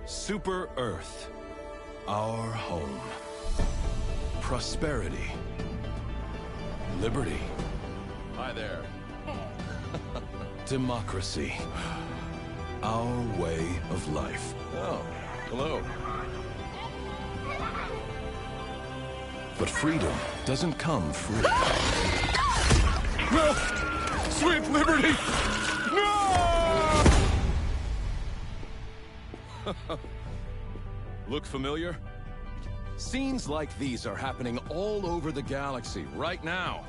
Super Earth, our home. Prosperity. Liberty. Hi there. Democracy. Our way of life. Oh, hello. But freedom doesn't come free. No! Sweet liberty! No! Look familiar? Scenes like these are happening all over the galaxy right now.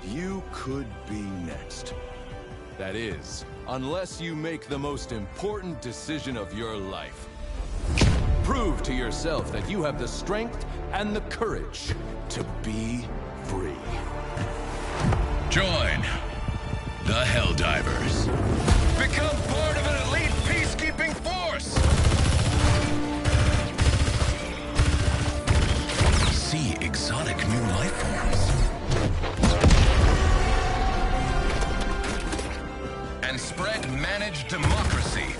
You could be next. That is, unless you make the most important decision of your life. Prove to yourself that you have the strength and the courage to be free. Join the Helldivers. Become part of an elite peacekeeping force. See exotic new life forms. And spread managed democracy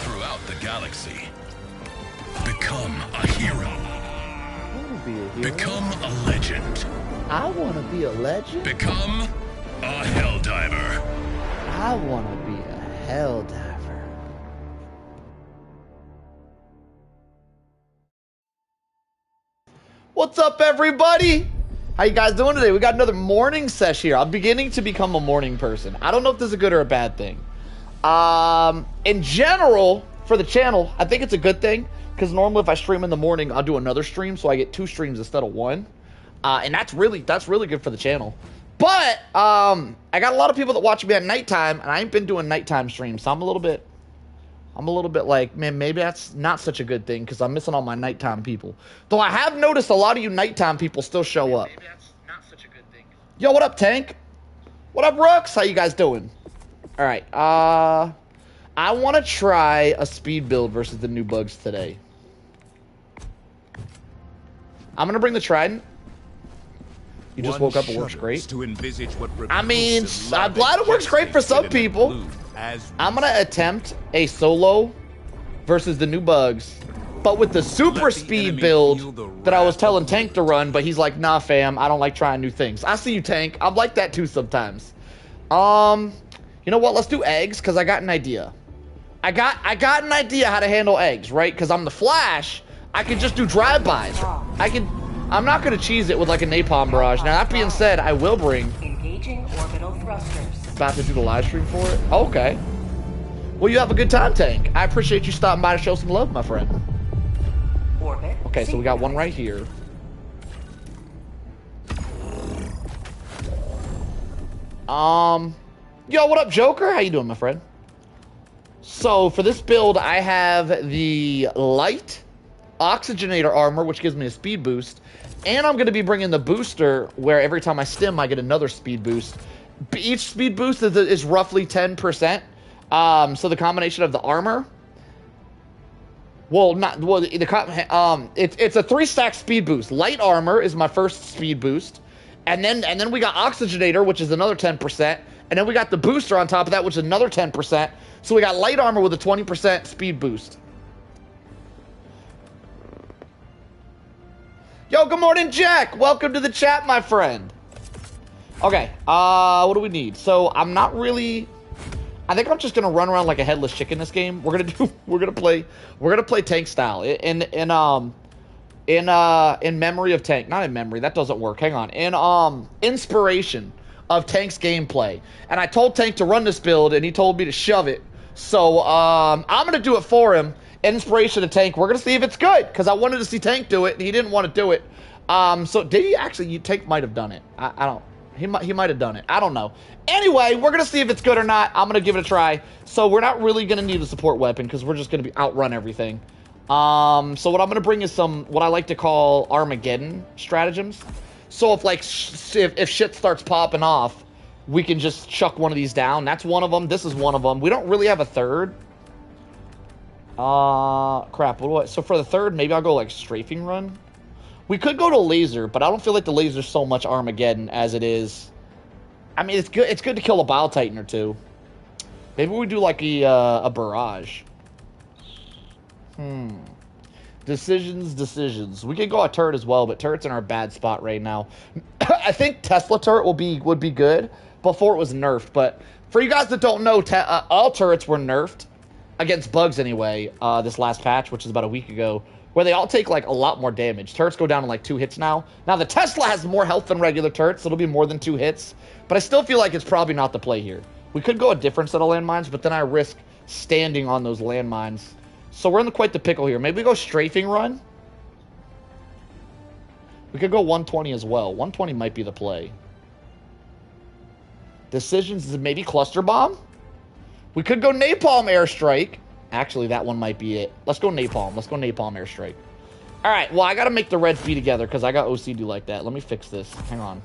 throughout the galaxy. Become a hero. I want to be a hero. Become a legend. I want to be a legend. Become a Helldiver. I want to be a Helldiver. What's up, everybody? How you guys doing today? We got another morning sesh here. I'm beginning to become a morning person. I don't know if this is a good or a bad thing. In general, for the channel, I think it's a good thing. Because normally if I stream in the morning, I'll do another stream. So I get 2 streams instead of 1. And that's really good for the channel. But I got a lot of people that watch me at nighttime. And I ain't been doing nighttime streams. So I'm a little bit like, man, maybe that's not such a good thing. Because I'm missing all my nighttime people. Though I have noticed a lot of you nighttime people still show up. Maybe that's not such a good thing. Yo, what up, Tank? What up, Rooks? How you guys doing? All right. I want to try a speed build versus the new bugs today. I'm going to bring the Trident. You just woke up, it works great. I mean, I'm glad it works great for some people. I'm going to attempt a solo versus the new bugs, but with the super speed build that I was telling Tank to run, but he's like, nah, fam, I don't like trying new things. I see you, Tank. I'm like that too sometimes. You know what? Let's do eggs, because I got an idea. I got an idea how to handle eggs, right? Because I'm the Flash. I can just do drive-bys. I'm not going to cheese it with like a napalm barrage. Now, that being said, I will bring... Engaging orbital thrusters. About to do the live stream for it? Okay. Well, you have a good time, Tank. I appreciate you stopping by to show some love, my friend. Orbit. Okay, so we got one right here. Yo, what up, Joker? How you doing, my friend? So, for this build, I have the light oxygenator armor, which gives me a speed boost, and I'm going to be bringing the booster where every time I stim I get another speed boost. Each speed boost is roughly 10%. So the combination of the armor, it's a 3-stack speed boost. Light armor is my first speed boost, and then we got oxygenator, which is another 10%, and then we got the booster on top of that, which is another 10%. So we got light armor with a 20% speed boost. Yo, good morning, Jack. Welcome to the chat, my friend. Okay, what do we need? So I'm not really... I think I'm just gonna run around like a headless chicken this game. We're gonna play tank style in memory of Tank. Not in memory, that doesn't work. Hang on. In inspiration of Tank's gameplay. And I told Tank to run this build, and he told me to shove it. So I'm gonna do it for him. Inspiration of Tank. We're gonna see if it's good, because I wanted to see Tank do it and he didn't want to do it. So did he actually? Tank might have done it. I don't. He might have done it. I don't know. Anyway, we're gonna see if it's good or not. I'm gonna give it a try. So we're not really gonna need a support weapon because we're just gonna be outrun everything. So what I'm gonna bring is some what I like to call Armageddon stratagems. So if shit starts popping off, we can just chuck one of these down. That's one of them. This is one of them. We don't really have a third. Crap, so for the third, maybe I'll go like strafing run. We could go to laser, but I don't feel like the laser's so much Armageddon as it is. I mean, it's good to kill a Bile Titan or two. Maybe we do like a barrage. Decisions. We could go a turret as well, but turret's in our bad spot right now. I think Tesla turret would be good before it was nerfed. But for you guys that don't know, all turrets were nerfed against bugs anyway. This last patch, which is about a week ago, where they all take like a lot more damage. Turrets go down to like 2 hits now. Now the Tesla has more health than regular turrets, so it'll be more than 2 hits. But I still feel like it's probably not the play here. We could go a different set of landmines, but then I risk standing on those landmines. So we're in quite the pickle here. Maybe we go strafing run. We could go 120 as well. 120 might be the play. Decisions is maybe cluster bomb. We could go napalm airstrike. Actually, that one might be it. Let's go napalm. Let's go napalm airstrike. All right. Well, I got to make the reds be together because I got OCD like that. Let me fix this. Hang on.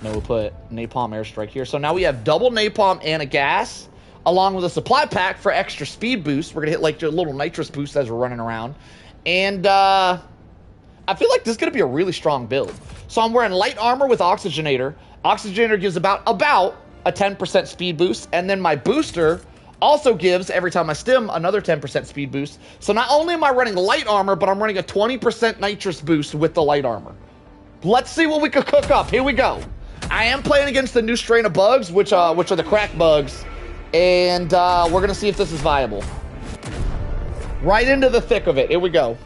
No, we'll put napalm airstrike here. So now we have double napalm and a gas, along with a supply pack for extra speed boost. We're going to hit like a little nitrous boost as we're running around. And I feel like this is going to be a really strong build. So I'm wearing light armor with oxygenator. Oxygenator gives about a 10% speed boost. And then my booster also gives, every time I stim, another 10% speed boost. So not only am I running light armor, but I'm running a 20% nitrous boost with the light armor. Let's see what we could cook up. Here we go. I am playing against the new strain of bugs, which are the crack bugs. And we're going to see if this is viable. Right into the thick of it. Here we go.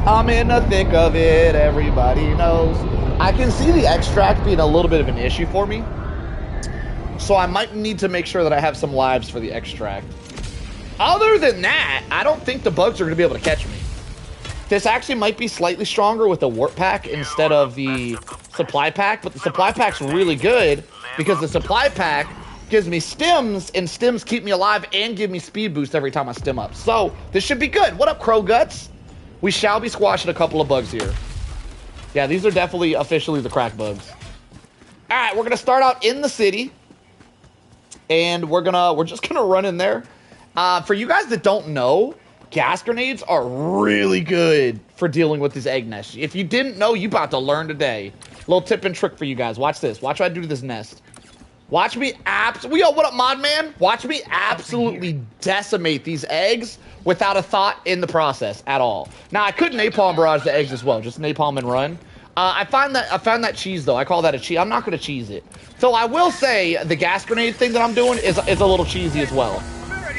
I'm in the thick of it, everybody knows. I can see the extract being a little bit of an issue for me. So I might need to make sure that I have some lives for the extract. Other than that, I don't think the bugs are going to be able to catch me. This actually might be slightly stronger with the warp pack instead of the supply pack, but the supply pack's really good because the supply pack gives me stims, and stims keep me alive and give me speed boost every time I stim up. So this should be good. What up, Crow Guts? We shall be squashing a couple of bugs here. Yeah, these are definitely officially the crack bugs. All right, we're going to start out in the city, and we're just going to run in there. For you guys that don't know, gas grenades are really good for dealing with this egg nest. If you didn't know, you about to learn today. Little tip and trick for you guys. Watch this. Watch what I do to this nest. Watch me yo, what up, mod man? Watch me absolutely decimate these eggs without a thought in the process at all. Now, I could napalm barrage the eggs as well. Just napalm and run. I found that cheese, though. I call that a cheese. I'm not going to cheese it. So I will say the gas grenade thing that I'm doing is a little cheesy as well.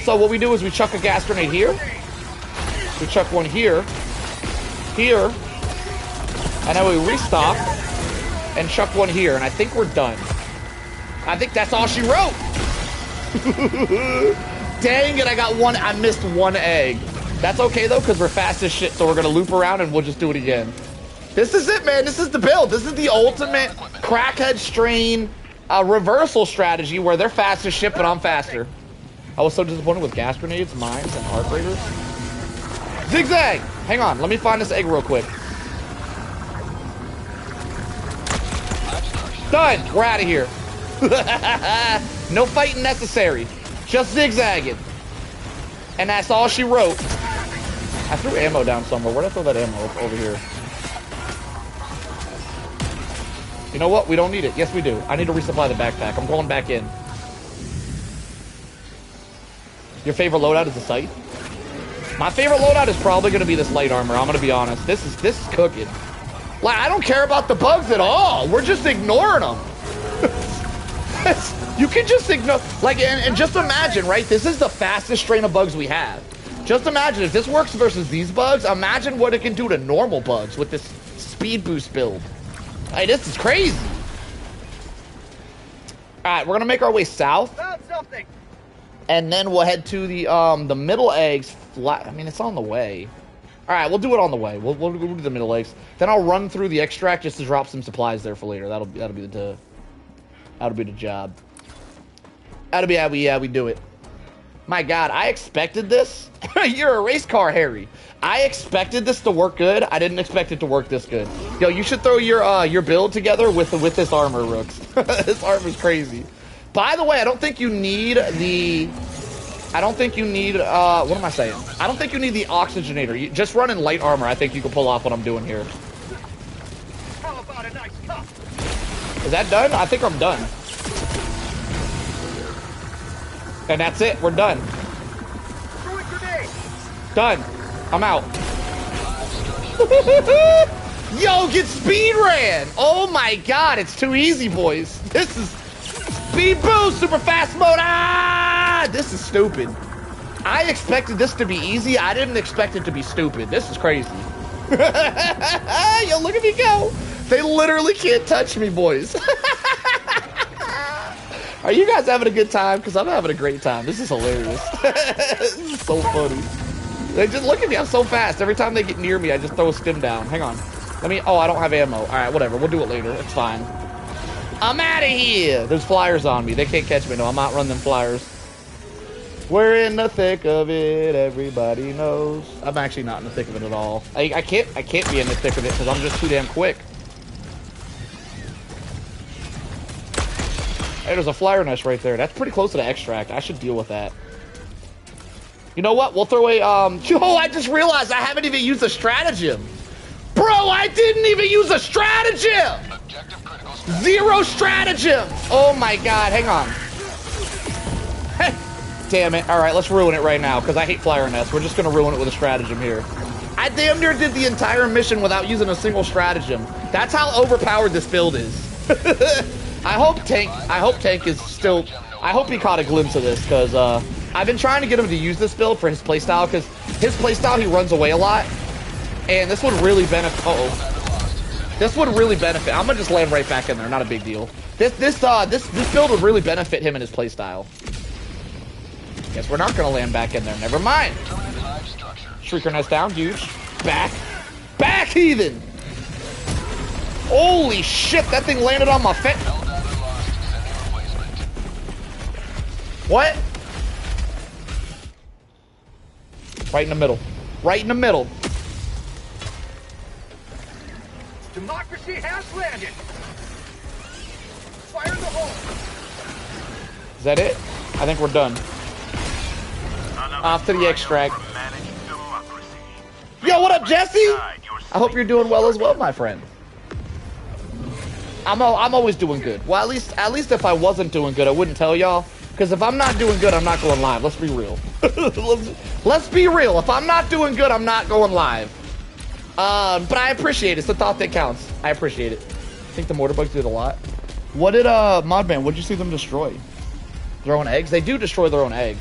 So what we do is we chuck a gas grenade here. We chuck one here. Here. And then we restock and chuck one here. And I think we're done. I think that's all she wrote. Dang it, I missed one egg. That's okay, though, because we're fast as shit. So we're going to loop around and we'll just do it again. This is it, man. This is the build. This is the ultimate crackhead strain reversal strategy where they're fast as shit, but I'm faster. I was so disappointed with gas grenades, mines, and arc raiders. Zigzag! Hang on, let me find this egg real quick. Done! We're out of here. No fighting necessary. Just zigzagging. And that's all she wrote. I threw ammo down somewhere. Where'd I throw that ammo? Over here. You know what? We don't need it. Yes, we do. I need to resupply the backpack. I'm going back in. Your favorite loadout is the sight? My favorite loadout is probably going to be this light armor. I'm going to be honest. This is cooking. Like, I don't care about the bugs at all. We're just ignoring them. You can just ignore, like, and just imagine, right? This is the fastest strain of bugs we have. Just imagine if this works versus these bugs. Imagine what it can do to normal bugs with this speed boost build. Hey, this is crazy. All right, we're gonna make our way south. Found something. And then we'll head to the middle eggs. Flat. I mean, it's on the way. All right, we'll do it on the way. We'll do the middle eggs. Then I'll run through the extract just to drop some supplies there for later. That'll be the job. That'll be how we do it. My God, I expected this. You're a race car, Harry. I expected this to work good. I didn't expect it to work this good. Yo, you should throw your build together with this armor, Rooks. This armor's crazy. By the way, I don't think you need the I don't think you need, what am I saying? I don't think you need the oxygenator. You, just run in light armor. I think you can pull off what I'm doing here. How about a nice cup? Is that done? I think I'm done. And that's it. We're done. Done. I'm out. Yo, get speed ran! Oh my god, it's too easy, boys. This is speed boost, super fast mode. Ah! This is stupid. I expected this to be easy. I didn't expect it to be stupid. This is crazy. Yo, look at me go. They literally can't touch me, boys. Are you guys having a good time? Because I'm having a great time. This is hilarious. This is so funny. They just look at me. I'm so fast. Every time they get near me, I just throw a stim down. Hang on. Let me. Oh, I don't have ammo. All right, whatever. We'll do it later. It's fine. I'm out of here. There's flyers on me. They can't catch me. No, I'm outrunning them flyers. We're in the thick of it. Everybody knows. I'm actually not in the thick of it at all. I can't be in the thick of it because I'm just too damn quick. Hey, there's a flyer nest right there. That's pretty close to the extract. I should deal with that. You know what? We'll throw a, yo, I just realized I haven't even used a stratagem. Bro, I didn't even use a stratagem! Zero stratagem! Oh my god, hang on. Damn it. Alright, let's ruin it right now, because I hate flyer nests. We're just gonna ruin it with a stratagem here. I damn near did the entire mission without using a single stratagem. That's how overpowered this build is. I hope Tank is still, I hope he caught a glimpse of this, because, I've been trying to get him to use this build for his playstyle, because his playstyle, he runs away a lot. And this would really benefit, this would really benefit. I'm gonna just land right back in there, not a big deal. This build would really benefit him and his playstyle. Guess we're not gonna land back in there, never mind. Shrieker nest down, huge. Back, heathen! Holy shit, that thing landed on my face. What? Right in the middle. Right in the middle. Democracy has landed. Fire in the hole. Is that it? I think we're done. Off to the extract. Yo, what up, Jesse? I hope you're doing well as well, my friend. I'm always doing good. Well, at least if I wasn't doing good, I wouldn't tell y'all. Because if I'm not doing good, I'm not going live. Let's be real. Let's be real. If I'm not doing good, I'm not going live. But I appreciate it. It's the thought that counts. I appreciate it. I think the mortar bugs did a lot. What did, Modman, what'd you see them destroy? Their own eggs? They do destroy their own eggs.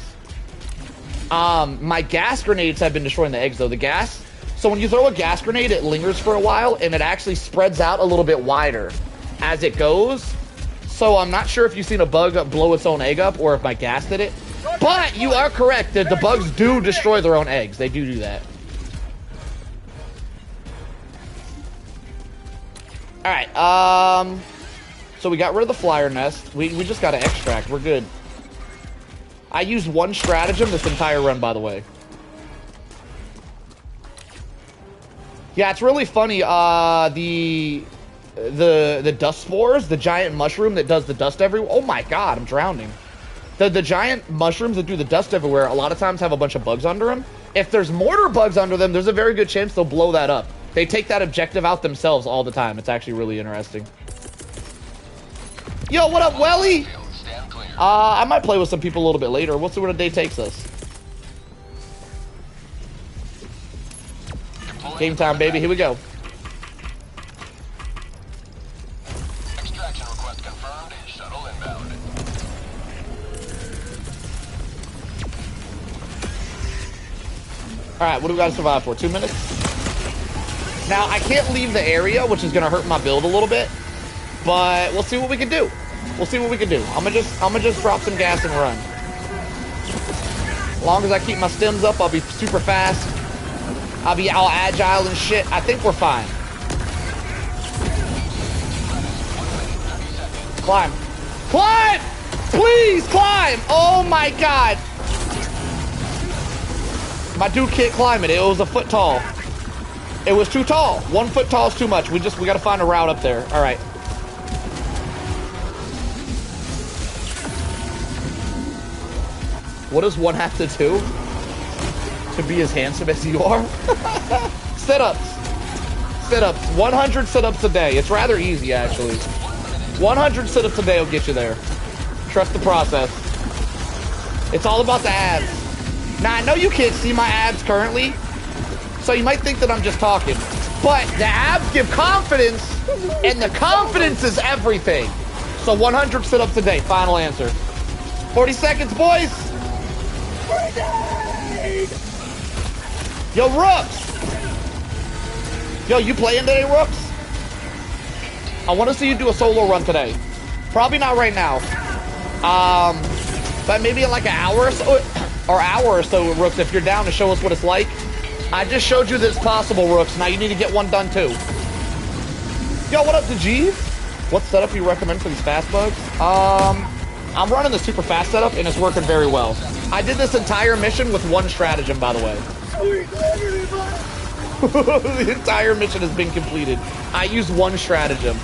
My gas grenades have been destroying the eggs, though. The gas, so when you throw a gas grenade, it lingers for a while, and it actually spreads out a little bit wider as it goes. So I'm not sure if you've seen a bug blow its own egg up, or if my gas did it. But you are correct that the bugs do destroy their own eggs. They do that. Alright, so we got rid of the flyer nest. We just got to extract. We're good. I used one stratagem this entire run, by the way. Yeah, it's really funny. The dust spores, the giant mushroom that does the dust everywhere. Oh my god, I'm drowning. The giant mushrooms that do the dust everywhere a lot of times have a bunch of bugs under them. If there's mortar bugs under them, there's a very good chance they'll blow that up. They take that objective out themselves all the time. It's actually really interesting. Yo, what up, Welly? I might play with some people a little bit later. We'll see where the day takes us. Game time, baby. Here we go. Extraction request confirmed. Shuttle inbound. Alright, what do we got to survive for? 2 minutes? Now, I can't leave the area, which is going to hurt my build a little bit. But we'll see what we can do. We'll see what we can do. I'm gonna just drop some gas and run. As long as I keep my stims up, I'll be super fast. I'll be all agile and shit. I think we're fine. Climb. Climb! Please climb! Oh my god. My dude can't climb it. It was a foot tall. It was too tall. 1 foot tall is too much. We gotta find a route up there. Alright. What does one have to do to be as handsome as you are? Sit-ups. Sit-ups. 100 sit-ups a day. It's rather easy, actually. 100 sit-ups a day will get you there. Trust the process. It's all about the abs. Now, I know you can't see my abs currently, so you might think that I'm just talking. But the abs give confidence, and the confidence is everything. So 100 sit-ups a day. Final answer. 40 seconds, boys. Yo, Rooks. Yo, you playing today, Rooks? I want to see you do a solo run today. Probably not right now. But maybe in like an hour or so, Rooks, if you're down to show us what it's like. I just showed you that it's possible, Rooks. Now you need to get one done too. Yo, what up, Dejeev? What setup you recommend for these fast bugs? I'm running the super fast setup and it's working very well. I did this entire mission with one stratagem, by the way. The entire mission has been completed. I used one stratagem.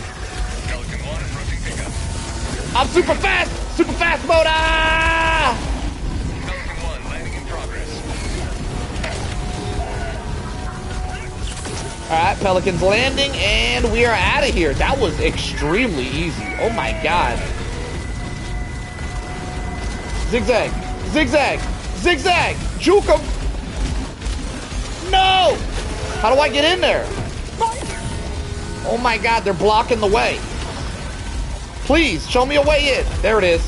I'm super fast! Super fast mode! Ah! Alright, Pelican's landing, and we are out of here. That was extremely easy. Oh my god. Zigzag! Zigzag! Zigzag! Juke him! No! How do I get in there? Oh my god, they're blocking the way. Please, show me a way in. There it is.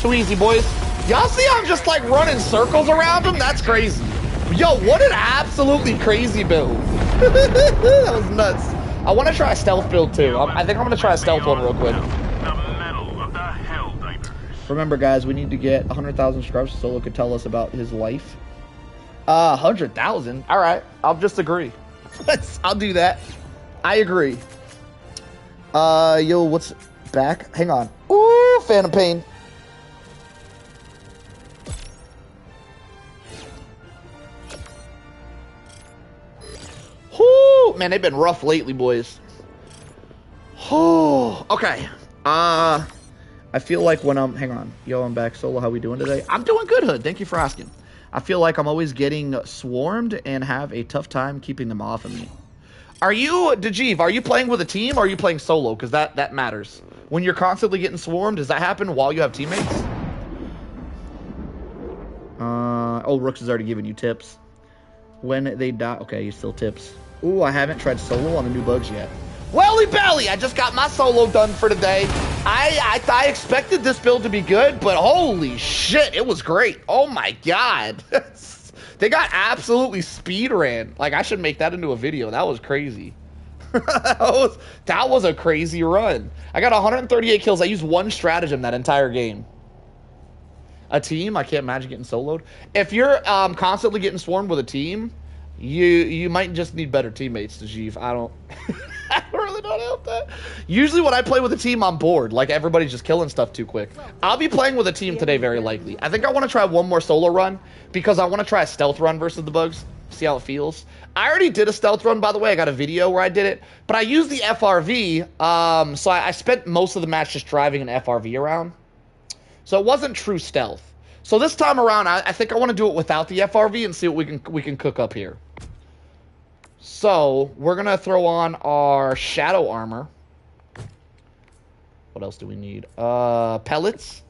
Too easy, boys. Y'all see I'm just like running circles around them? That's crazy. Yo, what an absolutely crazy build. That was nuts. I want to try a stealth build too. I think I'm going to try a stealth one real quick. Remember, guys, we need to get 100,000 subscribers so Solo could tell us about his life. 100,000? All right, I'll just agree. I'll do that. I agree. Yo, what's back? Hang on. Ooh, Phantom Pain. Whoo, man, they've been rough lately, boys. Oh, okay. I feel like when I'm, hang on. Yo, I'm back. Solo, how we doing today? I'm doing good, Hood. Thank you for asking. I feel like I'm always getting swarmed and have a tough time keeping them off of me. Are you, Dejeev, are you playing with a team or are you playing solo? Because that matters. When you're constantly getting swarmed, does that happen while you have teammates? Oh, Rooks has already given you tips. When they die, okay, you still tips. Ooh, I haven't tried solo on the new bugs yet. Welly belly, I just got my solo done for today. I expected this build to be good, but holy shit, it was great. Oh my god. They got absolutely speed ran. Like, I should make that into a video. That was crazy. that was a crazy run. I got 138 kills. I used one stratagem that entire game. A team? I can't imagine getting soloed. If you're constantly getting swarmed with a team, you might just need better teammates, Dejeev. I don't really don't help that. Usually when I play with a team, I'm bored. Like, everybody's just killing stuff too quick. I'll be playing with a team today, very likely. I think I want to try one more solo run because I want to try a stealth run versus the bugs. See how it feels. I already did a stealth run, by the way. I got a video where I did it. But I used the FRV. So I spent most of the match just driving an FRV around. So it wasn't true stealth. So this time around, I think I want to do it without the FRV and see what we can cook up here. So we're gonna throw on our shadow armor. What else do we need? Pellets.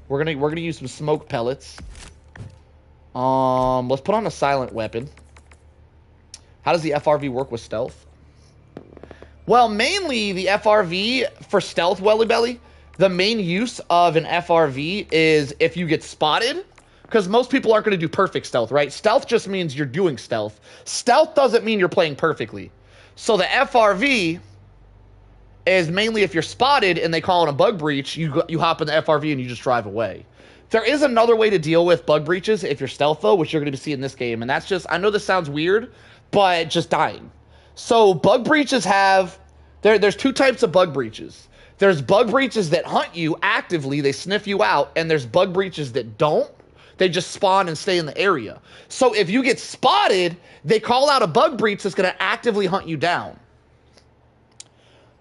We're gonna use some smoke pellets. Let's put on a silent weapon. How does the FRV work with stealth? Well, mainly the FRV for stealth, Welly Belly. The main use of an FRV is if you get spotted, because most people aren't going to do perfect stealth, right? Stealth just means you're doing stealth. Stealth doesn't mean you're playing perfectly. So the FRV is mainly if you're spotted and they call it a bug breach, you hop in the FRV and you just drive away. There is another way to deal with bug breaches if you're stealth, though, which you're going to see in this game, and that's just, I know this sounds weird, but just dying. So bug breaches have, there's two types of bug breaches. There's bug breaches that hunt you actively, they sniff you out, and there's bug breaches that don't. They just spawn and stay in the area. So if you get spotted, they call out a bug breach that's going to actively hunt you down.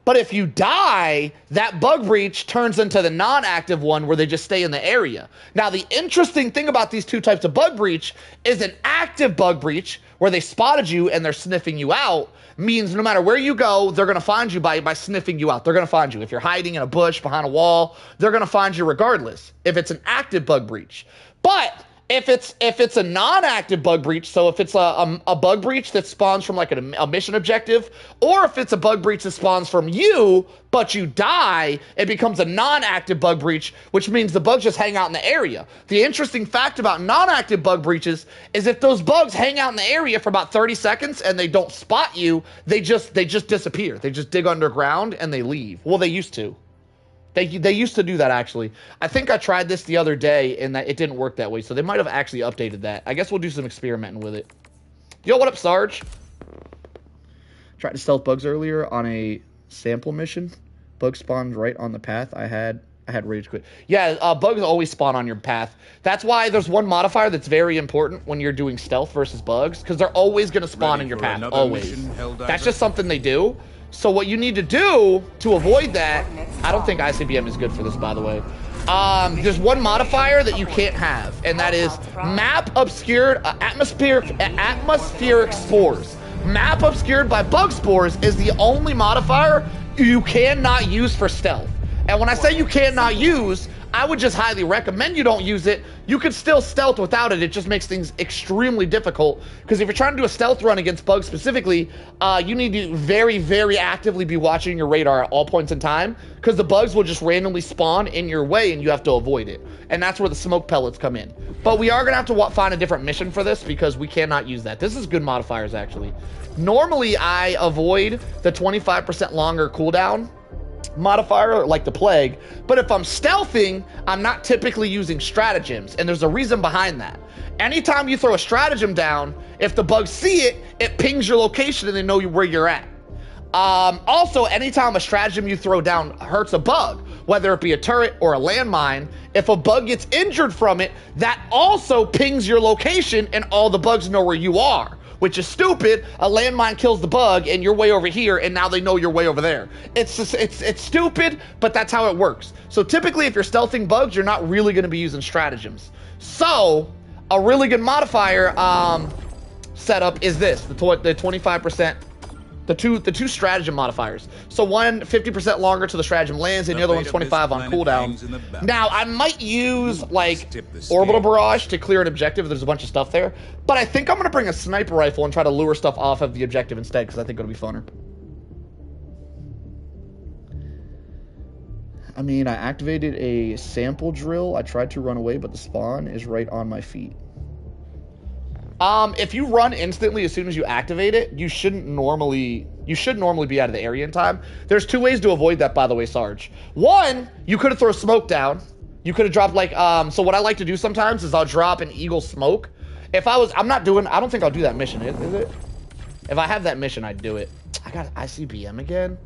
But if you die, that bug breach turns into the non-active one where they just stay in the area. Now, the interesting thing about these two types of bug breach is an active bug breach where they spotted you and they're sniffing you out means no matter where you go, they're going to find you by sniffing you out. They're going to find you. If you're hiding in a bush, behind a wall, they're going to find you regardless if it's an active bug breach. But if it's a non-active bug breach, so if it's a bug breach that spawns from like a mission objective, or if it's a bug breach that spawns from you, but you die, it becomes a non-active bug breach, which means the bugs just hang out in the area. The interesting fact about non-active bug breaches is if those bugs hang out in the area for about 30 seconds and they don't spot you, they just disappear. They just dig underground and they leave. Well, they used to. They used to do that, actually. I think I tried this the other day, and that it didn't work that way, so they might have actually updated that. I guess we'll do some experimenting with it. Yo, what up, Sarge? Tried to stealth bugs earlier on a sample mission. Bugs spawned right on the path. I had rage quit. Yeah, bugs always spawn on your path. That's why there's one modifier that's very important when you're doing stealth versus bugs, because they're always going to spawn in your path, always. That's just something they do. So what you need to do to avoid that, I don't think ICBM is good for this, by the way. There's one modifier that you can't have, and that is map obscured atmospheric spores. Map obscured by bug spores is the only modifier you cannot use for stealth. And when I say you cannot use, I would just highly recommend you don't use it. You can still stealth without it. It just makes things extremely difficult. Because if you're trying to do a stealth run against bugs specifically, you need to very, very actively be watching your radar at all points in time. Because the bugs will just randomly spawn in your way and you have to avoid it. And that's where the smoke pellets come in. But we are going to have to find a different mission for this because we cannot use that. This is good modifiers, actually. Normally, I avoid the 25% longer cooldown modifier like the plague, but if I'm stealthing, I'm not typically using stratagems, and there's a reason behind that. Anytime you throw a stratagem down, if the bugs see it, it pings your location and they know where you're at. Also, anytime a stratagem you throw down hurts a bug, whether it be a turret or a landmine, if a bug gets injured from it, that also pings your location and all the bugs know where you are. Which is stupid. A landmine kills the bug and you're way over here and now they know you're way over there. It's stupid, but that's how it works. So typically if you're stealthing bugs, you're not really going to be using stratagems. So a really good modifier setup is this, the 25%, the two stratagem modifiers. So one 50% longer till the stratagem lands and the other one's 25 on cooldown. Now I might use like orbital barrage to clear an objective if there's a bunch of stuff there, but I think I'm gonna bring a sniper rifle and try to lure stuff off of the objective instead because I think it'll be funner. I mean, I activated a sample drill. I tried to run away, but the spawn is right on my feet. If you run instantly as soon as you activate it, you should normally be out of the area in time. There's two ways to avoid that, by the way, Sarge. One, you could have thrown smoke down. You could have dropped like, so what I like to do sometimes is I'll drop an eagle smoke. I don't think I'll do that mission, is it? If I have that mission, I'd do it. I got ICBM again.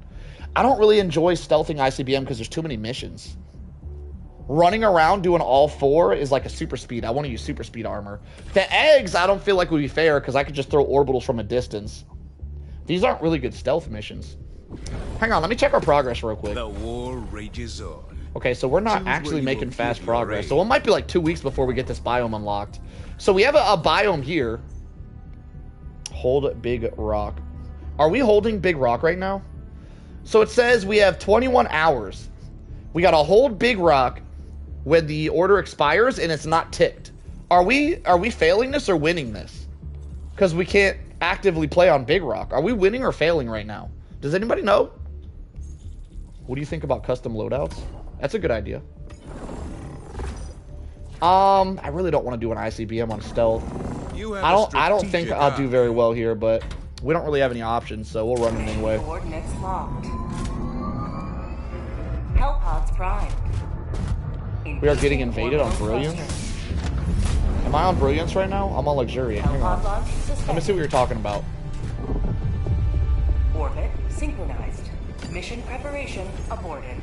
I don't really enjoy stealthing ICBM because there's too many missions. Running around doing all four is like a super speed. I want to use super speed armor. The eggs, I don't feel like would be fair because I could just throw orbitals from a distance. These aren't really good stealth missions. Hang on, let me check our progress real quick. The war rages on. Okay, so we're not actually making fast progress. So it might be like 2 weeks before we get this biome unlocked. So we have a biome here. Hold big rock. Are we holding big rock right now? So it says we have 21 hours. We got to hold big rock when the order expires and it's not ticked. Are we failing this or winning this? Because we can't actively play on big rock. Are we winning or failing right now? Does anybody know? What do you think about custom loadouts? That's a good idea. I really don't want to do an ICBM on stealth. I don't think I'll do very well here, but we don't really have any options, so we'll run it anyway. Coordinates locked. Hellpods primed. We are getting invaded on Brilliance. Am I on Brilliance right now? I'm on Luxuriant. Hang on. Let me see what you're talking about. Orbit synchronized. Mission preparation aborted.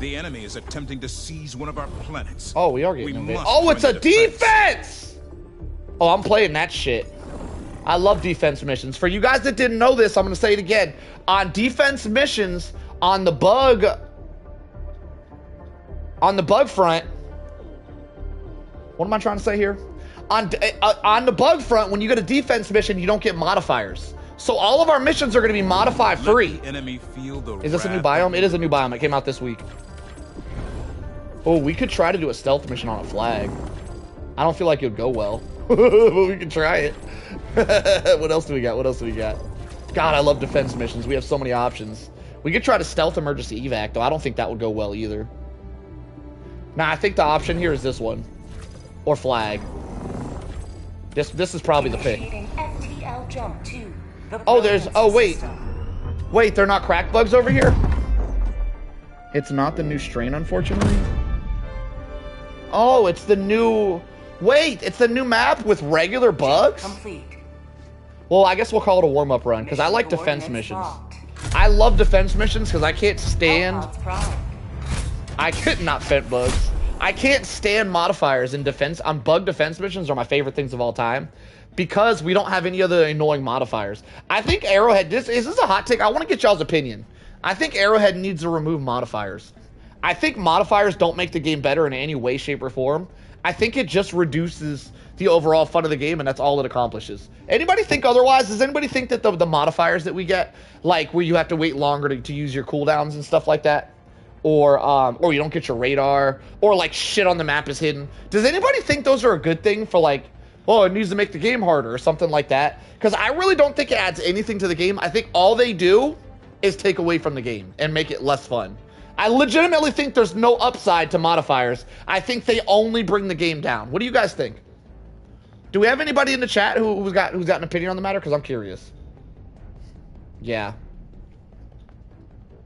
The enemy is attempting to seize one of our planets. Oh, we are getting invaded. Oh, it's a defense! Oh, I'm playing that shit. I love defense missions. For you guys that didn't know this, I'm going to say it again. On defense missions, on the bug front, what am I trying to say here? On the bug front, when you get a defense mission, you don't get modifiers. So all of our missions are going to be modify free. Is this a new biome? It is a new biome. It came out this week. Oh, we could try to do a stealth mission on a flag. I don't feel like it would go well, but we can try it. What else do we got? What else do we got? God, I love defense missions. We have so many options. We could try to stealth emergency evac, though. I don't think that would go well either. Nah, I think the option here is this one. Or flag. This is probably the pick. Oh, there's... Oh, wait. Wait, they're not crack bugs over here? It's not the new strain, unfortunately. Oh, it's the new... Wait, it's the new map with regular bugs? Complete. Well, I guess we'll call it a warm-up run, because I like defense missions. I love defense missions, because I can't stand... I could not fent bugs. I can't stand modifiers in defense. Bug defense missions are my favorite things of all time, because we don't have any other annoying modifiers. I think Arrowhead... Is this a hot take? I want to get y'all's opinion. I think Arrowhead needs to remove modifiers. I think modifiers don't make the game better in any way, shape, or form. I think it just reduces the overall fun of the game, and that's all it accomplishes. Anybody think otherwise? Does anybody think that the modifiers that we get, like where you have to wait longer to use your cooldowns and stuff like that, or you don't get your radar, or like shit on the map is hidden, does anybody think those are a good thing for, like, oh, it needs to make the game harder or something like that? Because I really don't think it adds anything to the game. I think all they do is take away from the game and make it less fun. I legitimately think there's no upside to modifiers. I think they only bring the game down. What do you guys think? Do we have anybody in the chat who's got an opinion on the matter? Because I'm curious. Yeah.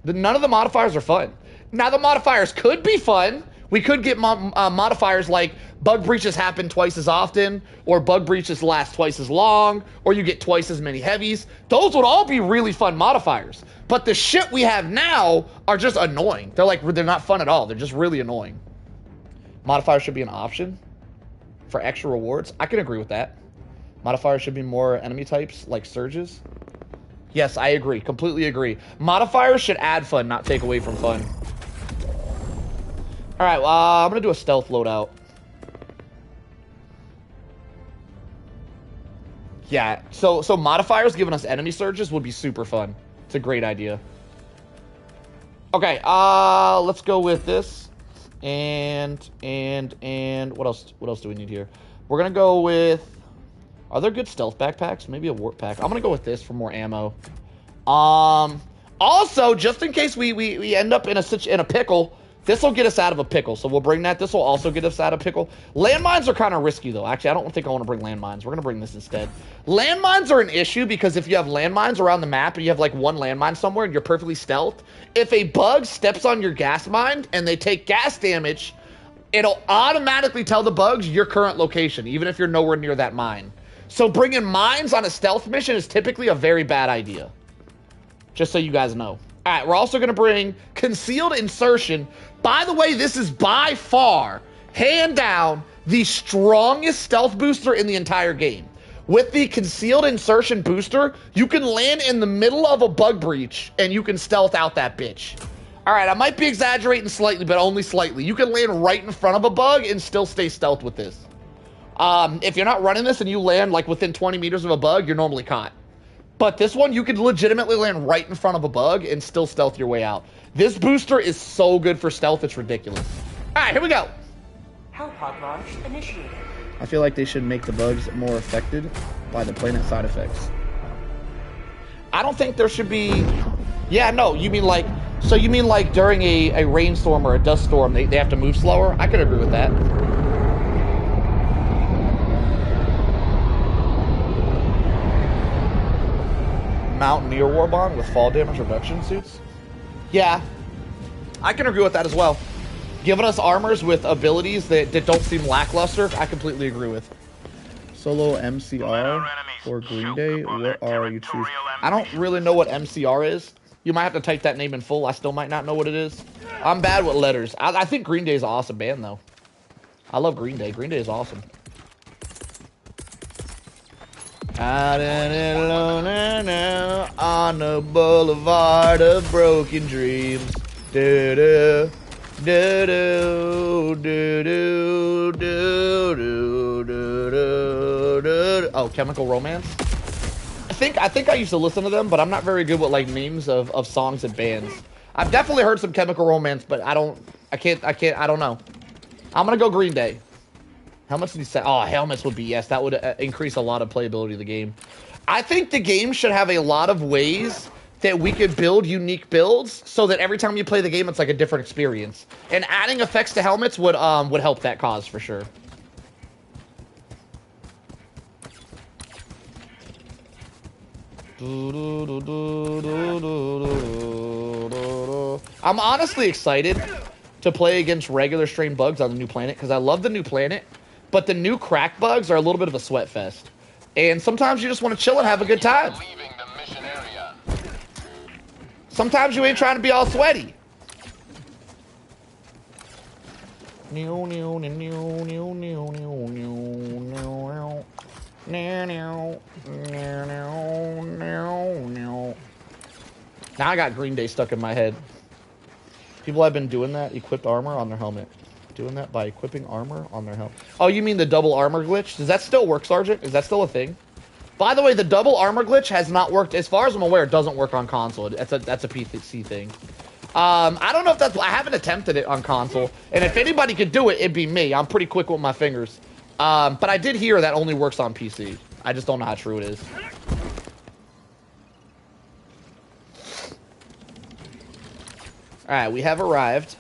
None of the modifiers are fun. Now, the modifiers could be fun. We could get modifiers like bug breaches happen twice as often, or bug breaches last twice as long, or you get twice as many heavies. Those would all be really fun modifiers. But the shit we have now are just annoying. They're not fun at all. They're just really annoying. Modifiers should be an option for extra rewards. I can agree with that. Modifiers should be more enemy types, like surges. Yes, I agree. Completely agree. Modifiers should add fun, not take away from fun. All right, I'm going to do a stealth loadout. Yeah, so modifiers giving us enemy surges would be super fun. It's a great idea. Okay, let's go with this. And what else do we need here? We're going to go with... Are there good stealth backpacks? Maybe a warp pack. I'm going to go with this for more ammo. Also, just in case we end up in a pickle... This will get us out of a pickle, so we'll bring that. This will also get us out of a pickle. Landmines are kind of risky, though. Actually, I don't think I want to bring landmines. We're going to bring this instead. Landmines are an issue because if you have landmines around the map and you have, like, one landmine somewhere and you're perfectly stealthed, if a bug steps on your gas mine and they take gas damage, it'll automatically tell the bugs your current location, even if you're nowhere near that mine. So bringing mines on a stealth mission is typically a very bad idea. Just so you guys know. All right, we're also going to bring concealed insertion. By the way, this is by far, hand down, the strongest stealth booster in the entire game. With the concealed insertion booster, you can land in the middle of a bug breach, and you can stealth out that bitch. All right, I might be exaggerating slightly, but only slightly. You can land right in front of a bug and still stay stealth with this. If you're not running this and you land like within 20 meters of a bug, you're normally caught. But this one, you could legitimately land right in front of a bug and still stealth your way out. This booster is so good for stealth, it's ridiculous. All right, here we go. Hellpod launch initiated. I feel like they should make the bugs more affected by the planet side effects. I don't think there should be... Yeah, no, you mean like... So you mean like during a rainstorm or a dust storm, they have to move slower? I could agree with that. Mountaineer Warbond with fall damage reduction suits? Yeah, I can agree with that as well. Giving us armors with abilities that don't seem lackluster, I completely agree with. Solo MCR or Green Day, what are you choosing? I don't really know what MCR is. You might have to type that name in full. I still might not know what it is. I'm bad with letters. I think Green Day is an awesome band, though. I love Green Day. Green Day is awesome. Out in it alone now, on the boulevard of broken dreams. Do-do, do-do, do-do, do-do, do-do. Oh, Chemical Romance? I think I used to listen to them, but I'm not very good with like names of songs and bands. I've definitely heard some Chemical Romance, but I don't know. I'm gonna go Green Day. Helmets would be set. Oh, helmets would be, yes. That would increase a lot of playability of the game. I think the game should have a lot of ways that we could build unique builds so that every time you play the game, it's like a different experience. And adding effects to helmets would help that cause for sure. I'm honestly excited to play against regular strain bugs on the new planet because I love the new planet, but the new crack bugs are a little bit of a sweat fest. And sometimes you just want to chill and have a good time. Sometimes you ain't trying to be all sweaty. Now I got Green Day stuck in my head. People have been doing that, equipped armor on their helmet. Doing that by equipping armor on their helmet. Oh, you mean the double armor glitch? Does that still work, Sergeant? Is that still a thing? By the way, the double armor glitch has not worked. As far as I'm aware, it doesn't work on console. That's a PC thing. I don't know if that's... I haven't attempted it on console. And if anybody could do it, it'd be me. I'm pretty quick with my fingers. But I did hear that only works on PC. I just don't know how true it is. Alright, we have arrived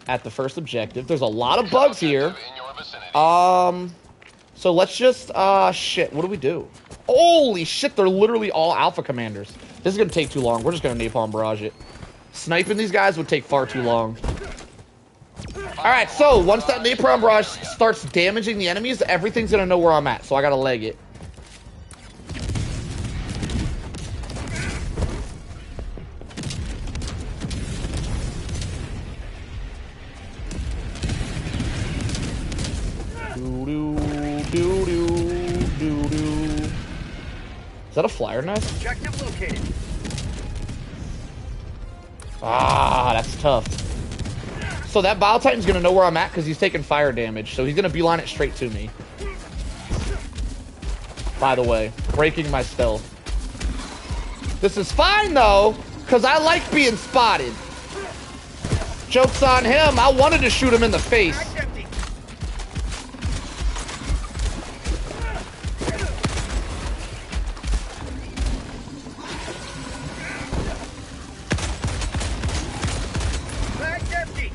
at the first objective. There's a lot of bugs here. So let's just... shit, what do we do? Holy shit, they're literally all alpha commanders. This is going to take too long. We're just going to napalm barrage it. Sniping these guys would take far too long. Alright, so once that napalm barrage starts damaging the enemies, everything's going to know where I'm at. So I got to leg it. Is that a flyer nest? Objective located. Ah, that's tough. So that Bile Titan's gonna know where I'm at because he's taking fire damage. So he's gonna beeline it straight to me. By the way, breaking my stealth. This is fine though, because I like being spotted. Joke's on him. I wanted to shoot him in the face.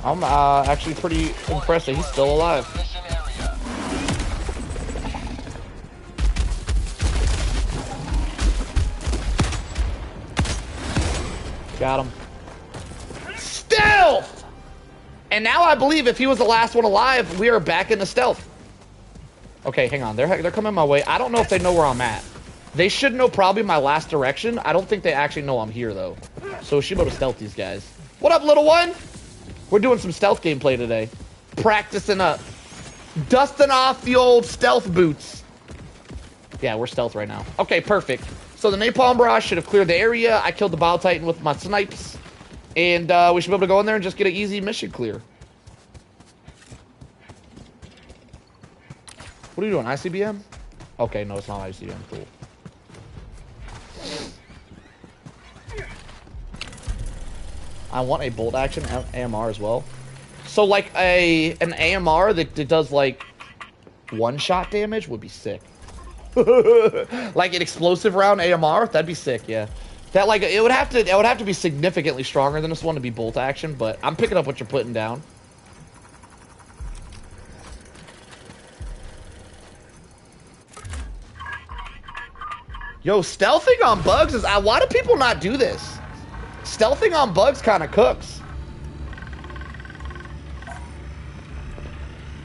I'm actually pretty impressed that he's still alive. Got him. Stealth! And now I believe if he was the last one alive, we are back in the stealth. Okay, hang on. They're coming my way. I don't know if they know where I'm at. They should know probably my last direction. I don't think they actually know I'm here, though. So we should be able to stealth these guys. What up, little one? We're doing some stealth gameplay today. Practicing up. Dusting off the old stealth boots. Yeah, we're stealth right now. Okay, perfect. So the napalm barrage should have cleared the area. I killed the Bile Titan with my snipes. And we should be able to go in there and just get an easy mission clear. What are you doing, ICBM? Okay, no, it's not ICBM. Cool. I want a bolt action AMR as well. So like an AMR that does like one-shot damage would be sick. Like an explosive round AMR, that'd be sick, yeah. That like it would have to be significantly stronger than this one to be bolt action, but I'm picking up what you're putting down. Yo, stealthing on bugs is... why do people not do this? Stealthing on bugs kind of cooks.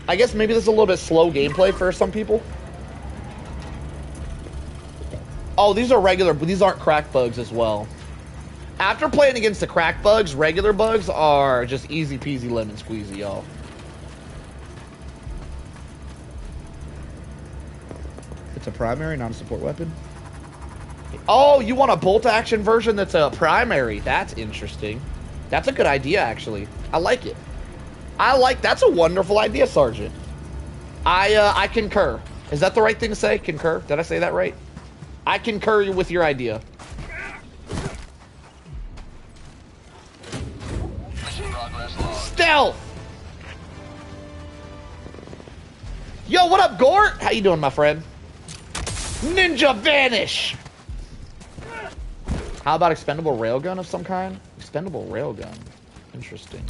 I guess maybe this is a little bit slow gameplay for some people. Oh, these are regular... these aren't crack bugs as well. After playing against the crack bugs, regular bugs are just easy peasy lemon squeezy, y'all. It's a primary, not a support weapon. Oh, you want a bolt action version that's a primary? That's interesting. That's a good idea, actually. I like it. That's a wonderful idea, Sergeant. I concur. Is that the right thing to say? Concur? Did I say that right? I concur with your idea. Stealth! Yo, what up, Gort? How you doing, my friend? Ninja vanish! How about expendable railgun of some kind? Expendable railgun. Interesting.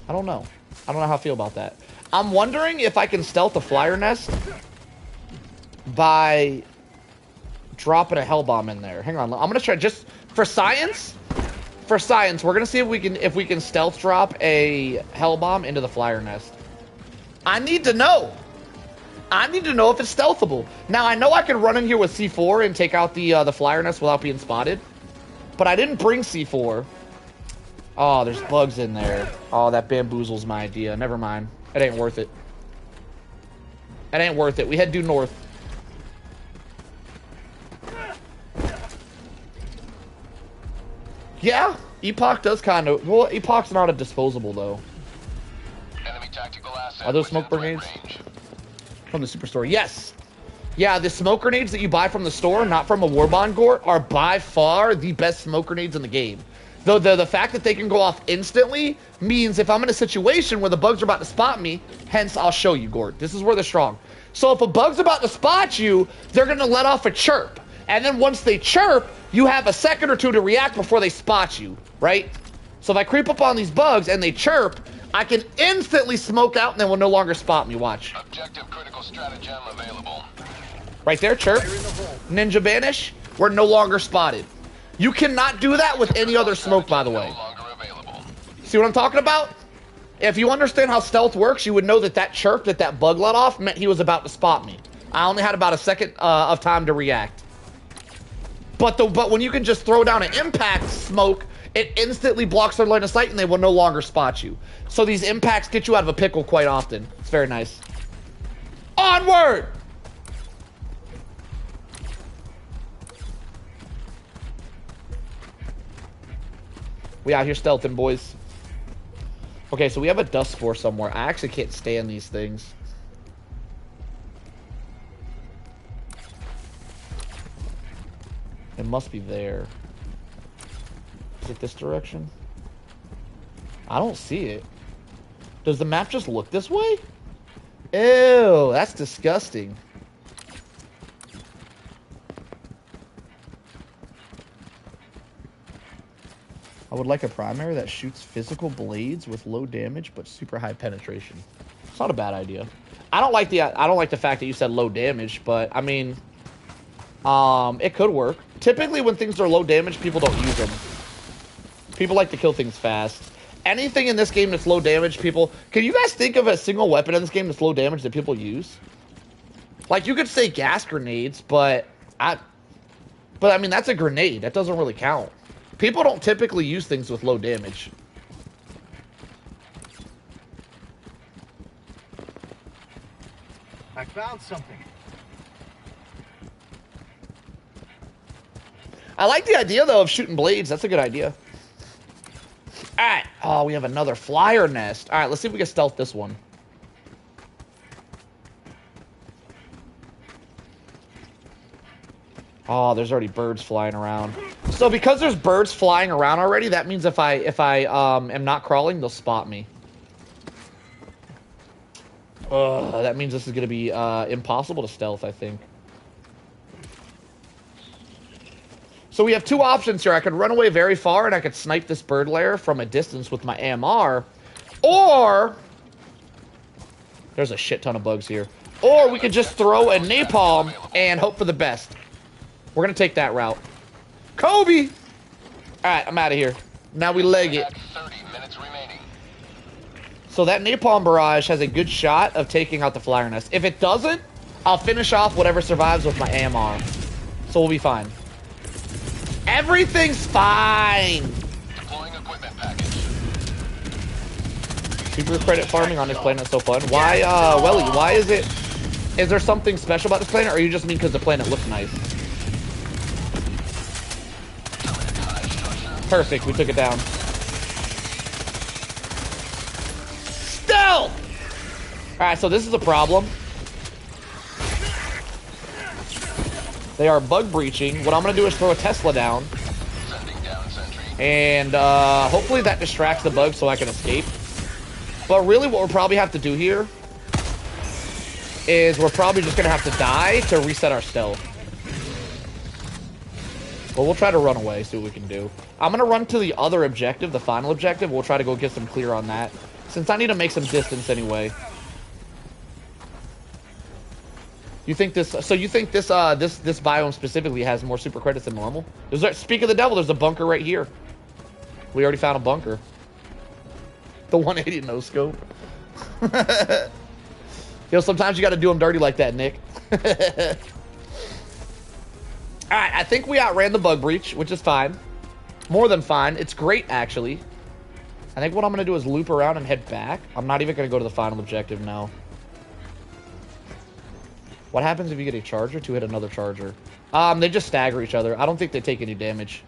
I don't know. I don't know how I feel about that. I'm wondering if I can stealth a flyer nest by dropping a hell bomb in there. Hang on. I'm gonna try just for science. For science, we're gonna see if we can stealth drop a hell bomb into the flyer nest. I need to know. I need to know if it's stealthable. Now I know I can run in here with C4 and take out the flyer nest without being spotted, but I didn't bring C4. Oh, there's bugs in there. Oh, that bamboozles my idea. Never mind. It ain't worth it. It ain't worth it. We head due north. Yeah, Epoch does kind of... Well, Epoch's not a disposable, though. Enemy tactical asset. Are those smoke grenades? From the superstore. Yes. Yeah, the smoke grenades that you buy from the store, not from a Warbond Gort, are by far the best smoke grenades in the game. Though the fact that they can go off instantly means if I'm in a situation where the bugs are about to spot me, hence I'll show you, Gort. This is where they're strong. So if a bug's about to spot you, they're going to let off a chirp. And then once they chirp, you have a second or two to react before they spot you, right? So if I creep up on these bugs and they chirp, I can instantly smoke out and they will no longer spot me. Watch. Objective critical stratagem available. Right there, chirp. Ninja banish. We're no longer spotted. You cannot do that with any other smoke, by the way. See what I'm talking about? If you understand how stealth works, you would know that that chirp that bug let off meant he was about to spot me. I only had about a second of time to react. But when you can just throw down an impact smoke, it instantly blocks their line of sight and they will no longer spot you. So these impacts get you out of a pickle quite often. It's very nice. Onward! We out here stealthing, boys. Okay, so we have a dust spore somewhere. I actually can't stand these things. It must be there. Is it this direction? I don't see it. Does the map just look this way? Ew, that's disgusting. I would like a primary that shoots physical blades with low damage but super high penetration. It's not a bad idea. I don't like the fact that you said low damage, but I mean, it could work. Typically, when things are low damage, people don't use them. People like to kill things fast. Anything in this game that's low damage, people... Can you guys think of a single weapon in this game that's low damage that people use? Like, you could say gas grenades, but I mean, that's a grenade. That doesn't really count. People don't typically use things with low damage. I found something. I like the idea, though, of shooting blades. That's a good idea. All right. Oh, we have another flyer nest. All right, let's see if we can stealth this one. Oh, there's already birds flying around. So because there's birds flying around already, that means if I am not crawling, they'll spot me. That means this is going to be impossible to stealth, I think. So we have two options here. I could run away very far and I could snipe this bird lair from a distance with my AMR. Or... There's a shit ton of bugs here. Or we could just throw a napalm and hope for the best. We're going to take that route. Kobe! Alright, I'm out of here. Now we leg it. 30 minutes remaining. So that napalm barrage has a good shot of taking out the flyer nest. If it doesn't, I'll finish off whatever survives with my AMR. So we'll be fine. Everything's fine. Deploying equipment package. Super credit farming on this planet is so fun. Why, Welly, why is it... Is there something special about this planet, or you just mean because the planet looks nice? Perfect, we took it down. Stealth! Alright, so this is a problem. They are bug breaching. What I'm going to do is throw a Tesla down. And hopefully that distracts the bug so I can escape. But really what we'll probably have to do here is we're probably just going to have to die to reset our stealth. But we'll try to run away, see what we can do. I'm going to run to the other objective, the final objective. We'll try to go get some clear on that. Since I need to make some distance anyway. You think this... So you think this this biome specifically has more super credits than normal? Speak of the devil, there's a bunker right here. We already found a bunker. The 180 no scope. Yo, sometimes you got to do them dirty like that, Nick. Alright, I think we outran the bug breach, which is fine. More than fine. It's great, actually. I think what I'm going to do is loop around and head back. I'm not even going to go to the final objective now. What happens if you get a charger to hit another charger? They just stagger each other. I don't think they take any damage.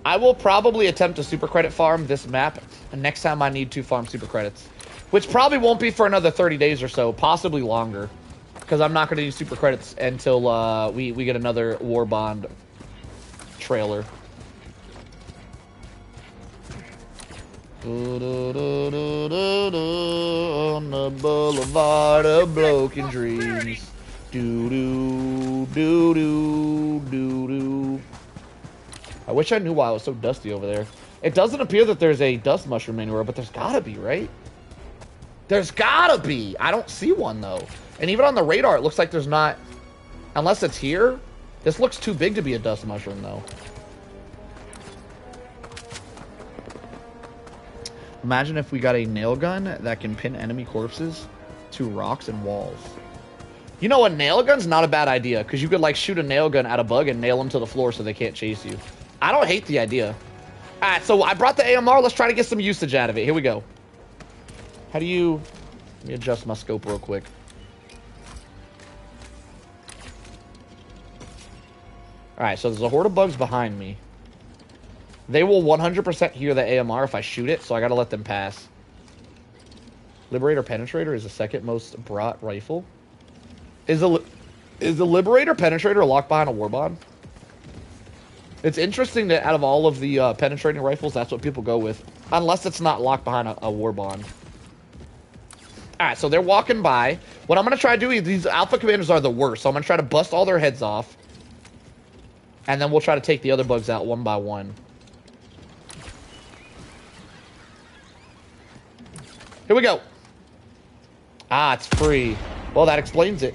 I will probably attempt to super credit farm this map next time I need to farm super credits. Which probably won't be for another 30 days or so, possibly longer. Because I'm not going to use super credits until we get another War Bond trailer. On the boulevard of broken dreams. Do-do-do-do-do. I wish I knew why it was so dusty over there. It doesn't appear that there's a dust mushroom anywhere, but there's gotta be, right? There's gotta be! I don't see one, though. And even on the radar, it looks like there's not... Unless it's here. This looks too big to be a dust mushroom, though. Imagine if we got a nail gun that can pin enemy corpses to rocks and walls. You know, a nail gun's not a bad idea, because you could, like, shoot a nail gun at a bug and nail them to the floor so they can't chase you. I don't hate the idea. Alright, so I brought the AMR. Let's try to get some usage out of it. Here we go. How do you... Let me adjust my scope real quick. Alright, so there's a horde of bugs behind me. They will 100% hear the AMR if I shoot it, so I gotta let them pass. Liberator Penetrator is the second most brought rifle. Is the Liberator Penetrator locked behind a Warbond? It's interesting that out of all of the penetrating rifles, that's what people go with. Unless it's not locked behind a Warbond. Alright, so they're walking by. What I'm gonna try to do is, these Alpha Commanders are the worst, so I'm gonna try to bust all their heads off. And then we'll try to take the other bugs out one by one. Here we go. Ah, it's free. Well, that explains it.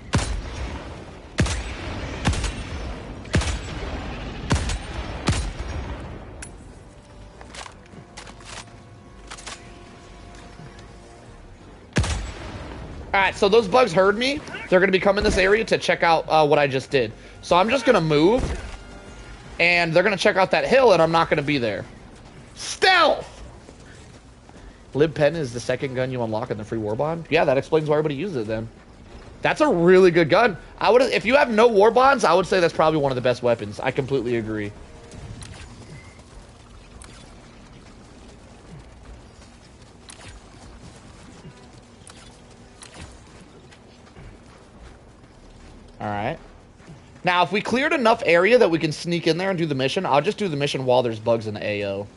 Alright, so those bugs heard me. They're going to be coming in this area to check out what I just did. So I'm just going to move. And they're going to check out that hill, and I'm not going to be there. Stealth! Lib Pen is the second gun you unlock in the free Warbond. Yeah, that explains why everybody uses it then. That's a really good gun. If you have no Warbonds, I would say that's probably one of the best weapons. I completely agree. Alright. Now, if we cleared enough area that we can sneak in there and do the mission, I'll just do the mission while there's bugs in the AO.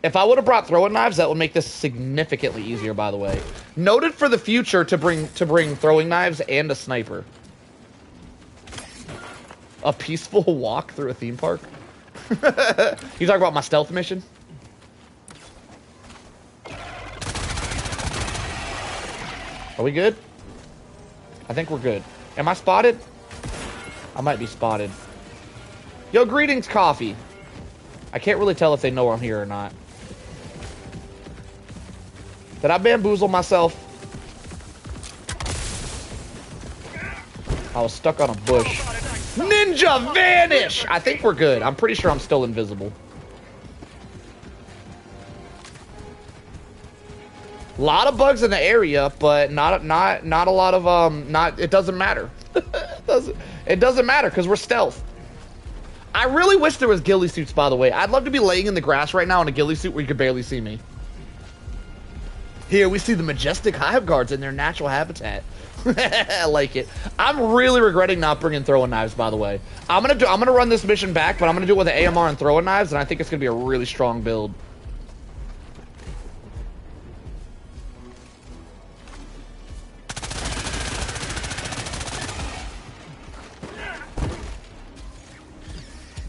If I would have brought throwing knives, that would make this significantly easier, by the way. Noted for the future to bring throwing knives and a sniper. A peaceful walk through a theme park? You talk about my stealth mission? Are we good? I think we're good. Am I spotted? I might be spotted. Yo, greetings, coffee. I can't really tell if they know I'm here or not. Did I bamboozle myself? I was stuck on a bush. Ninja vanish! I think we're good. I'm pretty sure I'm still invisible. A lot of bugs in the area, but not a lot of it doesn't matter. it doesn't matter because we're stealth. I really wish there was ghillie suits, by the way. I'd love to be laying in the grass right now in a ghillie suit where you could barely see me. Here we see the majestic hive guards in their natural habitat. I like it. I'm really regretting not bringing throwing knives, by the way. I'm gonna run this mission back, but I'm gonna do it with the AMR and throwing knives, and I think it's gonna be a really strong build.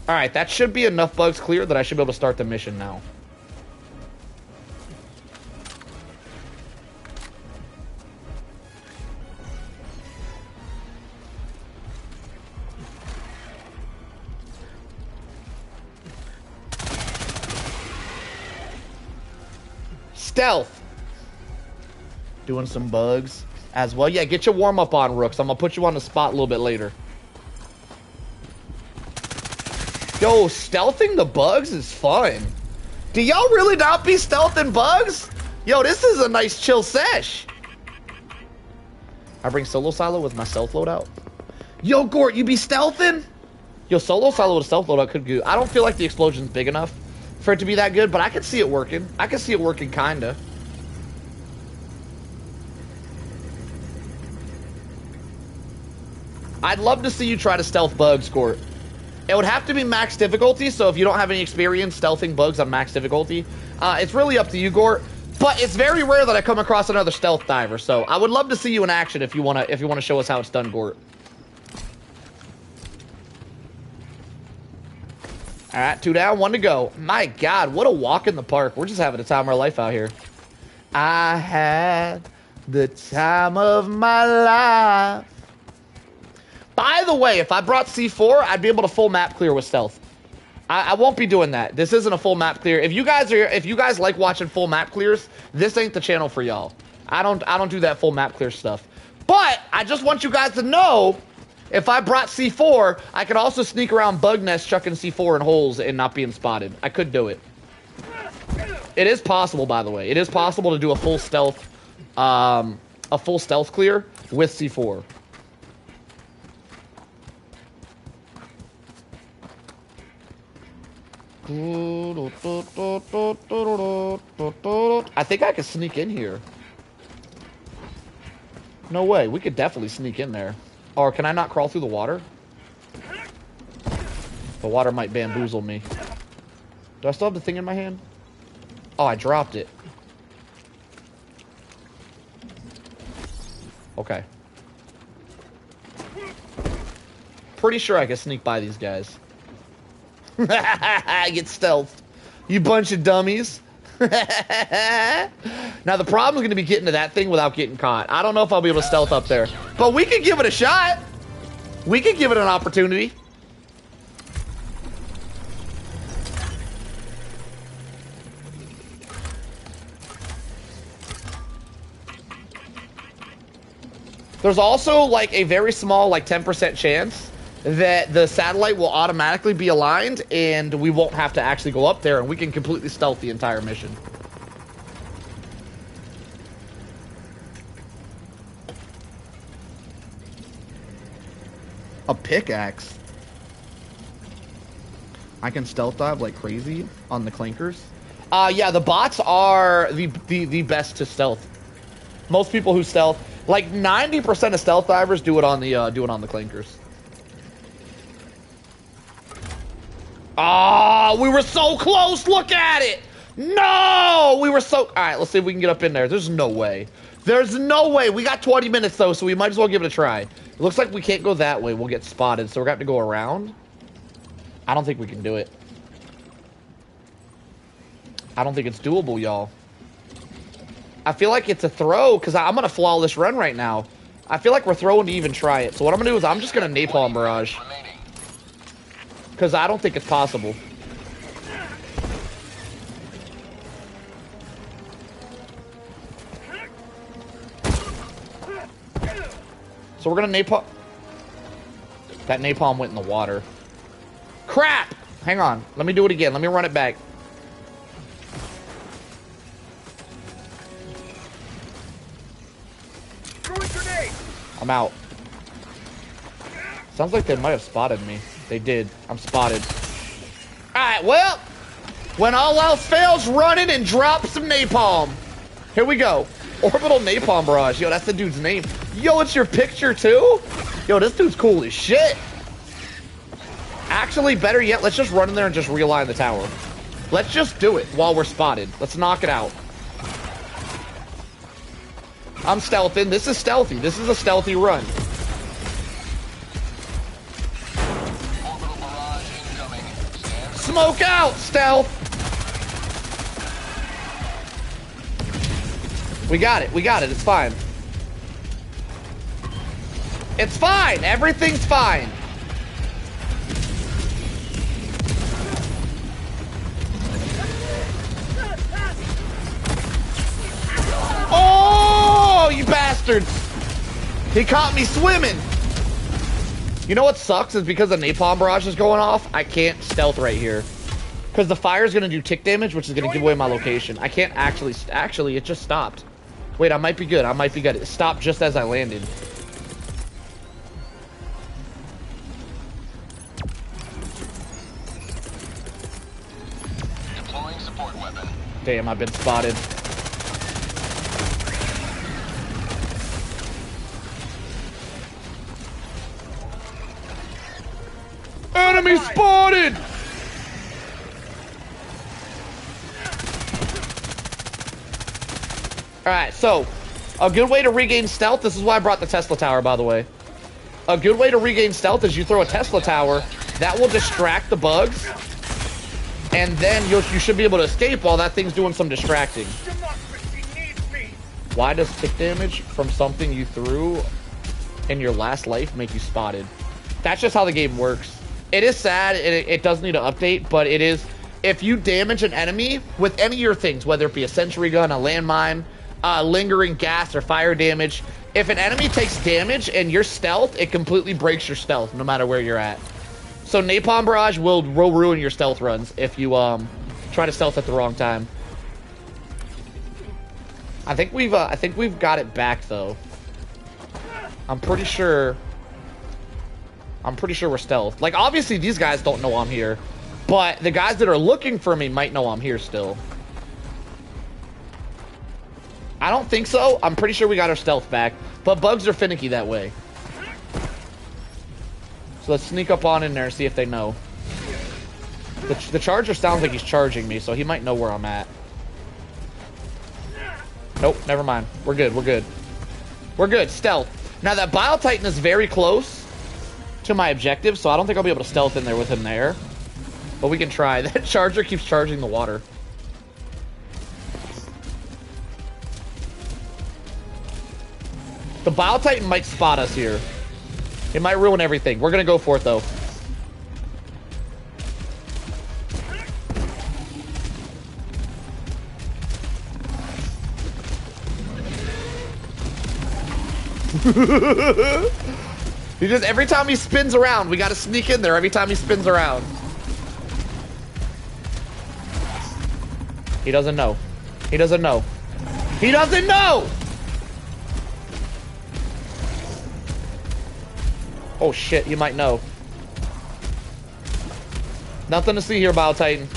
Alright, that should be enough bugs cleared that I should be able to start the mission now. Stealth. Doing some bugs as well. Yeah, get your warm-up on, Rooks. I'm gonna put you on the spot a little bit later. Yo, stealthing the bugs is fun. Do y'all really not be stealthing bugs? Yo, this is a nice chill sesh. I bring solo silo with my stealth loadout. Yo, Gort, you be stealthing? Yo, solo silo with a stealth loadout could go. I don't feel like the explosion's big enough for it to be that good, but I can see it working. I can see it working, kinda. I'd love to see you try to stealth bugs, Gort. It would have to be max difficulty, so if you don't have any experience stealthing bugs on max difficulty, it's really up to you, Gort. But it's very rare that I come across another stealth diver, so I would love to see you in action if you wanna show us how it's done, Gort. All right, 2 down, 1 to go. My God, what a walk in the park. We're just having the time of our life out here. I had the time of my life. By the way, if I brought C4, I'd be able to full map clear with stealth. I won't be doing that. This isn't a full map clear. If you guys like watching full map clears, this ain't the channel for y'all. I don't do that full map clear stuff. But I just want you guys to know, if I brought C4, I could also sneak around bug nests chucking C4 in holes and not being spotted. I could do it. It is possible, by the way. It is possible to do a full stealth clear with C4. I think I could sneak in here. No way. We could definitely sneak in there. Or can I not crawl through the water? The water might bamboozle me. Do I still have the thing in my hand? Oh, I dropped it. Okay. Pretty sure I can sneak by these guys. I get stealthed. You bunch of dummies. Now, the problem is going to be getting to that thing without getting caught. I don't know if I'll be able to stealth up there. But we could give it a shot. We could give it an opportunity. There's also, like, a very small, like, 10% chance that the satellite will automatically be aligned and we won't have to actually go up there and we can completely stealth the entire mission. A pickaxe. I can stealth dive like crazy on the clankers. Yeah, the bots are the best to stealth. Most people who stealth, like 90% of stealth divers do it on the clankers. Oh, we were so close. Look at it. No, we were so... All right, let's see if we can get up in there. There's no way. There's no way. We got 20 minutes, though, so we might as well give it a try. It looks like we can't go that way. We'll get spotted, so we're going to have to go around. I don't think we can do it. I don't think it's doable, y'all. I feel like it's a throw, because I'm going to flawless run right now. I feel like we're throwing to even try it. So what I'm going to do is I'm just going to napalm barrage. Because I don't think it's possible. So we're going to napalm... That napalm went in the water. Crap! Hang on. Let me do it again. Let me run it back. I'm out. Sounds like they might have spotted me. They did. I'm spotted. Alright, well, when all else fails, run in and drop some napalm. Here we go. Orbital napalm barrage. Yo, that's the dude's name. Yo, it's your picture too? Yo, this dude's cool as shit. Actually, better yet, let's just run in there and just realign the tower. Let's just do it while we're spotted. Let's knock it out. I'm stealthing. This is stealthy. This is a stealthy run. Smoke out, stealth. We got it. We got it. It's fine. It's fine. Everything's fine. Oh, you bastards. He caught me swimming. You know what sucks is because the napalm barrage is going off, I can't stealth right here. Because the fire is going to do tick damage, which is going to give away my location. I can't actually, it just stopped. Wait, I might be good. I might be good. It stopped just as I landed. Deploying support weapon. Damn, I've been spotted. Enemy spotted! Alright, so, a good way to regain stealth, this is why I brought the Tesla tower, by the way. A good way to regain stealth is you throw a Tesla tower, that will distract the bugs, and then you should be able to escape while that thing's doing some distracting. Why does tick damage from something you threw in your last life make you spotted? That's just how the game works. It is sad, it does need an update, but it is, if you damage an enemy with any of your things, whether it be a sentry gun, a landmine, lingering gas or fire damage, if an enemy takes damage and you're stealth, it completely breaks your stealth no matter where you're at. So napalm barrage will ruin your stealth runs if you try to stealth at the wrong time. I think we've got it back though. I'm pretty sure we're stealth. Like, obviously, these guys don't know I'm here. But the guys that are looking for me might know I'm here still. I don't think so. I'm pretty sure we got our stealth back. But bugs are finicky that way. So let's sneak up on in there and see if they know. The charger sounds like he's charging me, so he might know where I'm at. Nope, never mind. We're good, we're good. We're good, stealth. Now, that Bile Titan is very close to my objective, so I don't think I'll be able to stealth in there with him there. But we can try. That charger keeps charging the water. The Bile Titan might spot us here. It might ruin everything. We're gonna go for it, though. He just, every time he spins around, we gotta sneak in there every time he spins around. He doesn't know. He doesn't know. He doesn't know! Oh shit, you might know. Nothing to see here, Bile Titan.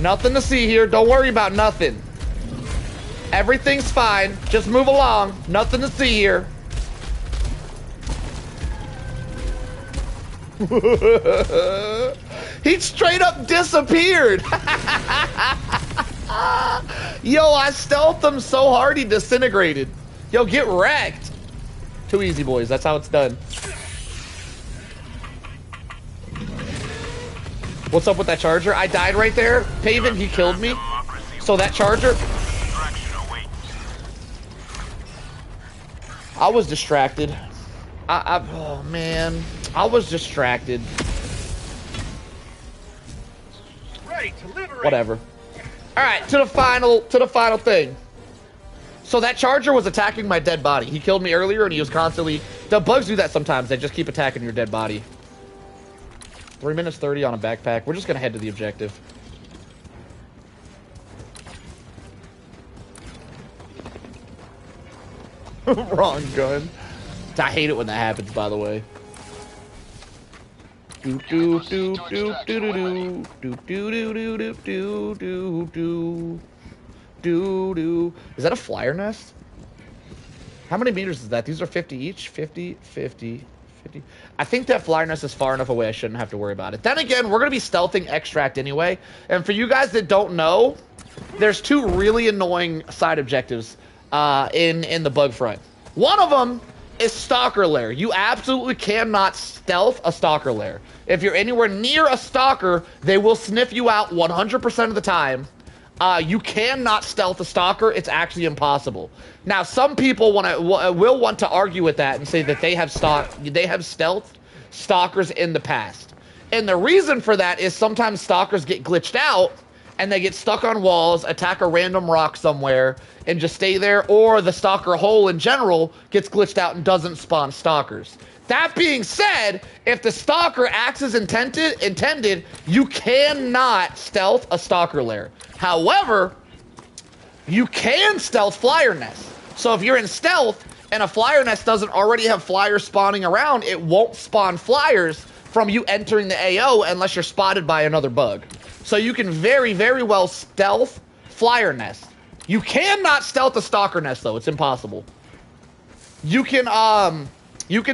Nothing to see here. Don't worry about nothing. Everything's fine. Just move along. Nothing to see here. He straight up disappeared. Yo, I stealthed him so hard he disintegrated. Yo, get wrecked. Too easy, boys. That's how it's done. What's up with that charger? I died right there. Paven, he killed me. So that charger... I was distracted. Oh, man. I was distracted. Ready to liberate. Whatever. Alright, to the final thing. So that charger was attacking my dead body. He killed me earlier and he was constantly The bugs do that sometimes. They just keep attacking your dead body. 3 minutes 30 on a backpack. We're just going to head to the objective. Wrong gun. I hate it when that happens, by the way. Do do do do do do do do do do do do do do do do. Is that a flyer nest? How many meters is that? These are 50 each. 50, 50, 50. I think that flyer nest is far enough away I shouldn't have to worry about it. Then again, we're going to be stealthing extract anyway. And for you guys that don't know, there's two really annoying side objectives in the bug front. One of them is stalker lair. You absolutely cannot stealth a stalker lair. If you're anywhere near a stalker, they will sniff you out 100% of the time. You cannot stealth a stalker. It's actually impossible. Now, some people will want to argue with that and say that they have stealthed stalkers in the past. And the reason for that is sometimes stalkers get glitched out and they get stuck on walls, attack a random rock somewhere, and just stay there, or the stalker hole in general gets glitched out and doesn't spawn stalkers. That being said, if the stalker acts as intended, you cannot stealth a stalker lair. However, you can stealth flyer nests. So if you're in stealth and a flyer nest doesn't already have flyers spawning around, it won't spawn flyers from you entering the AO unless you're spotted by another bug. So you can very, very well stealth flyer nest. You cannot stealth a stalker nest, though. It's impossible. You can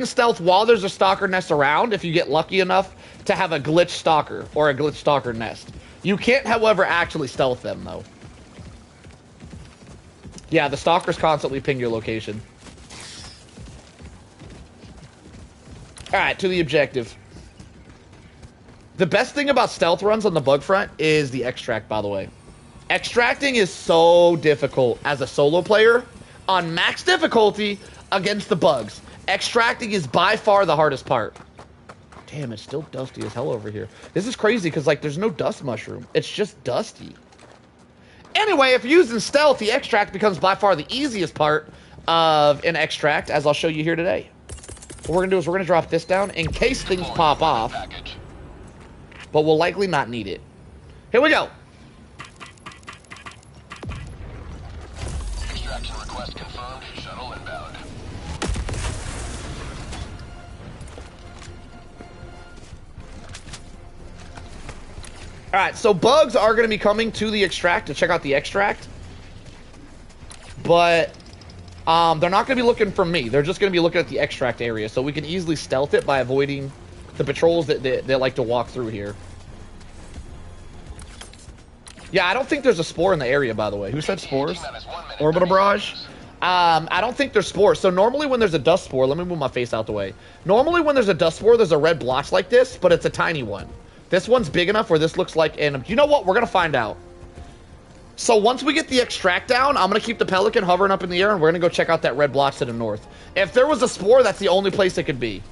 stealth while there's a stalker nest around if you get lucky enough to have a glitch stalker or a glitch stalker nest. You can't, however, actually stealth them, though. Yeah, the stalkers constantly ping your location. Alright, to the objective. The best thing about stealth runs on the bug front is the extract, by the way. Extracting is so difficult as a solo player on max difficulty against the bugs. Extracting is by far the hardest part. Damn, it's still dusty as hell over here. This is crazy because, like, there's no dust mushroom. It's just dusty. Anyway, if you're using stealth, the extract becomes by far the easiest part of an extract, as I'll show you here today. What we're going to do is we're going to drop this down in case things pop off. But we'll likely not need it. Here we go. Extraction request confirmed. Shuttle inbound. Alright, so bugs are going to be coming to the extract to check out the extract. But they're not going to be looking for me. They're just going to be looking at the extract area. So we can easily stealth it by avoiding the patrols that they like to walk through here. Yeah, I don't think there's a spore in the area, by the way. Who said spores? Orbital barrage? I don't think there's spores. So normally when there's a dust spore, let me move my face out the way. Normally when there's a dust spore, there's a red blotch like this, but it's a tiny one. This one's big enough where this looks like, and you know what? We're going to find out. So once we get the extract down, I'm going to keep the Pelican hovering up in the air, and we're going to go check out that red blotch to the north. If there was a spore, that's the only place it could be.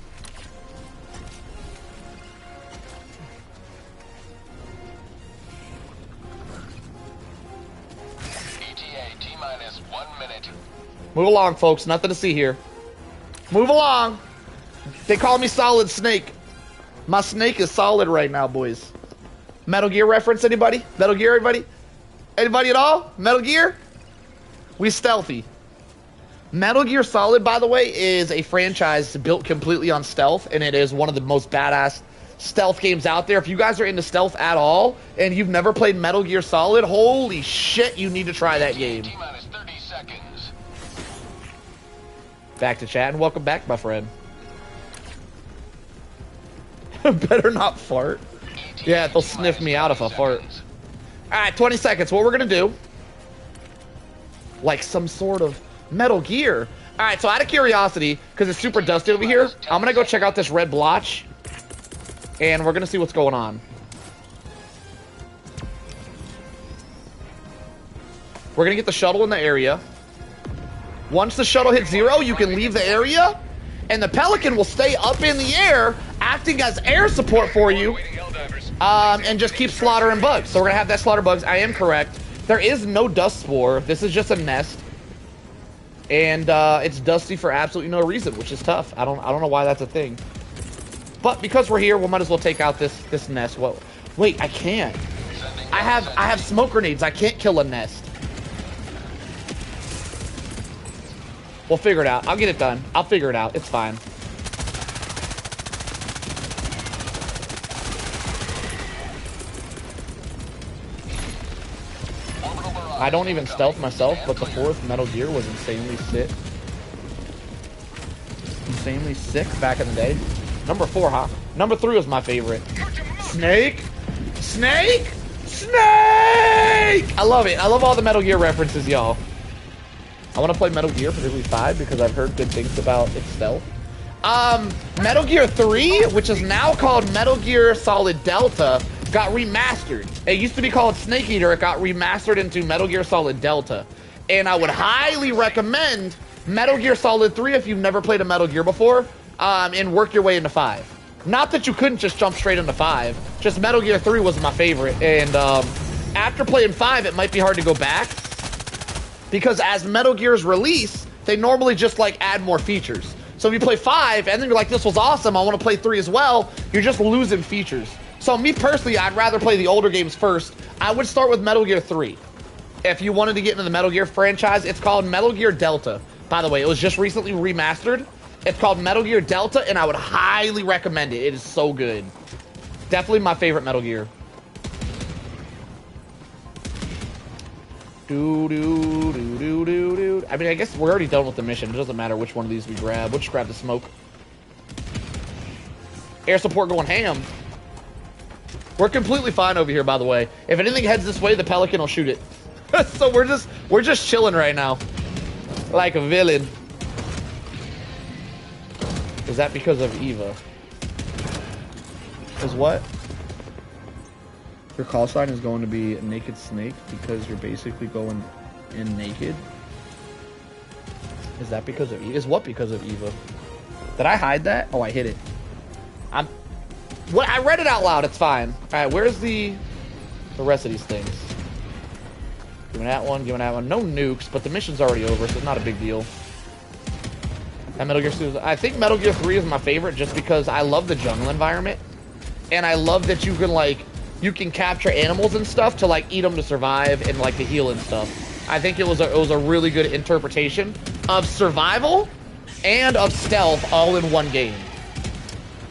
ETA T-minus 1 minute. Move along, folks. Nothing to see here. Move along. They call me Solid Snake. My snake is solid right now, boys. Metal Gear reference, anybody? Metal Gear, everybody? Anybody at all? Metal Gear? We stealthy. Metal Gear Solid, by the way, is a franchise built completely on stealth, and it is one of the most badass stealth games out there. If you guys are into stealth at all, and you've never played Metal Gear Solid, holy shit, you need to try that game. T-minus 30 seconds. Back to chat, and welcome back, my friend. Better not fart. Yeah, they'll sniff me out if I fart. Alright, 20 seconds. What we're going to do, like some sort of Metal Gear. Alright, so out of curiosity, because it's super dusty over here, I'm going to go check out this red blotch. And we're going to see what's going on. We're going to get the shuttle in the area. Once the shuttle hits 0, you can leave the area. And the Pelican will stay up in the air, acting as air support for you, and just keep slaughtering bugs. So we're going to have that slaughter bugs. I am correct. There is no dust spore. This is just a nest. And it's dusty for absolutely no reason, which is tough. I don't know why that's a thing. But because we're here, we might as well take out this nest. Whoa. Wait, I can't. I have smoke grenades. I can't kill a nest. We'll figure it out. I'll get it done. I'll figure it out. It's fine. I don't even stealth myself, but the 4th Metal Gear was insanely sick. Insanely sick back in the day. Number 4, huh? Number 3 was my favorite. Snake! Snake! Snake! I love it. I love all the Metal Gear references, y'all. I want to play Metal Gear, particularly 5, because I've heard good things about its stealth. Metal Gear 3, which is now called Metal Gear Solid Delta, got remastered. It used to be called Snake Eater. It got remastered into Metal Gear Solid Delta. And I would highly recommend Metal Gear Solid 3 if you've never played a Metal Gear before, and work your way into 5. Not that you couldn't just jump straight into 5. Just Metal Gear 3 was my favorite. And after playing 5, it might be hard to go back. Because as Metal Gears release, they normally just like add more features. So if you play 5 and then you're like, this was awesome, I want to play 3 as well, you're just losing features. So me personally, I'd rather play the older games first. I would start with Metal Gear 3. If you wanted to get into the Metal Gear franchise, it's called Metal Gear Delta. By the way, it was just recently remastered. It's called Metal Gear Delta, and I would highly recommend it. It is so good. Definitely my favorite Metal Gear. I mean, I guess we're already done with the mission. It doesn't matter which one of these we grab. We'll just grab the smoke. Air support going ham. We're completely fine over here, by the way. If anything heads this way, the Pelican will shoot it. So we're just chilling right now. Like a villain. Is that because of Eva? Is what? Your call sign is going to be Naked Snake because you're basically going in naked. Is that because of Eva? Is what because of Eva? Did I hide that? Oh, I hid it. I read it out loud. It's fine. All right, where's the rest of these things? Giving that one, giving that one. No nukes, but the mission's already over, so it's not a big deal. And Metal Gear 2, I think Metal Gear 3 is my favorite just because I love the jungle environment, and I love that you can capture animals and stuff to like eat them to survive and like to heal and stuff. I think it was a really good interpretation of survival and of stealth all in one game.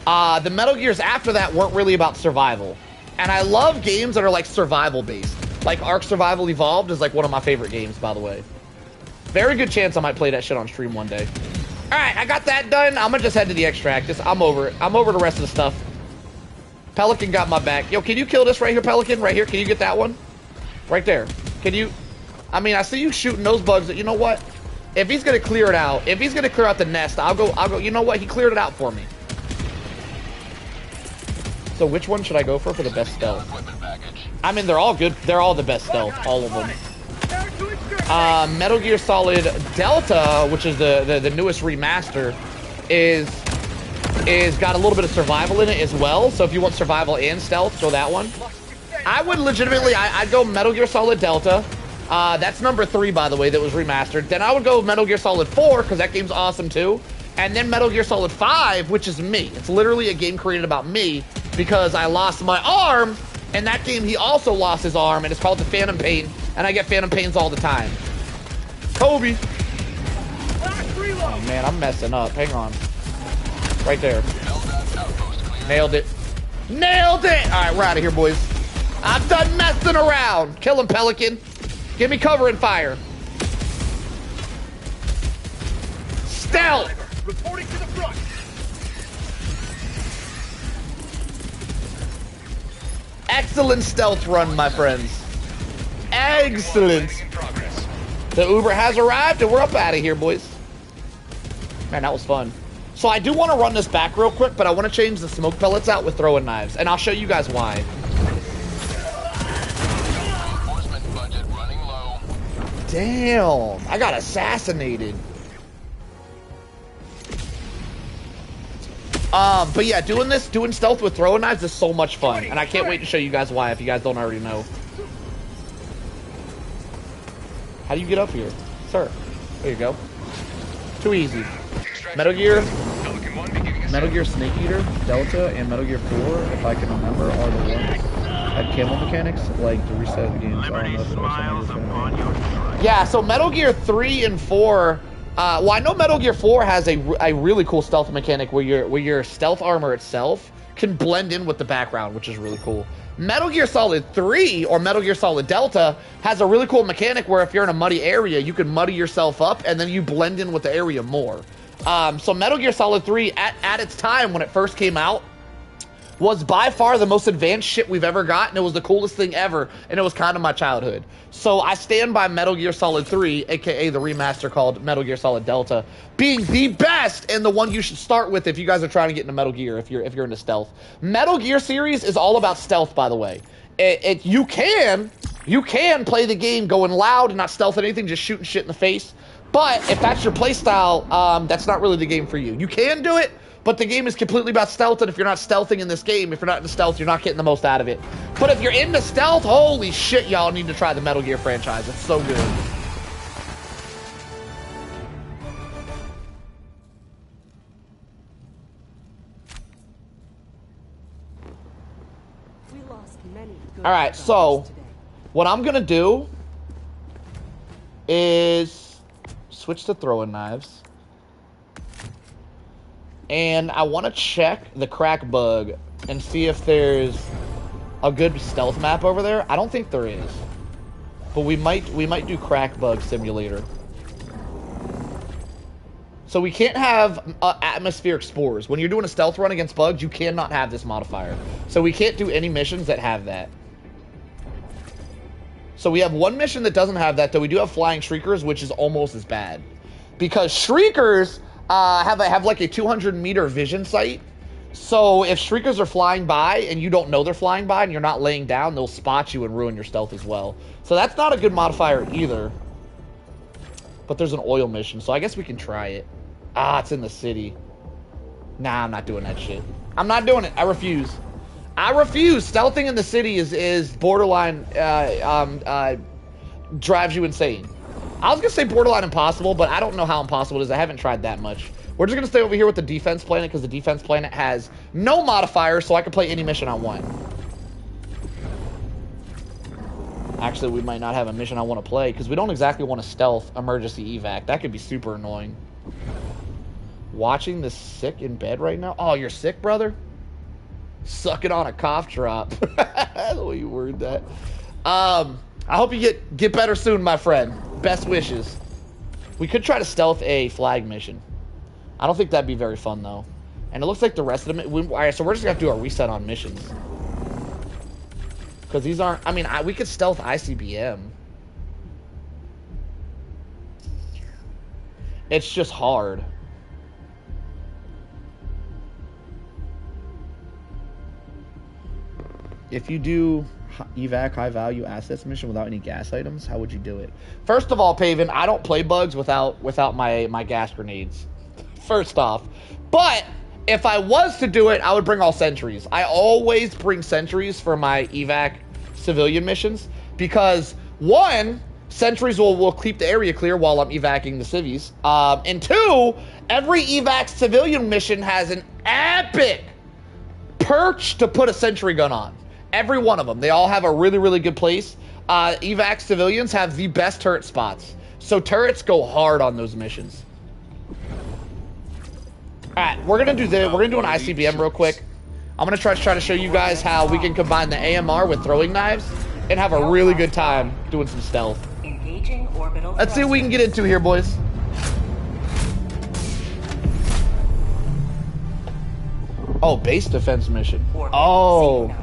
The Metal Gears after that weren't really about survival. And I love games that are like survival based. Like Ark Survival Evolved is like one of my favorite games, by the way. Very good chance I might play that shit on stream one day. Alright, I got that done. I'm gonna just head to the extract. I'm over it. I'm over the rest of the stuff. Pelican got my back. Yo, can you kill this right here, Pelican? Right here, can you get that one? Right there. Can you? I mean, I see you shooting those bugs. You know what? If he's gonna clear it out, if he's gonna clear out the nest, I'll go, you know what? He cleared it out for me. So which one should I go for the best stealth? I mean, they're all good. They're all the best stealth, all of them. Metal Gear Solid Delta, which is the newest remaster, is got a little bit of survival in it as well. So if you want survival and stealth, go that one. I would legitimately, I'd go Metal Gear Solid Delta. That's number 3, by the way, that was remastered. Then I would go Metal Gear Solid 4, because that game's awesome too. And then Metal Gear Solid 5, which is me. It's literally a game created about me, because I lost my arm. In that game, he also lost his arm, and it's called the Phantom Pain, and I get Phantom Pains all the time. Kobe. Oh, man, I'm messing up. Hang on. Right there. Nailed it. Nailed it! All right, we're out of here, boys. I'm done messing around. Kill him, Pelican. Give me cover and fire. Stealth! Reporting to the front. Excellent stealth run, my friends. Excellent. The Uber has arrived, and we're up out of here, boys. Man, that was fun. So I do want to run this back real quick, but I want to change the smoke pellets out with throwing knives, and I'll show you guys why. Damn, I got assassinated. But yeah, doing stealth with throwing knives is so much fun, and I can't wait to show you guys why if you guys don't already know. How do you get up here, sir? There you go. Too easy. Metal Gear Snake Eater, Delta, and Metal Gear 4, if I can remember, are the ones that camo mechanics, like to reset the games. I don't know if it was yeah, so Metal Gear 3 and 4, well, I know Metal Gear 4 has a really cool stealth mechanic where your stealth armor itself can blend in with the background, which is really cool. Metal Gear Solid 3, or Metal Gear Solid Delta, has a really cool mechanic where if you're in a muddy area, you can muddy yourself up, and then you blend in with the area more. So Metal Gear Solid 3, at its time, when it first came out, was by far the most advanced shit we've ever got, and it was the coolest thing ever, and it was kind of my childhood. So I stand by Metal Gear Solid 3, aka the remaster called Metal Gear Solid Delta, being the best and the one you should start with if you guys are trying to get into Metal Gear, if you're into stealth. Metal Gear series is all about stealth, by the way. You can play the game going loud and not stealth anything, just shooting shit in the face. But if that's your playstyle, that's not really the game for you. You can do it, but the game is completely about stealth, and if you're not stealthing in this game, if you're not into stealth, you're not getting the most out of it. But if you're into stealth, holy shit, y'all need to try the Metal Gear franchise. It's so good. Alright, so what I'm gonna do is switch to throwing knives. And I want to check the crack bug and see if there's a good stealth map over there. I don't think there is, but we might do crack bug simulator. So we can't have atmospheric spores. When you're doing a stealth run against bugs, you cannot have this modifier. So we can't do any missions that have that. So we have one mission that doesn't have that, though we do have flying shriekers, which is almost as bad. Because shriekers have like a 200-meter vision sight. So if shriekers are flying by and you don't know they're flying by and you're not laying down, they'll spot you and ruin your stealth as well. So that's not a good modifier either. But there's an oil mission, so I guess we can try it. Ah, it's in the city. Nah, I'm not doing that shit. I'm not doing it. I refuse. I refuse. Stealthing in the city is borderline, drives you insane. I was gonna say borderline impossible, but I don't know how impossible it is. I haven't tried that much. We're just gonna stay over here with the defense planet because the defense planet has no modifiers, so I can play any mission I want. Actually, we might not have a mission I want to play because we don't exactly want to stealth emergency evac. That could be super annoying. Watching the sick in bed right now. Oh, you're sick, brother? Sucking on a cough drop. The way you word that. I hope you get better soon, my friend. Best wishes. We could try to stealth a flag mission. I don't think that'd be very fun, though. And it looks like the rest of them... Alright, so we're just going to have to do a reset on missions. Because these aren't... I mean, we could stealth ICBM. It's just hard. If you do evac high value assets mission without any gas items, how would you do it? First of all, Paven, I don't play bugs without my gas grenades. First off. But if I was to do it, I would bring all sentries. I always bring sentries for my evac civilian missions because one, sentries will keep the area clear while I'm evacing the civvies. And two, every evac civilian mission has an epic perch to put a sentry gun on. Every one of them. They all have a really, really good place. Evac civilians have the best turret spots. So turrets go hard on those missions. Alright, we're gonna do an ICBM real quick. I'm gonna try to show you guys how we can combine the AMR with throwing knives and have a really good time doing some stealth. Let's see what we can get into here, boys. Oh, base defense mission. Oh,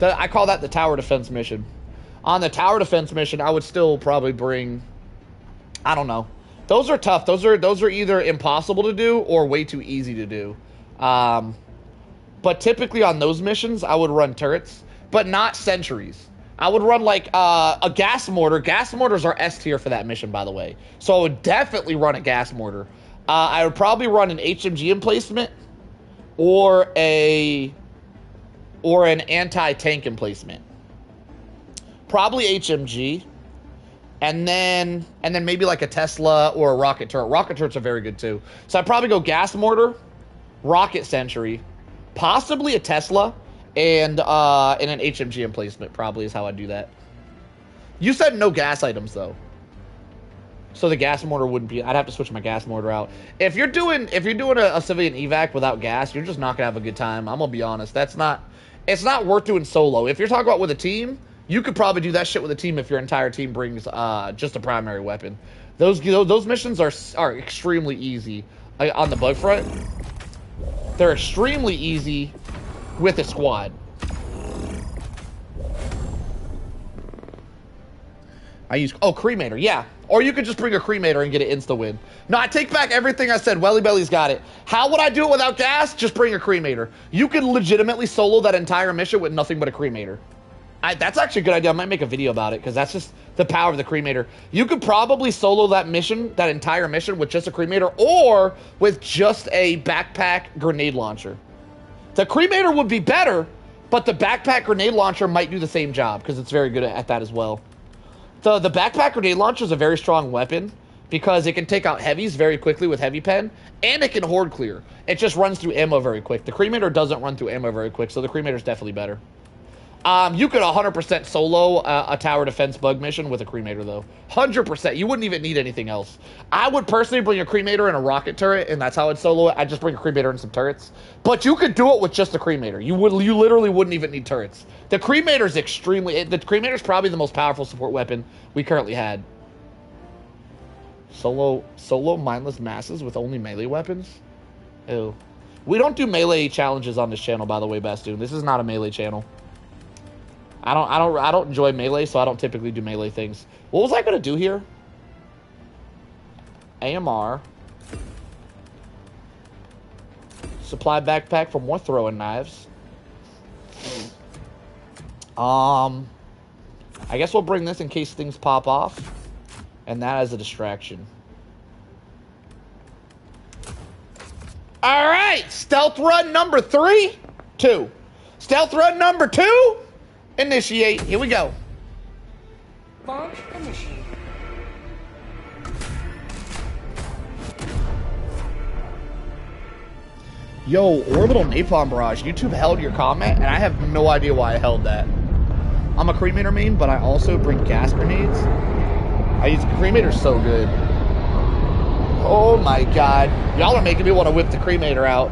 I call that the tower defense mission. On the tower defense mission, I would still probably bring... I don't know. Those are tough. Those are either impossible to do or way too easy to do. But typically on those missions, I would run turrets, but not sentries. I would run like a gas mortar. Gas mortars are S tier for that mission, by the way. So I would definitely run a gas mortar. I would probably run an HMG emplacement or an anti-tank emplacement. Probably HMG. And then maybe like a Tesla or a rocket turret. Rocket turrets are very good too. So I'd probably go gas mortar, rocket sentry, possibly a Tesla, and an HMG emplacement probably is how I'd do that. You said no gas items though. So the gas mortar wouldn't be, I'd have to switch my gas mortar out. If you're doing a civilian evac without gas, you're just not gonna have a good time. I'm gonna be honest. It's not worth doing solo. If you're talking about with a team, you could probably do that shit with a team if your entire team brings just a primary weapon. Those missions are extremely easy on the bug front. They're extremely easy with a squad. Cremator, yeah. Or you could just bring a cremator and get an insta win. No, I take back everything I said. Welly Belly's got it. How would I do it without gas? Just bring a cremator. You could legitimately solo that entire mission with nothing but a cremator. That's actually a good idea. I might make a video about it because that's just the power of the cremator. You could probably solo that mission, that entire mission, with just a cremator or with just a backpack grenade launcher. The cremator would be better, but the backpack grenade launcher might do the same job because it's very good at that as well. The backpack grenade launcher is a very strong weapon because it can take out heavies very quickly with heavy pen, and it can horde clear. It just runs through ammo very quick. The cremator doesn't run through ammo very quick, so the cremator is definitely better. You could 100% solo a tower defense bug mission with a cremator, though. 100%. You wouldn't even need anything else. I would personally bring a cremator and a rocket turret, and that's how I'd solo it. I'd just bring a cremator and some turrets. But you could do it with just a cremator. You literally wouldn't even need turrets. The cremator is the cremator is probably the most powerful support weapon we currently had. Solo mindless masses with only melee weapons? Ew. We don't do melee challenges on this channel, by the way, Bastoon. This is not a melee channel. I don't enjoy melee, so I don't typically do melee things. What was I gonna do here? AMR. Supply backpack for more throwing knives. I guess we'll bring this in case things pop off. And that as a distraction. Alright! Stealth run number 2. Stealth run number 2. Initiate. Here we go. Launch initiated. Yo, orbital napalm barrage. YouTube held your comment, and I have no idea why I held that. I'm a cremator main, but I also bring gas grenades. Cremator's so good. Oh my god. Y'all are making me want to whip the cremator out.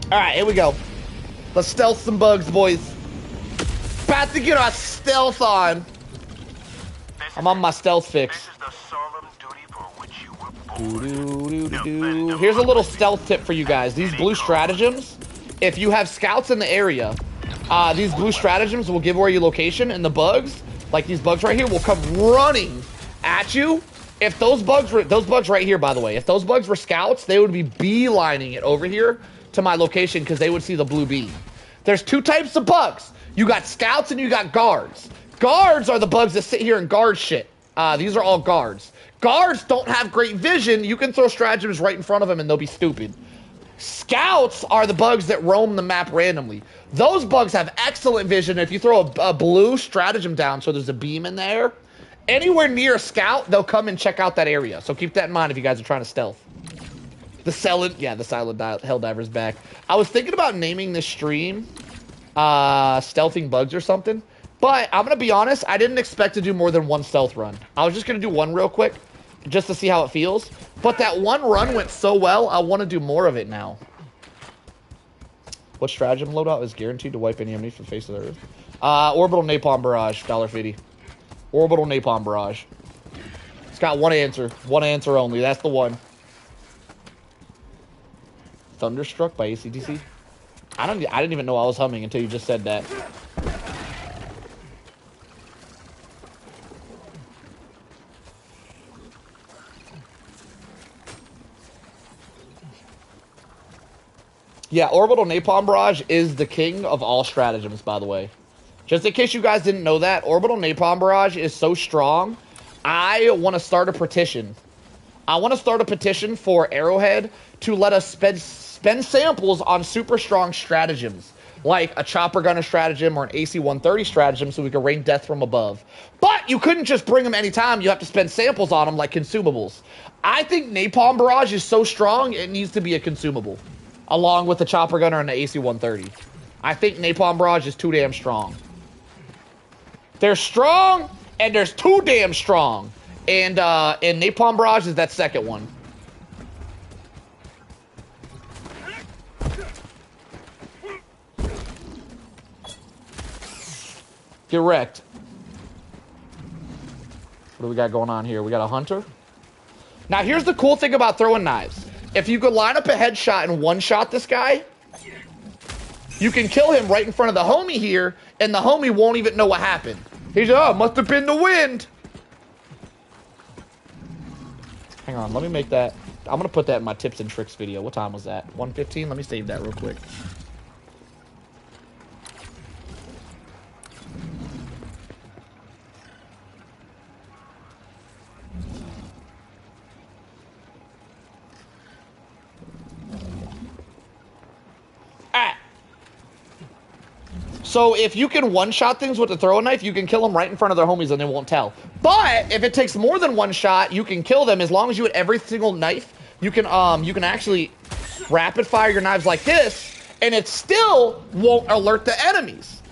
Alright, here we go. Let's stealth some bugs, boys. About to get our stealth on. I'm on my stealth fix. Here's a little stealth tip for you guys. These blue stratagems, if you have scouts in the area, these blue stratagems will give away your location, and the bugs, like these bugs right here, will come running at you. If those bugs right here, by the way, if those bugs were scouts, they would be beelining it over here to my location because they would see the blue beam. There's two types of bugs. You got scouts and you got guards. Guards are the bugs that sit here and guard shit. These are all guards. Guards don't have great vision. You can throw stratagems right in front of them and they'll be stupid. Scouts are the bugs that roam the map randomly. Those bugs have excellent vision. If you throw a blue stratagem down so there's a beam in there, anywhere near a scout, they'll come and check out that area. So keep that in mind if you guys are trying to stealth. The silent Helldivers back. I was thinking about naming this stream Stealthing Bugs or something, but I'm going to be honest, I didn't expect to do more than one stealth run. I was just going to do one real quick, just to see how it feels. But that one run went so well, I want to do more of it now. What stratagem loadout is guaranteed to wipe any enemy from the face of the earth? Orbital Napalm Barrage, $1.50. Orbital Napalm Barrage. It's got one answer only. That's the one. Thunderstruck by AC/DC? I didn't even know I was humming until you just said that. Yeah, Orbital Napalm Barrage is the king of all stratagems, by the way. Just in case you guys didn't know that, Orbital Napalm Barrage is so strong, I want to start a petition. I want to start a petition for Arrowhead to let us spend samples on super strong stratagems. like a chopper gunner stratagem or an AC-130 stratagem so we can rain death from above. But you couldn't just bring them anytime. You have to spend samples on them like consumables. I think Napalm Barrage is so strong, it needs to be a consumable, along with the chopper gunner and the AC-130. I think Napalm Barrage is too damn strong. They're strong, and there's too damn strong. And Napalm Barrage is that second one. Get wrecked. What do we got going on here? We got a hunter. Now, here's the cool thing about throwing knives. If you could line up a headshot and one-shot this guy, you can kill him right in front of the homie here, and the homie won't even know what happened. He's, oh, must have been the wind. Hang on, let me make that. I'm going to put that in my tips and tricks video. What time was that? 1:15? Let me save that real quick. So if you can one-shot things with the throwing knife, you can kill them right in front of their homies and they won't tell. But if it takes more than one shot, you can kill them as long as you hit every single knife. You can actually rapid fire your knives like this, and it still won't alert the enemies.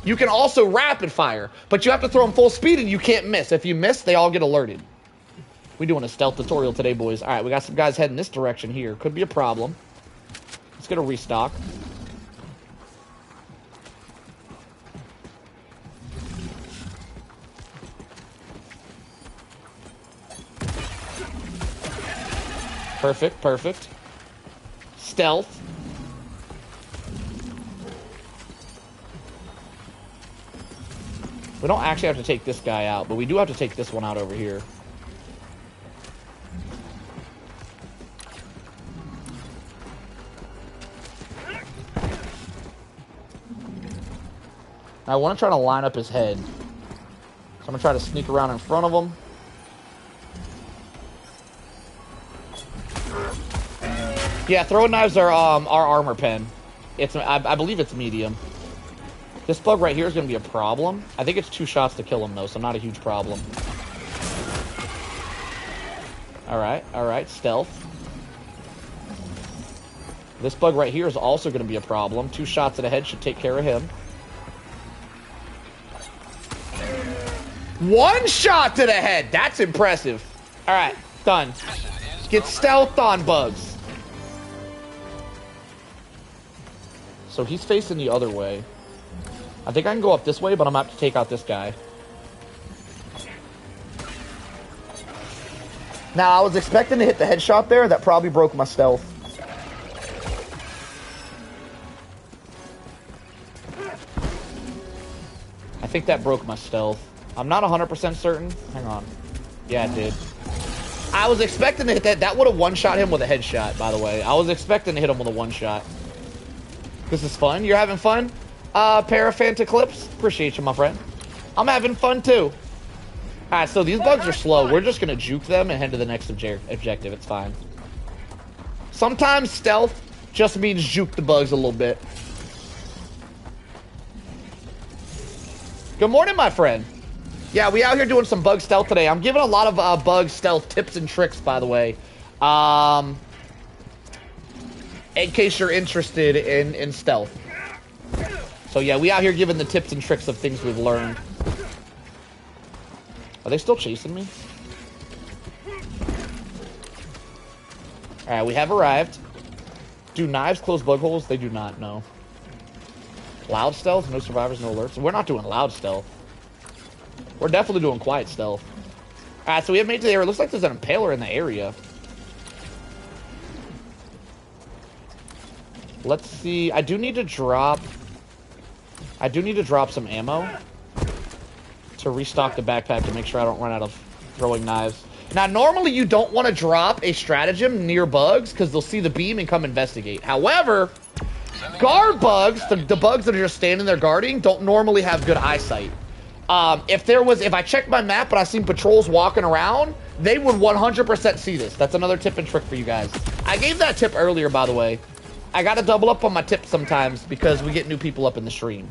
You can also rapid fire, but you have to throw them full speed and you can't miss. If you miss, they all get alerted. We're doing a stealth tutorial today, boys. All right, we got some guys heading this direction here. Could be a problem. Let's get a restock. Perfect, perfect. Stealth. We don't actually have to take this guy out, but we do have to take this one out over here. I want to try to line up his head. So I'm going to try to sneak around in front of him. Yeah, throwing knives are armor pen. I believe it's medium. This bug right here is going to be a problem. I think it's 2 shots to kill him, though, so not a huge problem. Alright, stealth. This bug right here is also going to be a problem. 2 shots to the head should take care of him. 1 shot to the head! That's impressive. Alright, done. Get stealth on bugs. So he's facing the other way. I think I can go up this way, but I'm going to have to take out this guy. Now, I was expecting to hit the headshot there. That probably broke my stealth. I think that broke my stealth. I'm not 100% certain. Hang on. Yeah, it did. I was expecting to hit that. That would have one-shot him with a headshot, by the way. I was expecting to hit him with a one-shot. This is fun. You're having fun? Paraphant Eclipse? Appreciate you, my friend. I'm having fun, too. Alright, so these bugs are slow. We're just going to juke them and head to the next objective. It's fine. Sometimes stealth just means juke the bugs a little bit. Good morning, my friend. Yeah, we out here doing some bug stealth today. I'm giving a lot of bug stealth tips and tricks, by the way. In case you're interested in stealth. So yeah, we out here giving the tips and tricks of things we've learned. Are they still chasing me? Alright, we have arrived. Do knives close bug holes? They do not, no. Loud stealth? No survivors, no alerts. We're not doing loud stealth. We're definitely doing quiet stealth. Alright, so we have made it to the area. It looks like there's an impaler in the area. Let's see. I do need to drop some ammo to restock the backpack to make sure I don't run out of throwing knives. Now, normally you don't want to drop a stratagem near bugs because they'll see the beam and come investigate. However, guard bugs, the bugs that are just standing there guarding, don't normally have good eyesight. If I checked my map and I seen patrols walking around, they would 100% see this. That's another tip and trick for you guys. I gave that tip earlier, by the way. I gotta double up on my tips sometimes because we get new people up in the stream.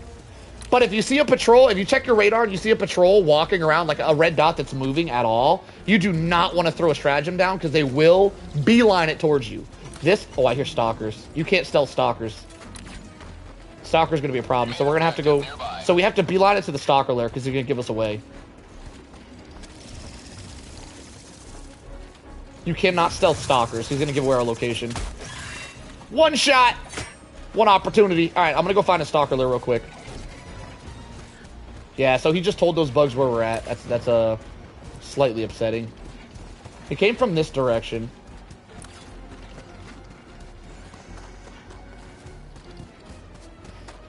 But if you see a patrol, if you check your radar and you see a patrol walking around like a red dot that's moving at all, you do not want to throw a stratagem down because they will beeline it towards you. This, oh, I hear stalkers. You can't stealth stalkers. Stalker's gonna be a problem, so we're gonna have to go. So we have to beeline it to the stalker lair because they're gonna give us away. You cannot stealth stalkers. He's gonna give away our location. One shot, one opportunity. All right, I'm gonna go find a stalker lair real quick. Yeah, so he just told those bugs where we're at. That's slightly upsetting. It came from this direction.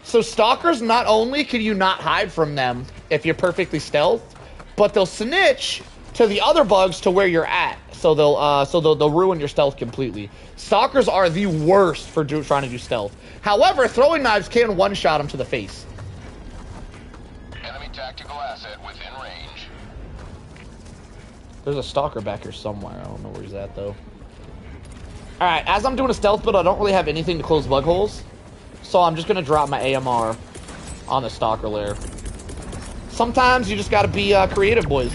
So stalkers, not only can you not hide from them if you're perfectly stealthed, but they'll snitch to the other bugs to where you're at. So they'll ruin your stealth completely. Stalkers are the worst for trying to do stealth. However, throwing knives can one-shot them to the face. Enemy tactical asset within range. There's a stalker back here somewhere. I don't know where he's at though. All right, as I'm doing a stealth build, I don't really have anything to close bug holes. So I'm just going to drop my AMR on the stalker lair. Sometimes you just got to be creative, boys.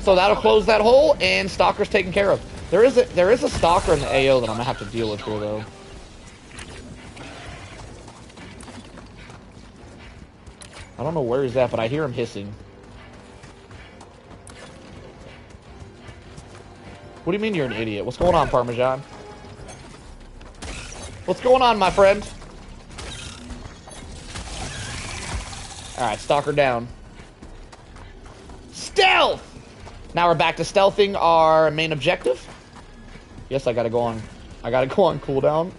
So that'll close that hole, and stalker's taken care of. There is a stalker in the AO that I'm going to have to deal with here, though. I don't know where he's at, but I hear him hissing. What do you mean you're an idiot? What's going on, Parmesan? What's going on, my friend? Alright, stalker down. Stealth! Now we're back to stealthing our main objective. Yes, I gotta go on cooldown.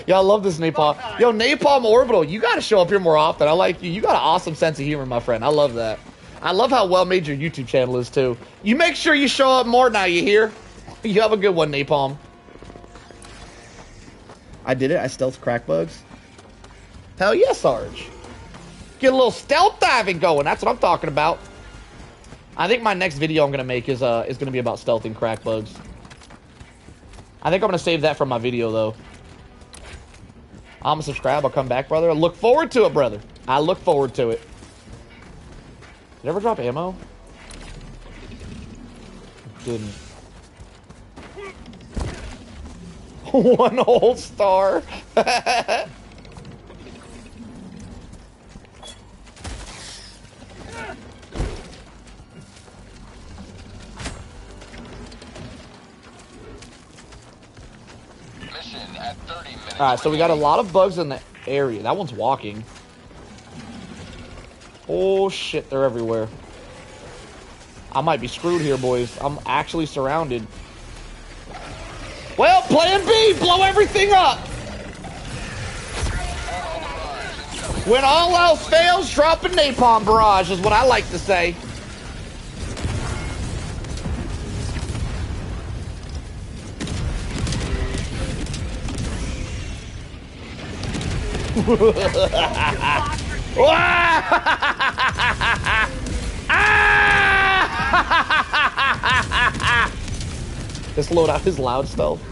Yo, I love this napalm. Yo, Napalm Orbital, you gotta show up here more often. I like you. You got an awesome sense of humor, my friend. I love that. I love how well made your YouTube channel is, too. You make sure you show up more now, you hear? You have a good one, Napalm. I did it. I stealth crack bugs. Hell yeah, Sarge. Get a little stealth diving going. That's what I'm talking about. I think my next video I'm going to make is going to be about stealthing crack bugs. I think I'm going to save that for my video, though. I'm going to subscribe. I'll come back, brother. I look forward to it, brother. I look forward to it. Did it ever drop ammo? It didn't. One whole star. Alright, so we got a lot of bugs in the area. That one's walking. Oh shit, they're everywhere. I might be screwed here, boys. I'm actually surrounded. Well, plan B, blow everything up! When all else fails, drop a napalm barrage is what I like to say. This loadout is loud stealth.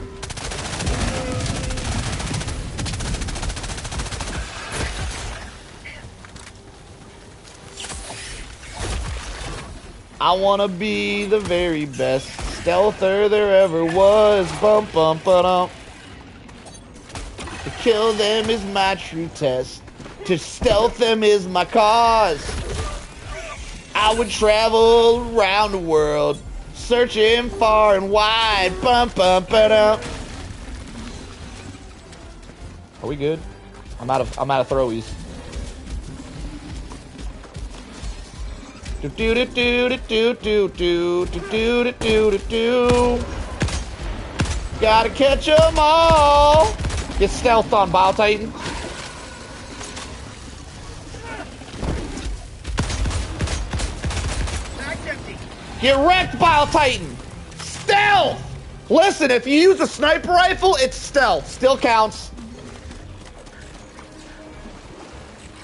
I wanna be the very best stealther there ever was. Bum bum ba-dum. To kill them is my true test. To stealth them is my cause. I would travel around the world, searching far and wide. Bum bum ba-dum. Are we good? I'm out of throwies. Do do do do do do do do do do do. Gotta catch 'em all. Get stealth on, Bile Titan. Get wrecked, Bile Titan. Stealth. Listen, if you use a sniper rifle, it's stealth. Still counts.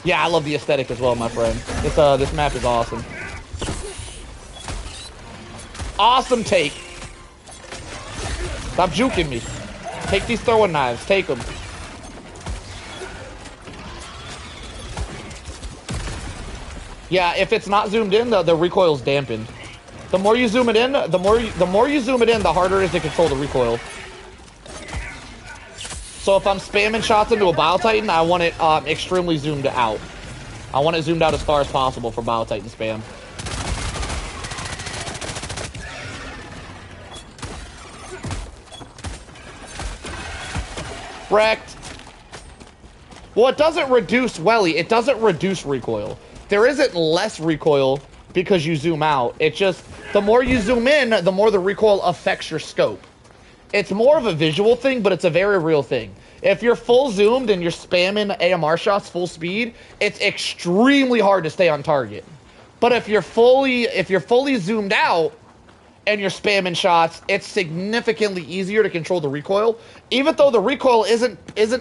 Yeah, I love the aesthetic as well, my friend. This map is awesome. Awesome take. Stop juking me. Take these throwing knives. Take them. Yeah, if it's not zoomed in, the recoil's dampened. The more you zoom it in, the more you zoom it in, the harder it is to control the recoil. So if I'm spamming shots into a Bile Titan, I want it extremely zoomed out. I want it zoomed out as far as possible for Bile Titan spam. Wrecked. Well, it doesn't reduce Welly. It doesn't reduce recoil. There isn't less recoil because you zoom out. It's just the more you zoom in, the more the recoil affects your scope. It's more of a visual thing, but it's a very real thing. If you're full zoomed and you're spamming AMR shots full speed, it's extremely hard to stay on target. But if you're fully zoomed out and you're spamming shots, it's significantly easier to control the recoil, even though the recoil isn't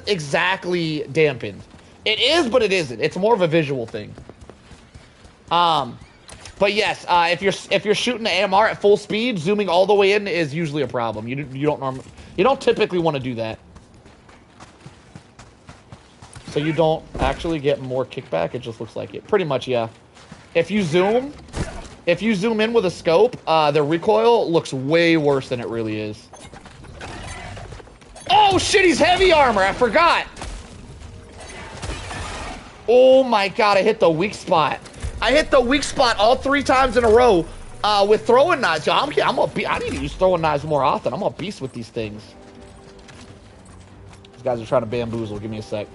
exactly dampened. It is, but it isn't. It's more of a visual thing. But yes, if you're shooting the AMR at full speed, zooming all the way in is usually a problem. You don't typically want to do that. So you don't actually get more kickback. It just looks like it. Pretty much, yeah. If you zoom in with a scope, the recoil looks way worse than it really is. Oh shit, he's heavy armor. I forgot. Oh my god, I hit the weak spot. I hit the weak spot all 3 times in a row with throwing knives. Yo, I need to use throwing knives more often. I'm a beast with these things. These guys are trying to bamboozle. Give me a sec.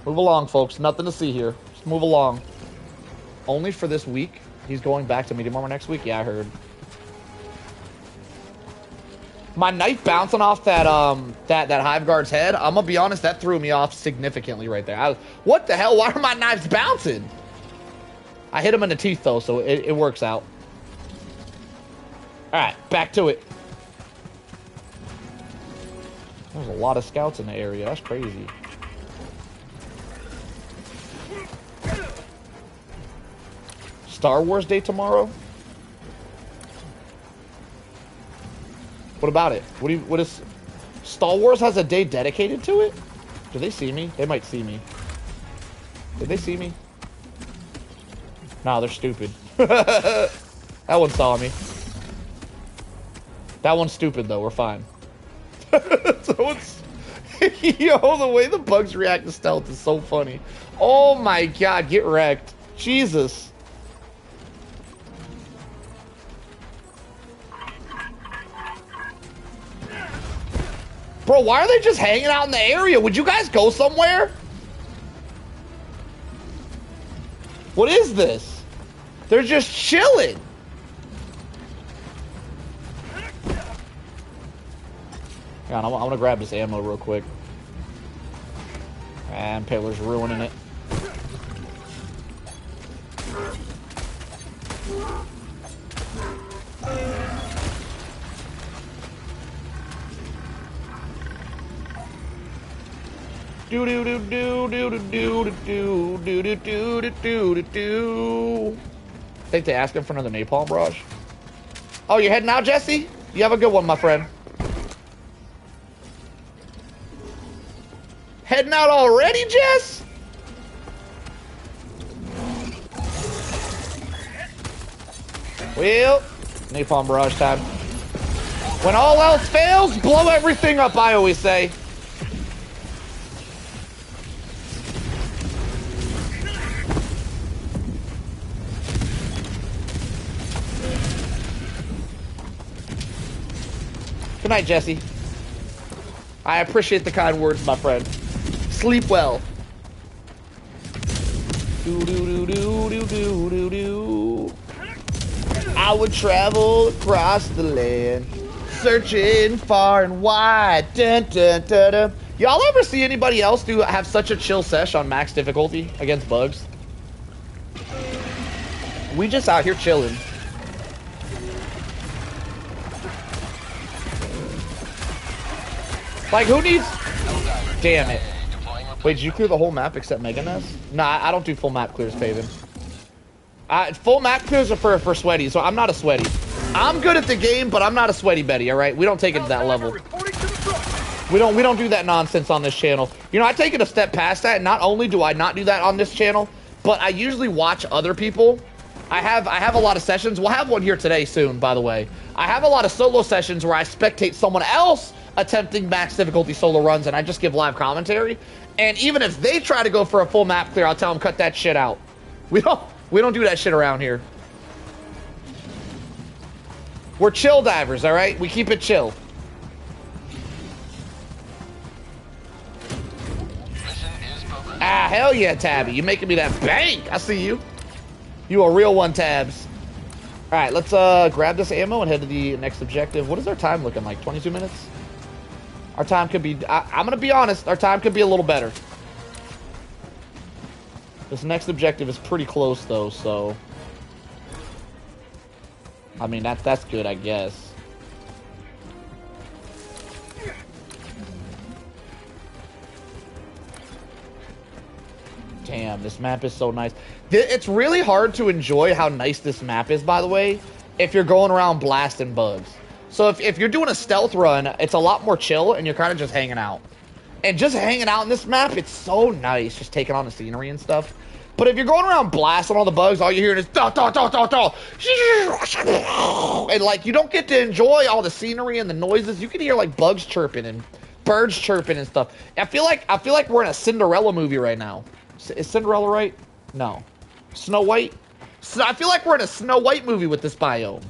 Move along, folks. Nothing to see here. Just move along. Only for this week. He's going back to medium armor next week? Yeah, I heard. My knife bouncing off that Hive Guard's head, I'm gonna be honest, that threw me off significantly right there. What the hell? Why are my knives bouncing? I hit him in the teeth though, so it works out. Alright, back to it. There's a lot of scouts in the area. That's crazy. Star Wars Day tomorrow? What about it? What is... Star Wars has a day dedicated to it? Do they see me? They might see me. Did they see me? Nah, they're stupid. That one saw me. That one's stupid, though. We're fine. Yo, the way the bugs react to stealth is so funny. Oh my god, get wrecked. Jesus. Bro, why are they just hanging out in the area? Would you guys go somewhere? What is this? They're just chilling. Hang on, I'm gonna grab this ammo real quick. And Paler's ruining it. Do do do do do do do do do do do do do. Think they asked him for another napalm barrage. Oh, you're heading out, Jesse? You have a good one, my friend. Heading out already, Jess? Well, napalm barrage time. When all else fails, blow everything up, I always say. Good night, Jesse. I appreciate the kind words, my friend. Sleep well. Do do do do do do do do. I would travel across the land, searching far and wide. Dun, dun, dun, dun. Y'all ever see anybody else have such a chill sesh on max difficulty against bugs? We just out here chilling. Like, who needs... Damn it. Wait, did you clear the whole map except Mega Nest? Nah, I don't do full map clears, Paven. Full map clears are for sweaty, so I'm not a sweaty. I'm good at the game, but I'm not a sweaty Betty, all right? We don't take it to that level. We don't do that nonsense on this channel. You know, I take it a step past that. Not only do I not do that on this channel, but I usually watch other people. I have a lot of sessions. We'll have one here today soon, by the way. I have a lot of solo sessions where I spectate someone else attempting max difficulty solo runs, and I just give live commentary. And even if they try to go for a full map clear, I'll tell them cut that shit out. We don't do that shit around here. We're chill divers, all right? We keep it chill. Ah, hell yeah, Tabby. You're making me that bank. I see you. You a real one, Tabs. All right, let's grab this ammo and head to the next objective. What is our time looking like? 22 minutes? Our time could be... I'm going to be honest. Our time could be a little better. This next objective is pretty close, though, so... I mean, that's good, I guess. Damn, this map is so nice. It's really hard to enjoy how nice this map is, by the way, if you're going around blasting bugs. So if you're doing a stealth run, it's a lot more chill, and you're kind of just hanging out. And just hanging out in this map, it's so nice, just taking on the scenery and stuff. But if you're going around blasting all the bugs, all you're hearing is da da da da da, and like you don't get to enjoy all the scenery and the noises. You can hear like bugs chirping and birds chirping and stuff. I feel like we're in a Cinderella movie right now. Is Cinderella right? No. Snow White? So I feel like we're in a Snow White movie with this biome.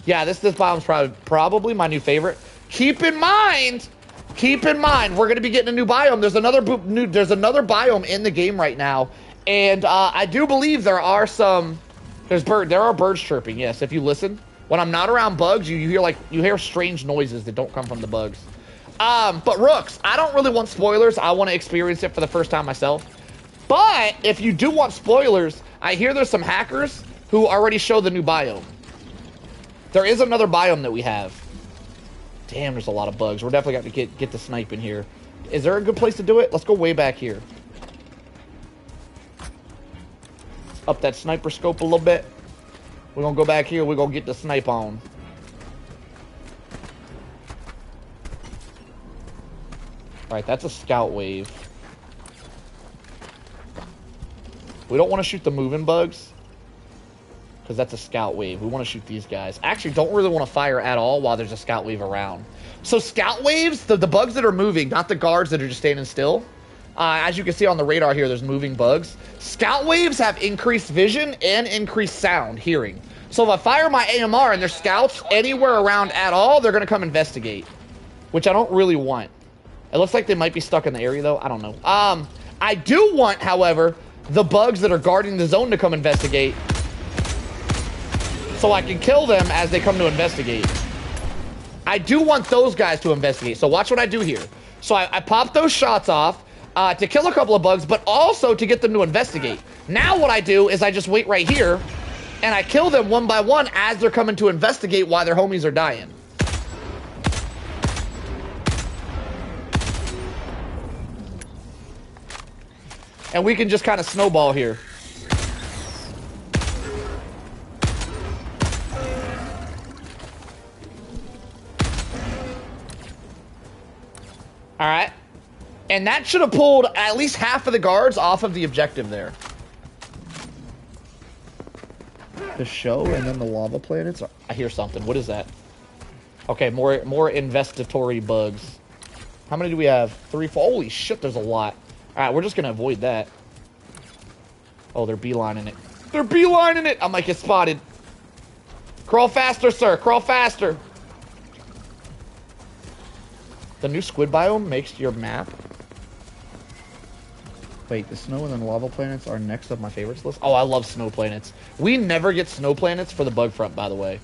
Yeah, this biome's probably my new favorite. Keep in mind, we're gonna be getting a new biome. There's another biome in the game right now. And I do believe there are birds chirping. Yes, if you listen. When I'm not around bugs, you hear strange noises that don't come from the bugs. But Rooks, I don't really want spoilers. I want to experience it for the first time myself. But if you do want spoilers, I hear there's some hackers who already show the new biome. There is another biome that we have. Damn, there's a lot of bugs. We're definitely going to get the snipe in here. Is there a good place to do it? Let's go way back here. Up that sniper scope a little bit. We're going to go back here. We're going to get the snipe on. Alright, that's a scout wave. We don't want to shoot the moving bugs, because that's a scout wave. We want to shoot these guys. Actually, don't really want to fire at all while there's a scout wave around. So scout waves, the bugs that are moving, not the guards that are just standing still. As you can see on the radar here, there's moving bugs. Scout waves have increased vision and increased sound, hearing. So if I fire my AMR and there's scouts anywhere around at all, they're going to come investigate, which I don't really want. It looks like they might be stuck in the area, though. I don't know. I do want, however, the bugs that are guarding the zone to come investigate, so I can kill them as they come to investigate. I do want those guys to investigate. So watch what I do here. So I pop those shots off to kill a couple of bugs, but also to get them to investigate. Now what I do is I just wait right here, and I kill them one by one as they're coming to investigate why their homies are dying. And we can just kind of snowball here. All right. And that should have pulled at least half of the guards off of the objective there. The show and then the lava planets. I hear something. What is that? Okay, more investigatory bugs. How many do we have? 3, 4. Holy shit, there's a lot. All right, we're just gonna avoid that. Oh, they're beelining it. They're beelining it. I might get spotted. Crawl faster, sir. Crawl faster. The new squid biome makes your map. Wait, the snow and then lava planets are next up my favorites list. Oh, I love snow planets. We never get snow planets for the bug front, by the way.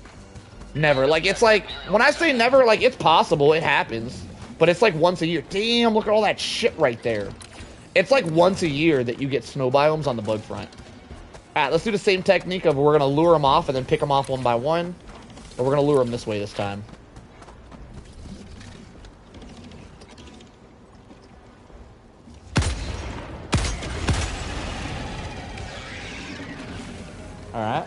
Never. Like, it's like, when I say never, like, it's possible. It happens. But it's like once a year. Damn, look at all that shit right there. It's like once a year that you get snow biomes on the bug front. Alright, let's do the same technique of we're going to lure them off and then pick them off one by one. Or we're going to lure them this way this time. Alright.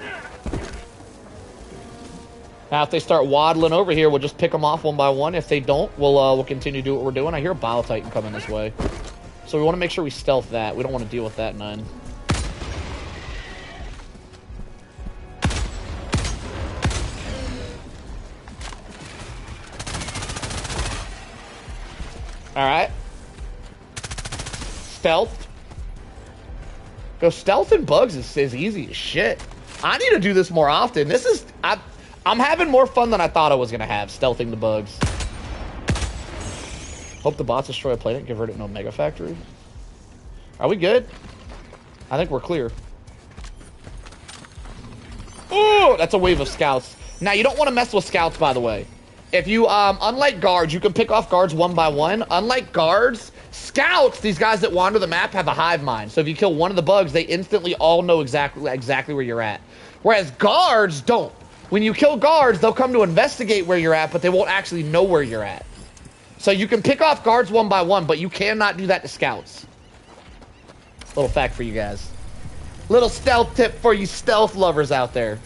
Now, if they start waddling over here, we'll just pick them off one by one. If they don't, we'll continue to do what we're doing. I hear a Bile Titan coming this way. So we want to make sure we stealth that. We don't want to deal with that none. Alright. Stealth. Go stealth and bugs is easy as shit. I need to do this more often. This is... I'm having more fun than I thought I was going to have, stealthing the bugs. Hope the bots destroy a planet and convert it into a mega factory. Are we good? I think we're clear. Ooh, that's a wave of scouts. Now, you don't want to mess with scouts, by the way. If you, unlike guards, you can pick off guards one by one. Unlike guards, scouts, these guys that wander the map, have a hive mind. So if you kill one of the bugs, they instantly all know exactly where you're at. Whereas guards don't. When you kill guards, they'll come to investigate where you're at, but they won't actually know where you're at. So you can pick off guards one by one, but you cannot do that to scouts. Little fact for you guys. Little stealth tip for you stealth lovers out there.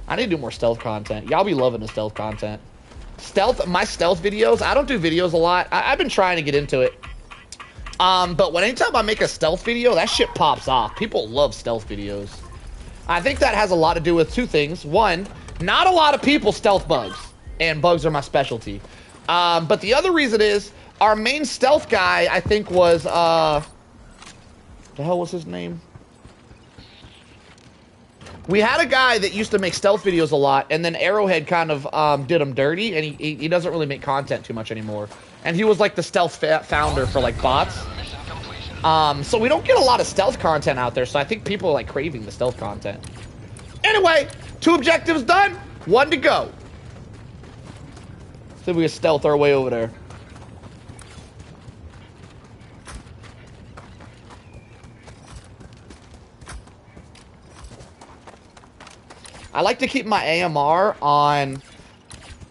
I need to do more stealth content. Y'all be loving the stealth content. My stealth videos, I don't do videos a lot. I've been trying to get into it. But anytime I make a stealth video, that shit pops off. People love stealth videos. I think that has a lot to do with two things. One, not a lot of people stealth bugs, and bugs are my specialty. But the other reason is, our main stealth guy, I think, was, the hell was his name? We had a guy that used to make stealth videos a lot, and then Arrowhead kind of did him dirty, and he doesn't really make content too much anymore. And he was like the stealth founder for like bots. So we don't get a lot of stealth content out there, so I think people are like craving the stealth content. Anyway, 2 objectives done, 1 to go. See if we can stealth our way over there. I like to keep my AMR on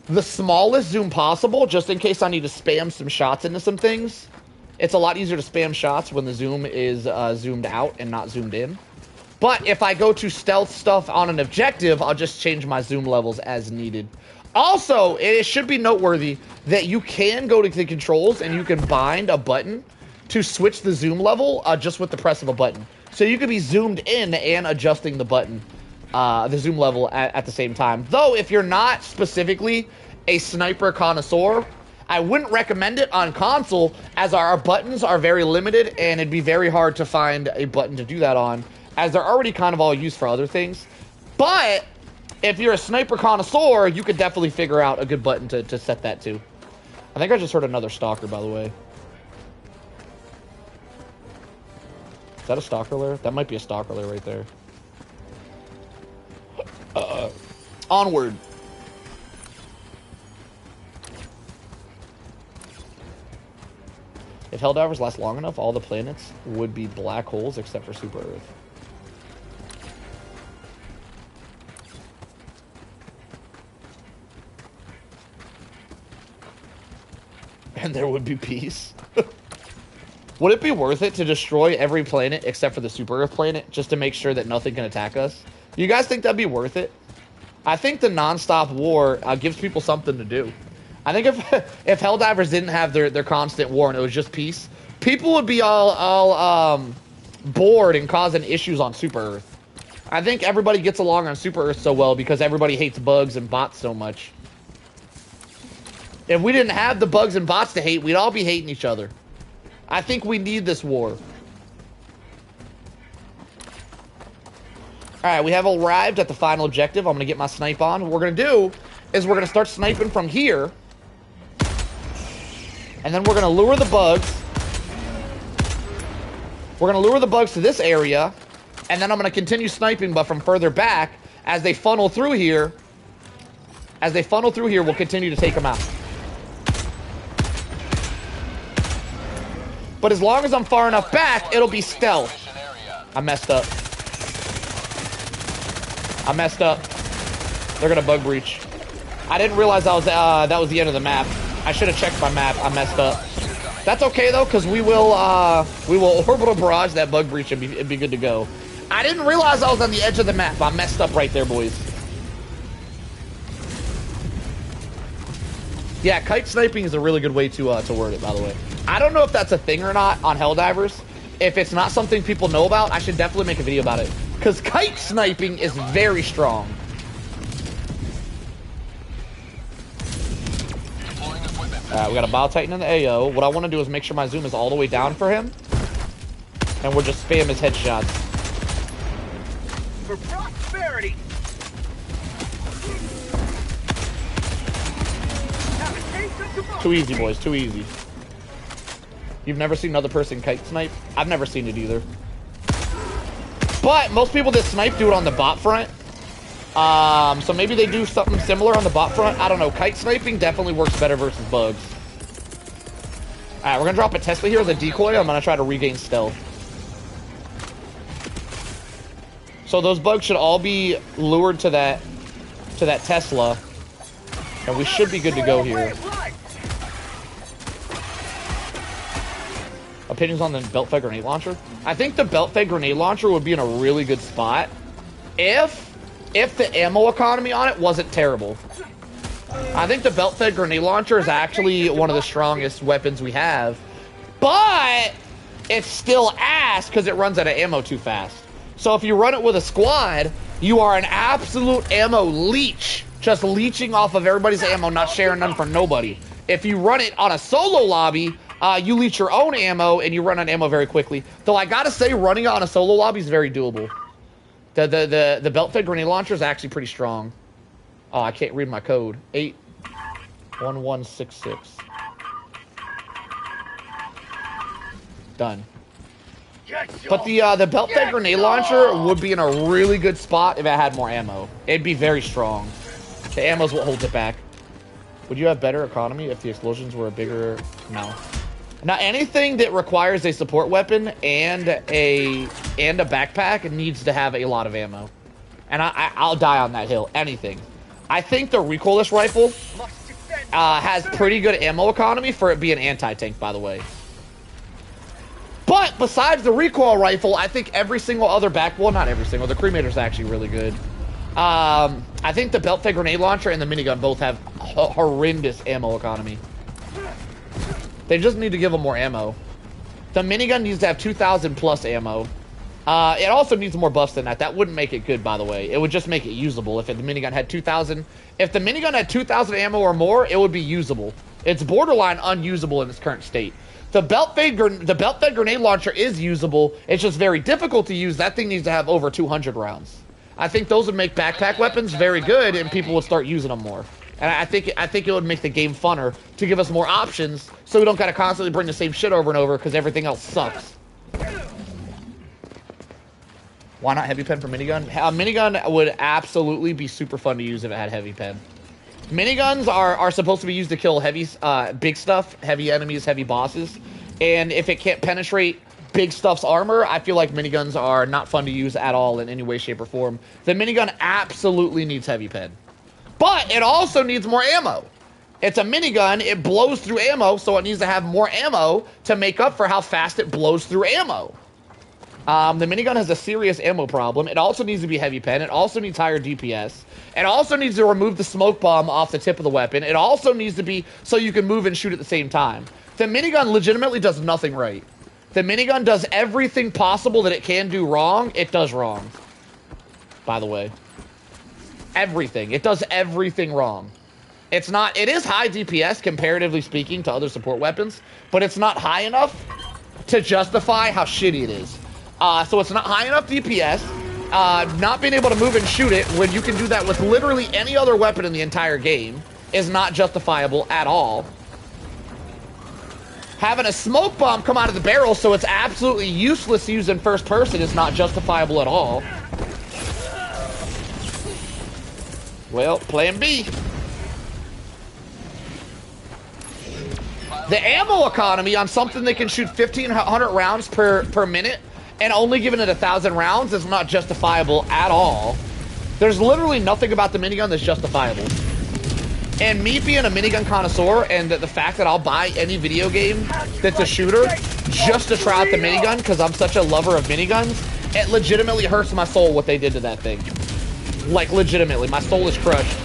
the smallest zoom possible, just in case I need to spam some shots into some things. It's a lot easier to spam shots when the zoom is zoomed out and not zoomed in. But if I go to stealth stuff on an objective, I'll just change my zoom levels as needed. Also, it should be noteworthy that you can go to the controls and you can bind a button to switch the zoom level just with the press of a button. So you could be zoomed in and adjusting the button, the zoom level at the same time. Though, if you're not specifically a sniper connoisseur, I wouldn't recommend it on console, as our buttons are very limited, and it'd be very hard to find a button to do that on, as they're already kind of all used for other things. But if you're a sniper connoisseur, you could definitely figure out a good button to set that to. I think I just heard another stalker, by the way. Is that a stalker lair? That might be a stalker lair right there. Onward. If Helldivers last long enough, all the planets would be black holes except for Super Earth. And there would be peace. Would it be worth it to destroy every planet except for the Super Earth planet just to make sure that nothing can attack us? You guys think that'd be worth it? I think the non-stop war gives people something to do. I think if Helldivers didn't have their constant war and it was just peace, people would be all bored and causing issues on Super Earth. I think everybody gets along on Super Earth so well because everybody hates bugs and bots so much. If we didn't have the bugs and bots to hate, we'd all be hating each other. I think we need this war. Alright, we have arrived at the final objective. I'm going to get my snipe on. What we're going to do is we're going to start sniping from here. And then we're going to lure the bugs. We're going to lure the bugs to this area. And then I'm going to continue sniping, but from further back. As they funnel through here. We'll continue to take them out. But as long as I'm far enough back, it'll be stealth. I messed up. They're going to bug breach. I didn't realize that was the end of the map. I should have checked my map. I messed up. That's okay though, because we will orbital barrage that bug breach and it'd be good to go. I didn't realize I was on the edge of the map. I messed up right there, boys. Yeah, kite sniping is a really good way to word it, by the way. I don't know if that's a thing or not on Helldivers. If it's not something people know about, I should definitely make a video about it. Because kite sniping is very strong. Alright, we got a Bile Titan in the AO. What I want to do is make sure my zoom is all the way down for him. And we'll just spam his headshots. For prosperity. Too easy, boys. Too easy. You've never seen another person kite snipe? I've never seen it either. But most people that snipe do it on the bot front. So maybe they do something similar on the bot front. I don't know. Kite sniping definitely works better versus bugs. Alright, we're gonna drop a Tesla here as a decoy. I'm gonna try to regain stealth. So those bugs should all be lured to that Tesla. And we should be good to go here. Opinions on the belt-fed grenade launcher? I think the belt-fed grenade launcher would be in a really good spot if the ammo economy on it wasn't terrible. I think the belt-fed grenade launcher is actually one of the strongest weapons we have, but it's still ass because it runs out of ammo too fast. So if you run it with a squad, you are an absolute ammo leech, just leeching off of everybody's ammo, not sharing none for nobody. If you run it on a solo lobby, you leech your own ammo and you run out of ammo very quickly. Though I gotta say, running it on a solo lobby is very doable. The belt-fed grenade launcher is actually pretty strong. Oh, I can't read my code. 81166. Done. But the belt-fed grenade launcher would be in a really good spot if it had more ammo. It'd be very strong. The ammo's what holds it back. Would you have better economy if the explosions were a bigger... No. Now, anything that requires a support weapon and a backpack needs to have a lot of ammo. And I'll die on that hill. Anything. I think the recoilless rifle has pretty good ammo economy for it being anti-tank, by the way. But besides the recoil rifle, I think every single other well, not every single. The cremator's actually really good. I think the belt-fed grenade launcher and the minigun both have horrendous ammo economy. They just need to give them more ammo. The minigun needs to have 2,000 plus ammo. It also needs more buffs than that. That wouldn't make it good, by the way. It would just make it usable if the minigun had 2,000. If the minigun had 2,000 ammo or more, it would be usable. It's borderline unusable in its current state. The belt-fed grenade launcher is usable. It's just very difficult to use. That thing needs to have over 200 rounds. I think those would make backpack weapons very good, and people would start using them more. And I think it would make the game funner to give us more options, so we don't gotta constantly bring the same shit over and over because everything else sucks. Why not heavy pen for minigun? A minigun would absolutely be super fun to use if it had heavy pen. Miniguns are supposed to be used to kill heavy, big stuff, heavy enemies, heavy bosses. And if it can't penetrate big stuff's armor, I feel like miniguns are not fun to use at all in any way, shape, or form. The minigun absolutely needs heavy pen. But it also needs more ammo. It's a minigun, it blows through ammo, so it needs to have more ammo to make up for how fast it blows through ammo. The minigun has a serious ammo problem. It also needs to be heavy pen. It also needs higher DPS. It also needs to remove the smoke bomb off the tip of the weapon. It also needs to be so you can move and shoot at the same time. The minigun legitimately does nothing right. The minigun does everything possible that it can do wrong. It does wrong. By the way. Everything. It does everything wrong. It is high DPS, comparatively speaking, to other support weapons, but it's not high enough to justify how shitty it is. So it's not high enough DPS. Not being able to move and shoot it when you can do that with literally any other weapon in the entire game is not justifiable at all. Having a smoke bomb come out of the barrel so it's absolutely useless to use in first person is not justifiable at all. Well, plan B. The ammo economy on something that can shoot 1,500 rounds per minute and only giving it 1,000 rounds is not justifiable at all. There's literally nothing about the minigun that's justifiable. And me being a minigun connoisseur and the fact that I'll buy any video game that's a shooter just to try out the minigun because I'm such a lover of miniguns, it legitimately hurts my soul what they did to that thing. Like, legitimately. My soul is crushed.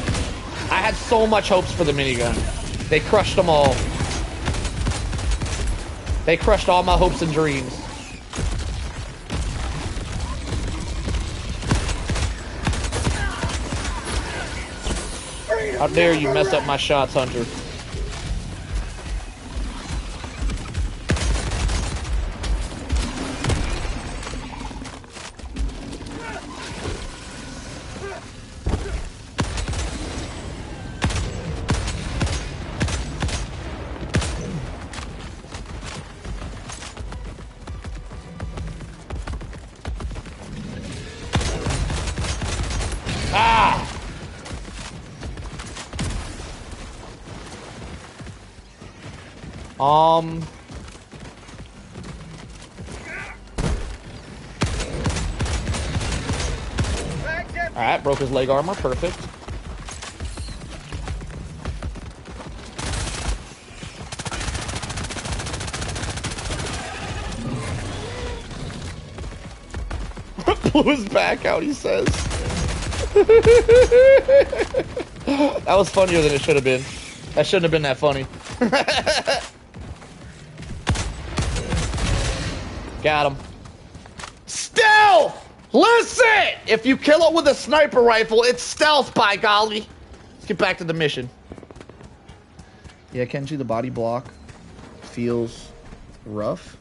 I had so much hopes for the minigun. They crushed them all. They crushed all my hopes and dreams. How dare you mess up my shots, Hunter. Alright, broke his leg armor, perfect. Blew his back out, he says. That was funnier than it should have been. That shouldn't have been that funny. Got him. Stealth! Listen! If you kill it with a sniper rifle, it's stealth, by golly. Let's get back to the mission. Yeah, Kenji, the body block feels rough.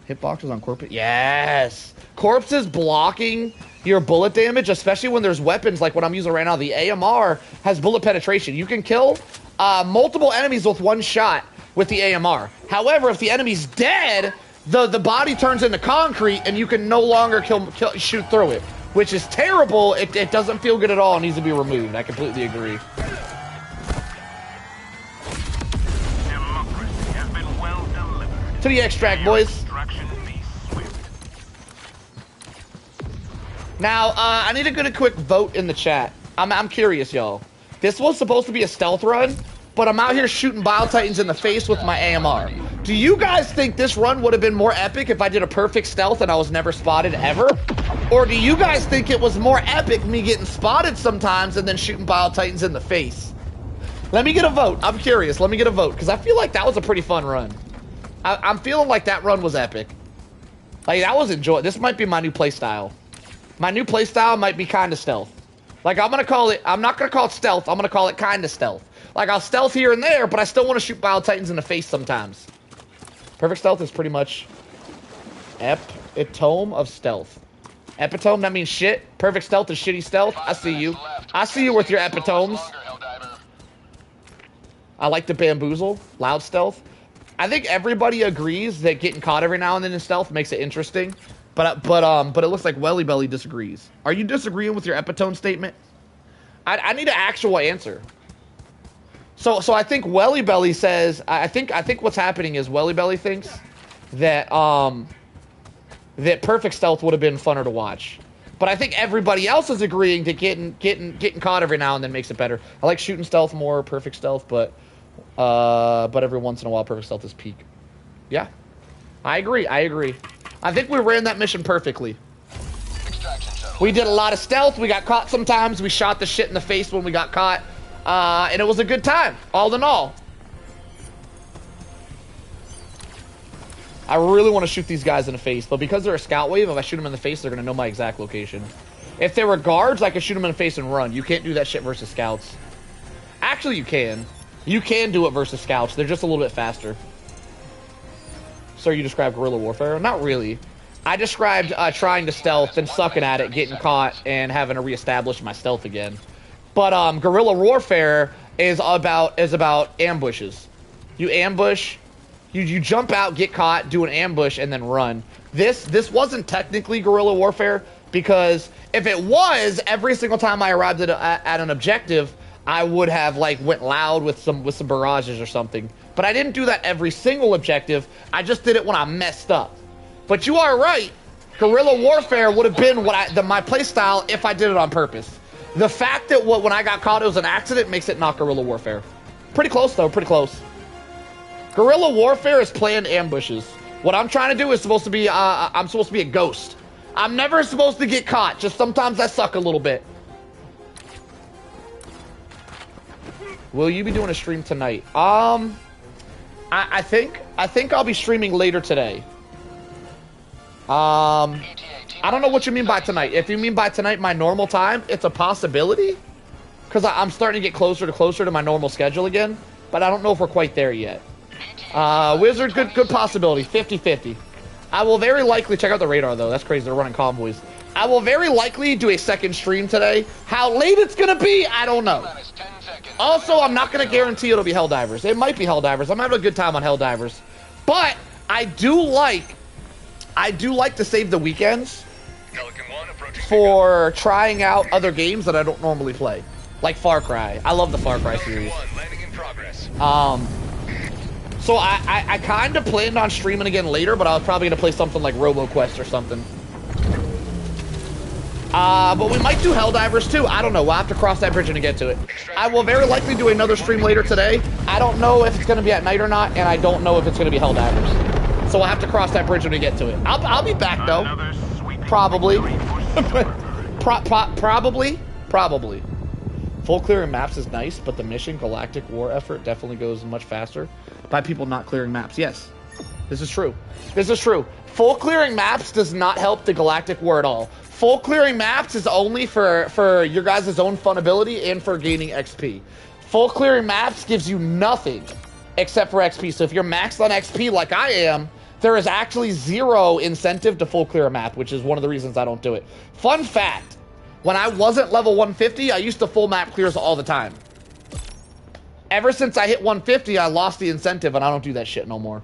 Hitboxes on corpse. Yes! Corpses blocking your bullet damage, especially when there's weapons like what I'm using right now. The AMR has bullet penetration. You can kill multiple enemies with one shot with the AMR. However, if the enemy's dead, the body turns into concrete and you can no longer shoot through it, which is terrible. It doesn't feel good at all. It needs to be removed. I completely agree. Democracy has been well delivered. To the extract, boys. Now, I need to get a quick vote in the chat. I'm curious, y'all. This was supposed to be a stealth run, but I'm out here shooting Bile Titans in the face with my AMR. Do you guys think this run would have been more epic if I did a perfect stealth and I was never spotted ever? Or do you guys think it was more epic me getting spotted sometimes and then shooting Bile Titans in the face? Let me get a vote. I'm curious. Let me get a vote, because I feel like that was a pretty fun run. I'm feeling like that run was epic. Like, that was enjoyable. This might be my new playstyle. My new playstyle might be kind of stealth. Like, I'm not going to call it stealth. I'm going to call it kind of stealth. Like, I'll stealth here and there, but I still want to shoot Bile Titans in the face sometimes. Perfect stealth is pretty much epitome of stealth. Epitome, that means shit. Perfect stealth is shitty stealth. I see you. I see you with your epitomes. I like the bamboozle. Loud stealth. I think everybody agrees that getting caught every now and then in stealth makes it interesting. But it looks like Welly Belly disagrees. Are you disagreeing with your epitome statement? I need an actual answer. So I think Welly Belly says, I think what's happening is Welly Belly thinks that that perfect stealth would have been funner to watch. But I think everybody else is agreeing that getting caught every now and then makes it better. I like shooting stealth more, perfect stealth, but every once in a while perfect stealth is peak. Yeah. I agree. I think we ran that mission perfectly. We did a lot of stealth. We got caught sometimes. We shot the shit in the face when we got caught. And it was a good time, all in all. I really want to shoot these guys in the face, but because they're a scout wave, if I shoot them in the face, they're going to know my exact location. If they were guards, I could shoot them in the face and run. You can't do that shit versus scouts. Actually, you can. You can do it versus scouts. They're just a little bit faster. So you described guerrilla warfare? Not really. I described trying to stealth and sucking at it, getting caught, and having to reestablish my stealth again. But guerrilla warfare is about ambushes. You ambush, you jump out, get caught, do an ambush, and then run. This wasn't technically guerrilla warfare, because if it was, every single time I arrived at an objective, I would have like went loud with some barrages or something. But I didn't do that every single objective. I just did it when I messed up. But you are right. Guerrilla warfare would have been my playstyle if I did it on purpose. The fact that when I got caught it was an accident makes it not guerrilla warfare. Pretty close though, pretty close. Guerrilla warfare is planned ambushes. What I'm trying to do is supposed to be I'm supposed to be a ghost. I'm never supposed to get caught. Just sometimes I suck a little bit. Will you be doing a stream tonight? I think I'll be streaming later today. I don't know what you mean by tonight. If you mean by tonight my normal time, it's a possibility. Because I'm starting to get closer to my normal schedule again. But I don't know if we're quite there yet. Wizard, good possibility. 50-50. I will very likely check out the radar though. That's crazy. They're running convoys. I will very likely do a second stream today. How late it's gonna be, I don't know. Also, I'm not gonna guarantee it'll be Helldivers. It might be Helldivers. I'm having a good time on Helldivers. But I do like to save the weekends for trying out other games that I don't normally play. Like Far Cry. I love the Far Cry series. So I kind of planned on streaming again later, but I was probably going to play something like RoboQuest or something. But we might do Helldivers too. I don't know. We'll have to cross that bridge when we get to it. I will very likely do another stream later today. I don't know if it's going to be at night or not, and I don't know if it's going to be Helldivers. So we'll have to cross that bridge when we get to it. I'll be back though. Probably. Probably. Full clearing maps is nice, but the mission galactic war effort definitely goes much faster by people not clearing maps. Yes, this is true. This is true. Full clearing maps does not help the galactic war at all. Full clearing maps is only for your guys' own fun ability and for gaining XP. Full clearing maps gives you nothing except for XP. So if you're maxed on XP like I am, there is actually zero incentive to full clear a map, which is one of the reasons I don't do it. Fun fact. When I wasn't level 150, I used to full map clears all the time. Ever since I hit 150, I lost the incentive, and I don't do that shit no more.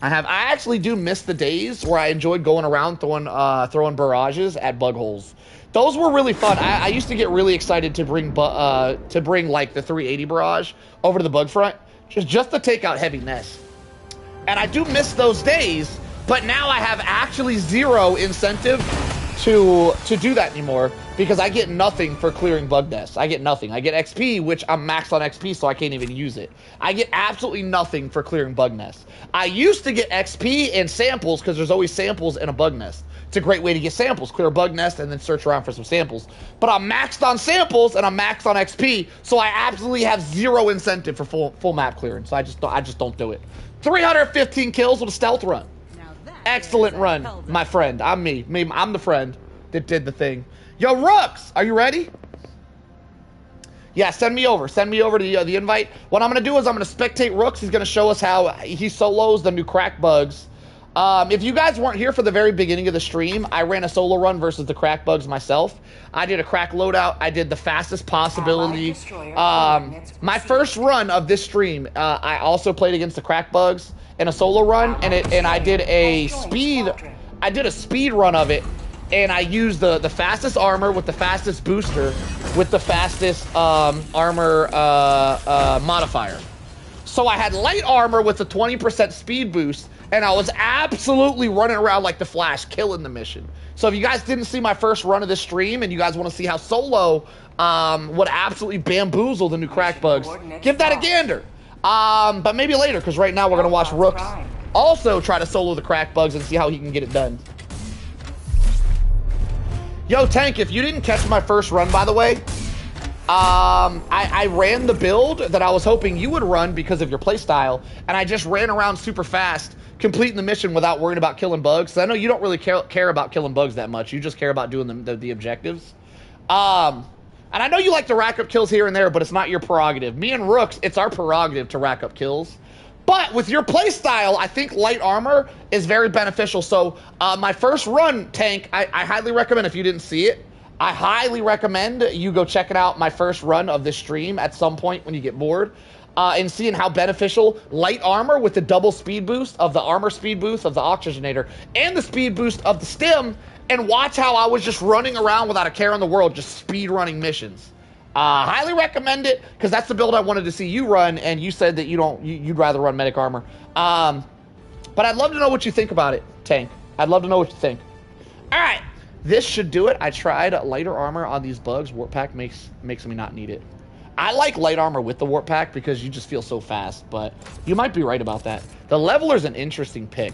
I actually do miss the days where I enjoyed going around throwing barrages at bug holes. Those were really fun. I used to get really excited to bring like the 380 barrage over to the bug front, just to take out heavy nests. And I do miss those days, but now I have actually zero incentive to do that anymore because I get nothing for clearing bug nests. I get nothing. I get XP, which I'm maxed on XP, so I can't even use it. I get absolutely nothing for clearing bug nests. I used to get XP and samples because there's always samples in a bug nest. It's a great way to get samples. Clear a bug nest and then search around for some samples. But I'm maxed on samples and I'm maxed on XP, so I absolutely have zero incentive for full map clearance. So I just don't do it. 315 kills with a stealth run. Excellent run, my friend. I'm me. I'm the friend that did the thing. Yo, Rooks, are you ready? Yeah, send me over. Send me over to the invite. What I'm going to do is I'm going to spectate Rooks. He's going to show us how he solos the new crack bugs. If you guys weren't here for the very beginning of the stream, I ran a solo run versus the crack bugs myself. I did a crack loadout. I did the fastest possibility. My first run of this stream, I also played against the crack bugs in a solo run, and I did a speed run of it, and I used the fastest armor with the fastest booster with the fastest armor modifier. So I had light armor with a 20% speed boost, and I was absolutely running around like the Flash, killing the mission. So if you guys didn't see my first run of this stream and you guys want to see how solo would absolutely bamboozle the new crack bugs, give that a gander. But maybe later, because right now we're going to watch Rooks also try to solo the crack bugs and see how he can get it done. Yo, Tank, if you didn't catch my first run, by the way, I ran the build that I was hoping you would run because of your playstyle, and I just ran around super fast, completing the mission without worrying about killing bugs. So I know you don't really care about killing bugs that much. You just care about doing the objectives. And I know you like to rack up kills here and there, but it's not your prerogative. Me and Rooks, it's our prerogative to rack up kills. But with your playstyle, I think light armor is very beneficial. So my first run, Tank, I highly recommend, if you didn't see it, I highly recommend you go check it out, my first run of this stream at some point when you get bored, and seeing how beneficial light armor with the double speed boost of the armor speed boost of the oxygenator and the speed boost of the stim, and watch how I was just running around without a care in the world, just speed running missions. Highly recommend it, because that's the build I wanted to see you run, and you said that you'd rather run medic armor. But I'd love to know what you think about it, Tank. I'd love to know what you think. All right, this should do it. I tried lighter armor on these bugs. Warp pack makes me not need it. I like light armor with the warp pack because you just feel so fast, but you might be right about that. The leveler's an interesting pick.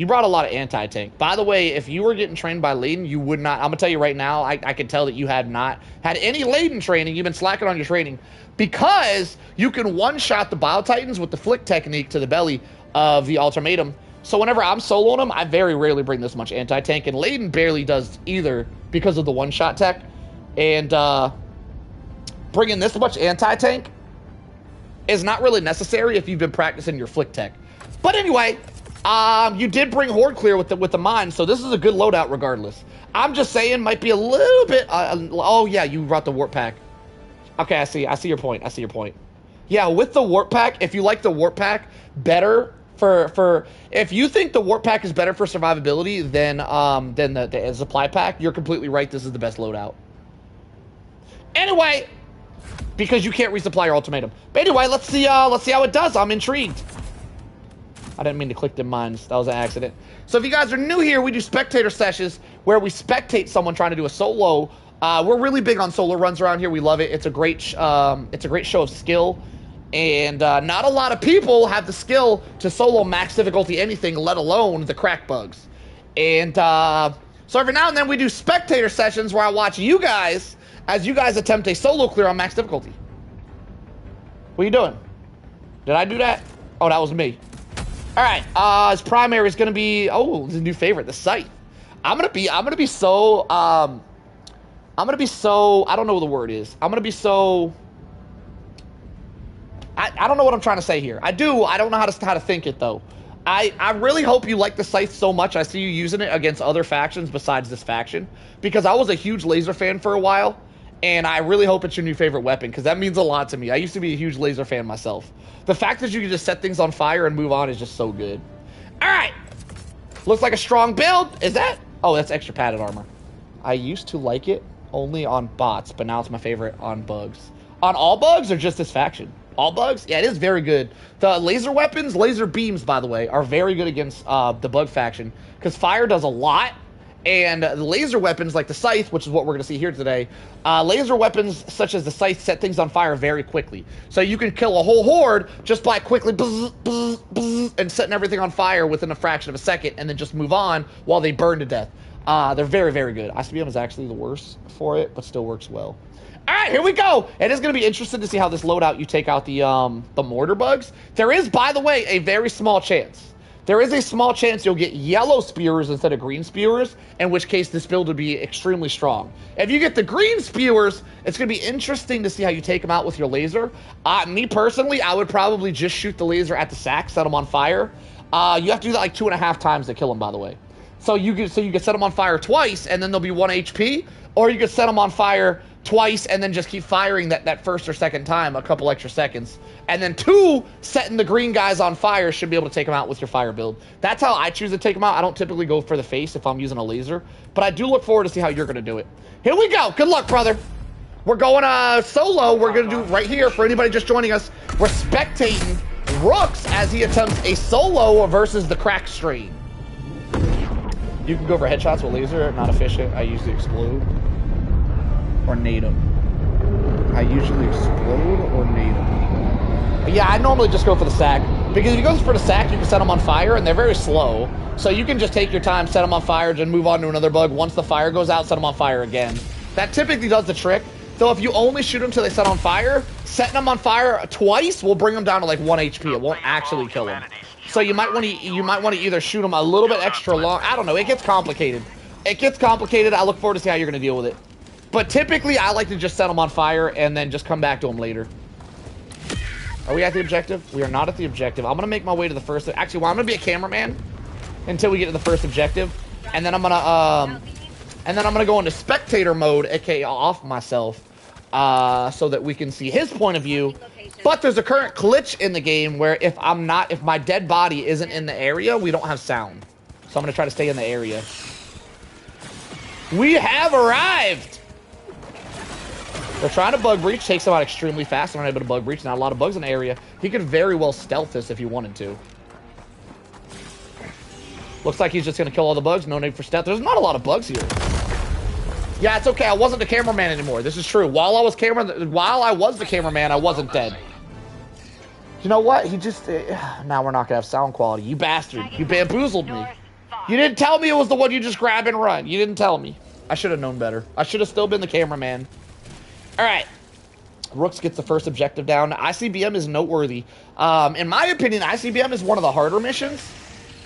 You brought a lot of anti-tank. By the way, if you were getting trained by Layden, you would not. I'm going to tell you right now, I can tell that you had not had any Layden training. You've been slacking on your training because you can one-shot the Bio-Titans with the flick technique to the belly of the ultimatum. So whenever I'm soloing them, I very rarely bring this much anti-tank, and Layden barely does either because of the one-shot tech. And bringing this much anti-tank is not really necessary if you've been practicing your flick tech. But anyway, you did bring Horde Clear with the mine, so this is a good loadout regardless. I'm just saying, might be a little bit. Oh yeah, you brought the warp pack. Okay, I see your point. I see your point. Yeah, with the warp pack, if you like the warp pack better for if you think the warp pack is better for survivability than the supply pack, you're completely right. This is the best loadout. Anyway, because you can't resupply your ultimatum. But anyway, let's see how it does. I'm intrigued. I didn't mean to click them mines. That was an accident. So if you guys are new here, we do spectator sessions where we spectate someone trying to do a solo. We're really big on solo runs around here. We love it. It's a great show of skill. And not a lot of people have the skill to solo max difficulty anything, let alone the crack bugs. And so every now and then we do spectator sessions where I watch you guys as you guys attempt a solo clear on max difficulty. What are you doing? Did I do that? Oh, that was me. All right, his primary is gonna be, oh, his new favorite, the Scythe. I'm gonna be so, I don't know what the word is. I don't know what I'm trying to say here. I don't know how to think it though. I really hope you like the Scythe so much. I see you using it against other factions besides this faction, because I was a huge laser fan for a while, and I really hope it's your new favorite weapon, because that means a lot to me. I used to be a huge laser fan myself. The fact that you can just set things on fire and move on is just so good. All right. Looks like a strong build. Is that? Oh, that's extra padded armor. I used to like it only on bots, but now it's my favorite on bugs. On all bugs or just this faction? All bugs? Yeah, it is very good. The laser weapons, laser beams, by the way, are very good against the bug faction, because fire does a lot. And the laser weapons, like the Scythe, which is what we're going to see here today, laser weapons such as the Scythe set things on fire very quickly. So you can kill a whole horde just by quickly buzz, buzz, buzz, and setting everything on fire within a fraction of a second, and then just move on while they burn to death. They're very, very good. ICBM is actually the worst for it, but still works well. All right, here we go. It is going to be interesting to see how this loadout you take out the mortar bugs. There is, by the way, a very small chance. There is a small chance you'll get yellow spewers instead of green spewers, in which case this build would be extremely strong. If you get the green spewers, it's going to be interesting to see how you take them out with your laser. Me personally, I would probably just shoot the laser at the sack, set them on fire. You have to do that like 2.5 times to kill them, by the way. So you can set them on fire twice, and then they'll be 1 HP, or you could set them on fire twice and then just keep firing that first or second time a couple extra seconds. And then 2, setting the green guys on fire should be able to take them out with your fire build. That's how I choose to take them out. I don't typically go for the face if I'm using a laser, but I do look forward to see how you're going to do it. Here we go. Good luck, brother. We're going solo. We're going to do right here for anybody just joining us. We're spectating Rooks as he attempts a solo versus the crack strain. You can go for headshots with laser, not efficient. I usually explode or nade them. I usually explode or nade them. Yeah, I normally just go for the sack, because if you go for the sack, you can set them on fire, and they're very slow. So you can just take your time, set them on fire, then move on to another bug. Once the fire goes out, set them on fire again. That typically does the trick. Though if you only shoot them till they set on fire, setting them on fire twice will bring them down to like 1 HP. It won't actually kill them. So you might want to either shoot them a little bit extra long. I don't know. It gets complicated. It gets complicated. I look forward to see how you're going to deal with it. But typically, I like to just set them on fire and then just come back to them later. Are we at the objective? We are not at the objective. I'm going to make my way to the first. Actually, well, I'm going to be a cameraman until we get to the first objective. And then I'm going to go into spectator mode, aka off myself, so that we can see his point of view. But there's a current glitch in the game where if my dead body isn't in the area, we don't have sound. So I'm going to try to stay in the area. We have arrived! They're trying to bug breach, takes him out extremely fast. I'm not able to bug breach, not a lot of bugs in the area. He could very well stealth this if he wanted to. Looks like he's just going to kill all the bugs, no need for stealth. There's not a lot of bugs here. Yeah, it's okay, I wasn't the cameraman anymore. This is true. While I was the cameraman, I wasn't dead. You know what? He just... now we're not going to have sound quality. You bastard. You bamboozled me. You didn't tell me it was the one you just grab and run. You didn't tell me. I should have known better. I should have still been the cameraman. All right. Rooks gets the first objective down. ICBM is noteworthy. In my opinion, ICBM is one of the harder missions.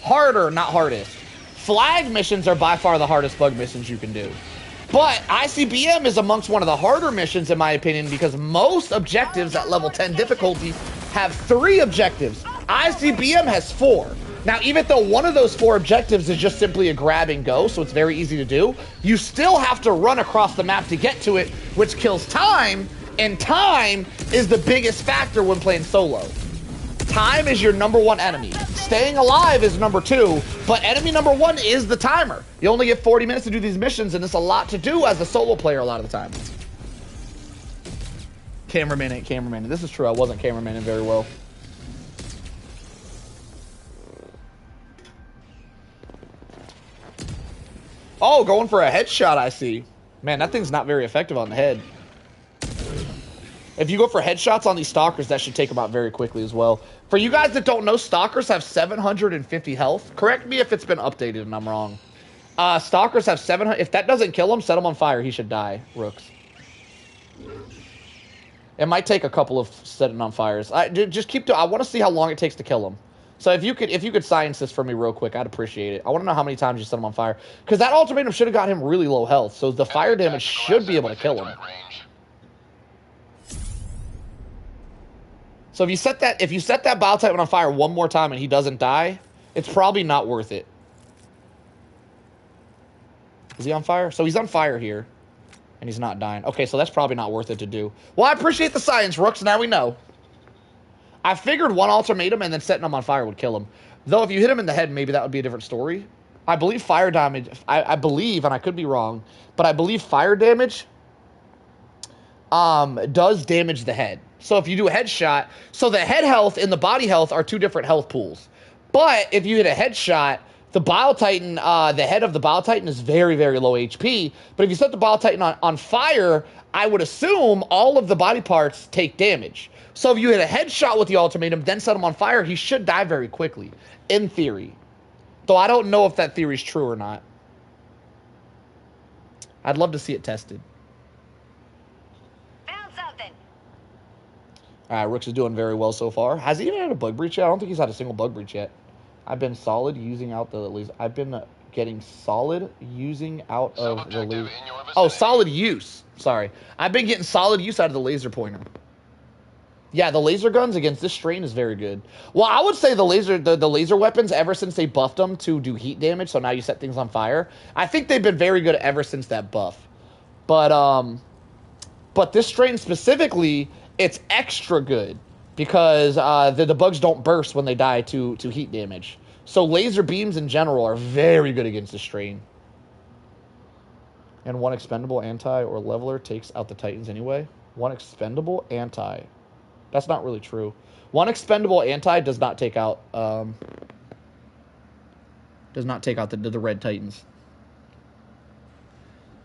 Harder, not hardest. Flag missions are by far the hardest bug missions you can do. But ICBM is amongst one of the harder missions, in my opinion, because most objectives at level 10 difficulty have 3 objectives. ICBM has 4. Now, even though one of those 4 objectives is just simply a grab and go, so it's very easy to do, you still have to run across the map to get to it, which kills time, and time is the biggest factor when playing solo. Time is your #1 enemy. Staying alive is #2, but enemy #1 is the timer. You only get 40 minutes to do these missions, and it's a lot to do as a solo player a lot of the time. Cameraman ain't cameraman. This is true, I wasn't cameramaning very well. Oh, going for a headshot, I see. Man, that thing's not very effective on the head. If you go for headshots on these stalkers, that should take them out very quickly as well. For you guys that don't know, stalkers have 750 health. Correct me if it's been updated and I'm wrong. Stalkers have 700. If that doesn't kill him, set him on fire. He should die, Rooks. It might take a couple of setting on fires. Just keep. I want to see how long it takes to kill him. So if you could science this for me real quick, I'd appreciate it. I want to know how many times you set him on fire, because that ultimatum should have got him really low health. So the fire damage should be able to kill him. So if you set that Bile Titan on fire one more time and he doesn't die, it's probably not worth it. Is he on fire? So he's on fire here, and he's not dying. Okay, so that's probably not worth it to do. Well, I appreciate the science, Rooks. Now we know. I figured one ultimatum and then setting him on fire would kill him. Though if you hit him in the head, maybe that would be a different story. I believe fire damage, I believe, and I could be wrong, but I believe fire damage does damage the head. So if you do a headshot, so the head health and the body health are 2 different health pools. But if you hit a headshot, the Bile Titan, the head of the Bile Titan is very, very low HP. But if you set the Bile Titan on fire, I would assume all of the body parts take damage. So if you hit a headshot with the ultimatum, then set him on fire, he should die very quickly, in theory. Though I don't know if that theory is true or not. I'd love to see it tested. Found something. All right, Rooks is doing very well so far. Has he even had a bug breach yet? I don't think he's had a single bug breach yet. I've been solid using out the laser. I've been getting solid using out of the laser. Oh, solid use. Sorry. I've been getting solid use out of the laser pointer. Yeah, the laser guns against this strain is very good. Well, I would say the laser weapons, ever since they buffed them to do heat damage, so now you set things on fire, I think they've been very good ever since that buff. But this strain specifically, it's extra good because the bugs don't burst when they die to heat damage. So laser beams in general are very good against this strain. And one expendable anti or leveler takes out the Titans anyway. One expendable anti. That's not really true. One expendable anti does not take out the red Titans.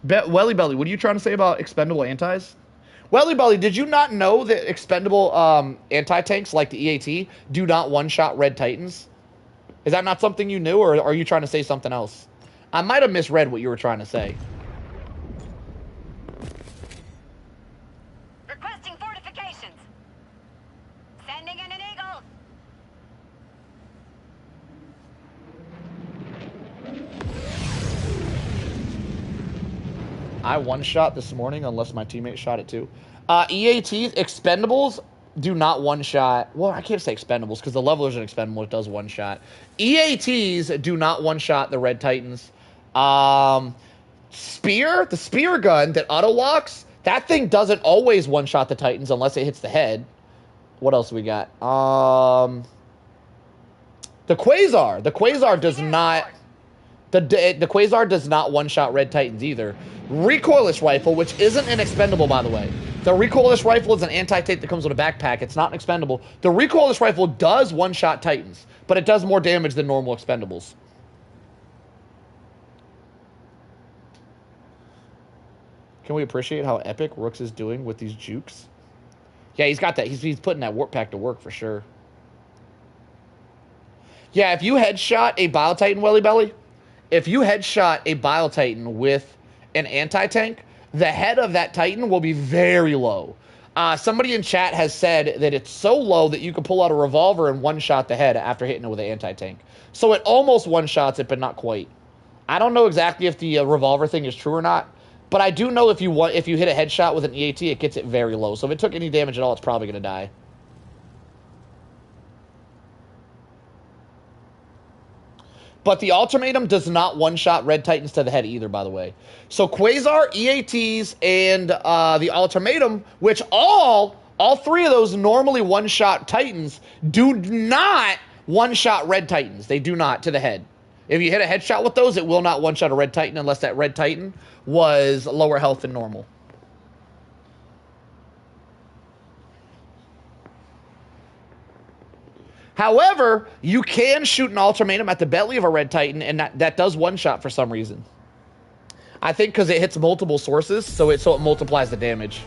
Welly Belly, what are you trying to say about expendable antis? Welly Belly, did you not know that expendable anti-tanks like the EAT do not one-shot red Titans? Is that not something you knew, or are you trying to say something else? I might have misread what you were trying to say. Requesting fortifications. Sending in an eagle. I one-shot this morning unless my teammate shot it too. EATs, expendables, do not one-shot. Well, I can't say expendables because the leveler's an expendable. It does one-shot. EATs do not one-shot the red Titans. Spear, the spear gun that auto-locks, that thing doesn't always one-shot the Titans unless it hits the head. What else we got? The Quasar. The Quasar does not... The Quasar does not one-shot red Titans either. Recoilless rifle, which isn't an expendable, by the way. The recoilless rifle is an anti-tank that comes with a backpack. It's not an expendable. The recoilless rifle does one-shot Titans, but it does more damage than normal expendables. Can we appreciate how epic Rooks is doing with these jukes? Yeah, he's got that. He's putting that warp pack to work for sure. Yeah, if you headshot a Bile Titan Welly Belly, if you headshot a Bile Titan with an anti-tank, the head of that Titan will be very low. Somebody in chat has said that it's so low that you can pull out a revolver and one-shot the head after hitting it with an anti-tank. So it almost one-shots it, but not quite. I don't know exactly if the revolver thing is true or not, but I do know if you hit a headshot with an EAT, it gets it very low. So if it took any damage at all, it's probably going to die. But the ultimatum does not one-shot Red Titans to the head either, by the way. So Quasar, EATs, and the ultimatum, which all three of those normally one-shot Titans, do not one-shot Red Titans. They do not to the head. If you hit a headshot with those, it will not one-shot a Red Titan unless that Red Titan was lower health than normal. However, you can shoot an ultimatum at the belly of a Red Titan, and that does one-shot for some reason. I think because it hits multiple sources, so it multiplies the damage.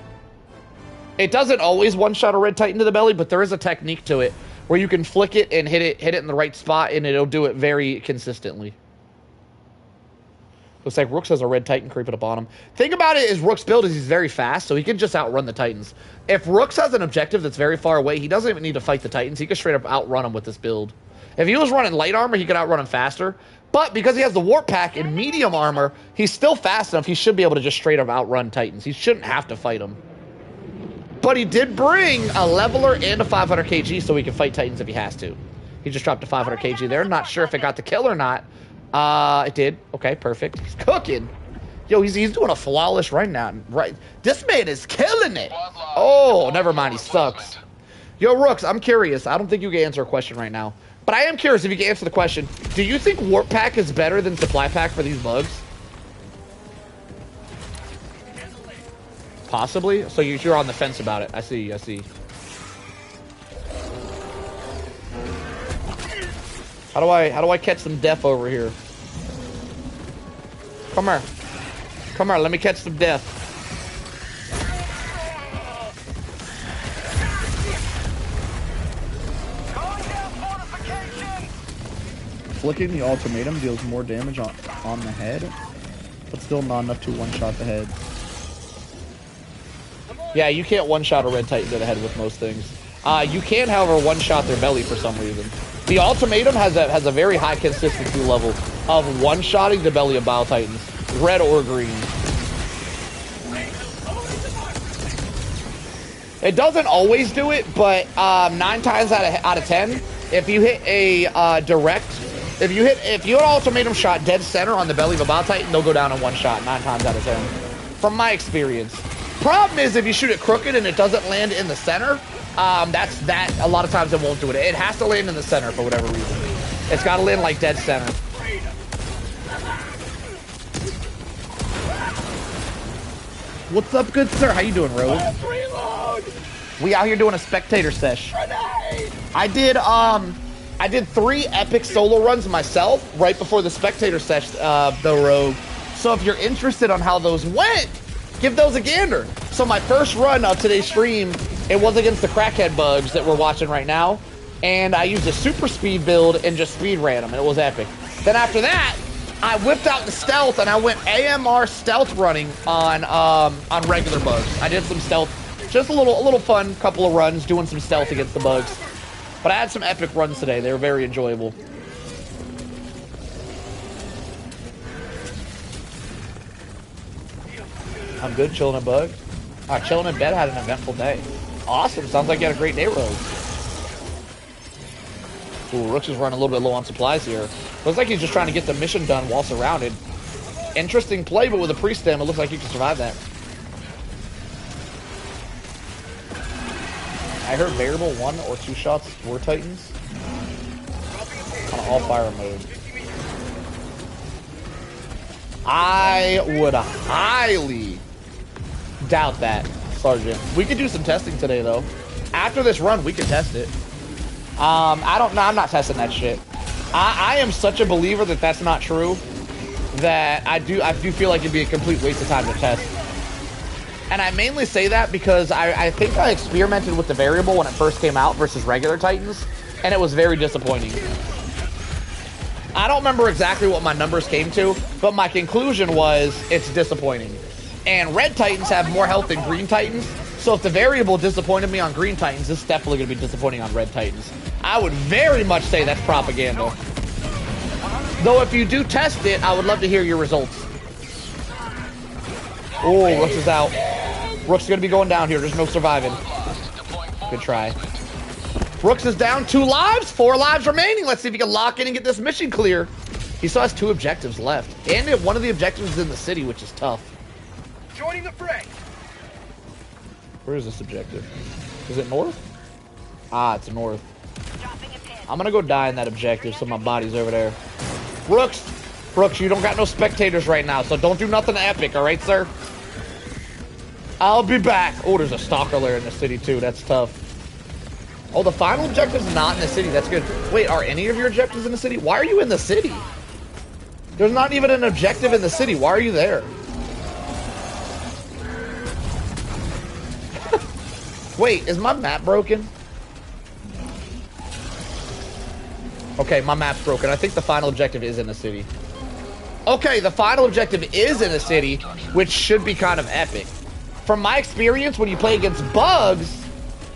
It doesn't always one-shot a Red Titan to the belly, but there is a technique to it where you can flick it and hit it in the right spot, and it'll do it very consistently. Looks like Rooks has a Red Titan creeping up on him. Thing about it is Rook's build is he's very fast, so he can just outrun the Titans. If Rooks has an objective that's very far away, he doesn't even need to fight the Titans. He can straight up outrun them with this build. If he was running light armor, he could outrun him faster. But because he has the Warp Pack in medium armor, he's still fast enough. He should be able to just straight up outrun Titans. He shouldn't have to fight them. But he did bring a leveler and a 500 kg so he can fight Titans if he has to. He just dropped a 500 kg there. Not sure if it got the kill or not. It did. Okay, perfect. He's cooking. Yo, he's doing a flawless right now. Right, this man is killing it. Oh, never mind. He sucks. Yo, Rooks, I'm curious. I don't think you can answer a question right now, but I am curious if you can answer the question. Do you think Warp Pack is better than Supply Pack for these bugs? Possibly. So you're on the fence about it. I see. How do I catch some death over here? Come here. Come here, let me catch some death. Flicking the ultimatum deals more damage on the head, but still not enough to one-shot the head. Yeah, you can't one-shot a Red Titan to the head with most things. You can, however, one-shot their belly for some reason. The ultimatum has a very high consistency level of one-shotting the belly of Bile Titans, red or green. It doesn't always do it, but 9 times out of 10, if you hit a if you hit an ultimatum shot dead center on the belly of a Bile Titan, they'll go down in one shot 9 times out of 10, from my experience. Problem is, if you shoot it crooked and it doesn't land in the center, that a lot of times it won't do it. It has to land in the center for whatever reason. It's got to land like dead center. What's up, good sir? How you doing, Rose? We out here doing a spectator sesh. I did 3 epic solo runs myself right before the spectator sesh, the Rogue. So if you're interested on how those went, give those a gander. So my first run of today's stream, it was against the crackhead bugs that we're watching right now, and I used a super speed build and just speed ran them, and it was epic. Then after that, I whipped out the stealth and I went AMR stealth running on regular bugs. I did some stealth, just a little fun couple of runs doing some stealth against the bugs. But I had some epic runs today. They were very enjoyable. I'm good, chilling in bug. Chilling in bed, had an eventful day. Awesome, sounds like you had a great day, Rogue. Ooh, Rooks is running a little bit low on supplies here. Looks like he's just trying to get the mission done while surrounded. Interesting play, but with a pre-stem, it looks like he can survive that. I heard variable 1 or 2 shots were Titans. On all fire mode. I would highly doubt that, Sergeant. We could do some testing today, though. After this run, we could test it. I'm not testing that shit. I am such a believer that that's not true that I do feel like it'd be a complete waste of time to test. And I mainly say that because I think I experimented with the variable when it first came out versus regular Titans, and it was very disappointing. I don't remember exactly what my numbers came to, but my conclusion was it's disappointing. And red Titans have more health than green Titans, so if the variable disappointed me on green Titans, it's definitely going to be disappointing on red Titans. I would very much say that's propaganda. Though if you do test it, I would love to hear your results. Oh, Rooks is out. Rooks is going to be going down here. There's no surviving. Good try. Rooks is down 2 lives, 4 lives remaining. Let's see if he can lock in and get this mission clear. He still has 2 objectives left. And one of the objectives is in the city, which is tough. Joining the fray. Where is this objective? Is it north? Ah, it's north. I'm going to go die in that objective so my body's over there. Rooks, you don't got no spectators right now, so don't do nothing epic, all right, sir? I'll be back. Oh, there's a stalker lair in the city, too. That's tough. Oh, the final objective's not in the city. That's good. Wait, are any of your objectives in the city? Why are you in the city? There's not even an objective in the city. Why are you there? Wait, is my map broken? Okay, my map's broken. I think the final objective is in the city. Okay, the final objective is in the city, which should be kind of epic. From my experience, when you play against bugs,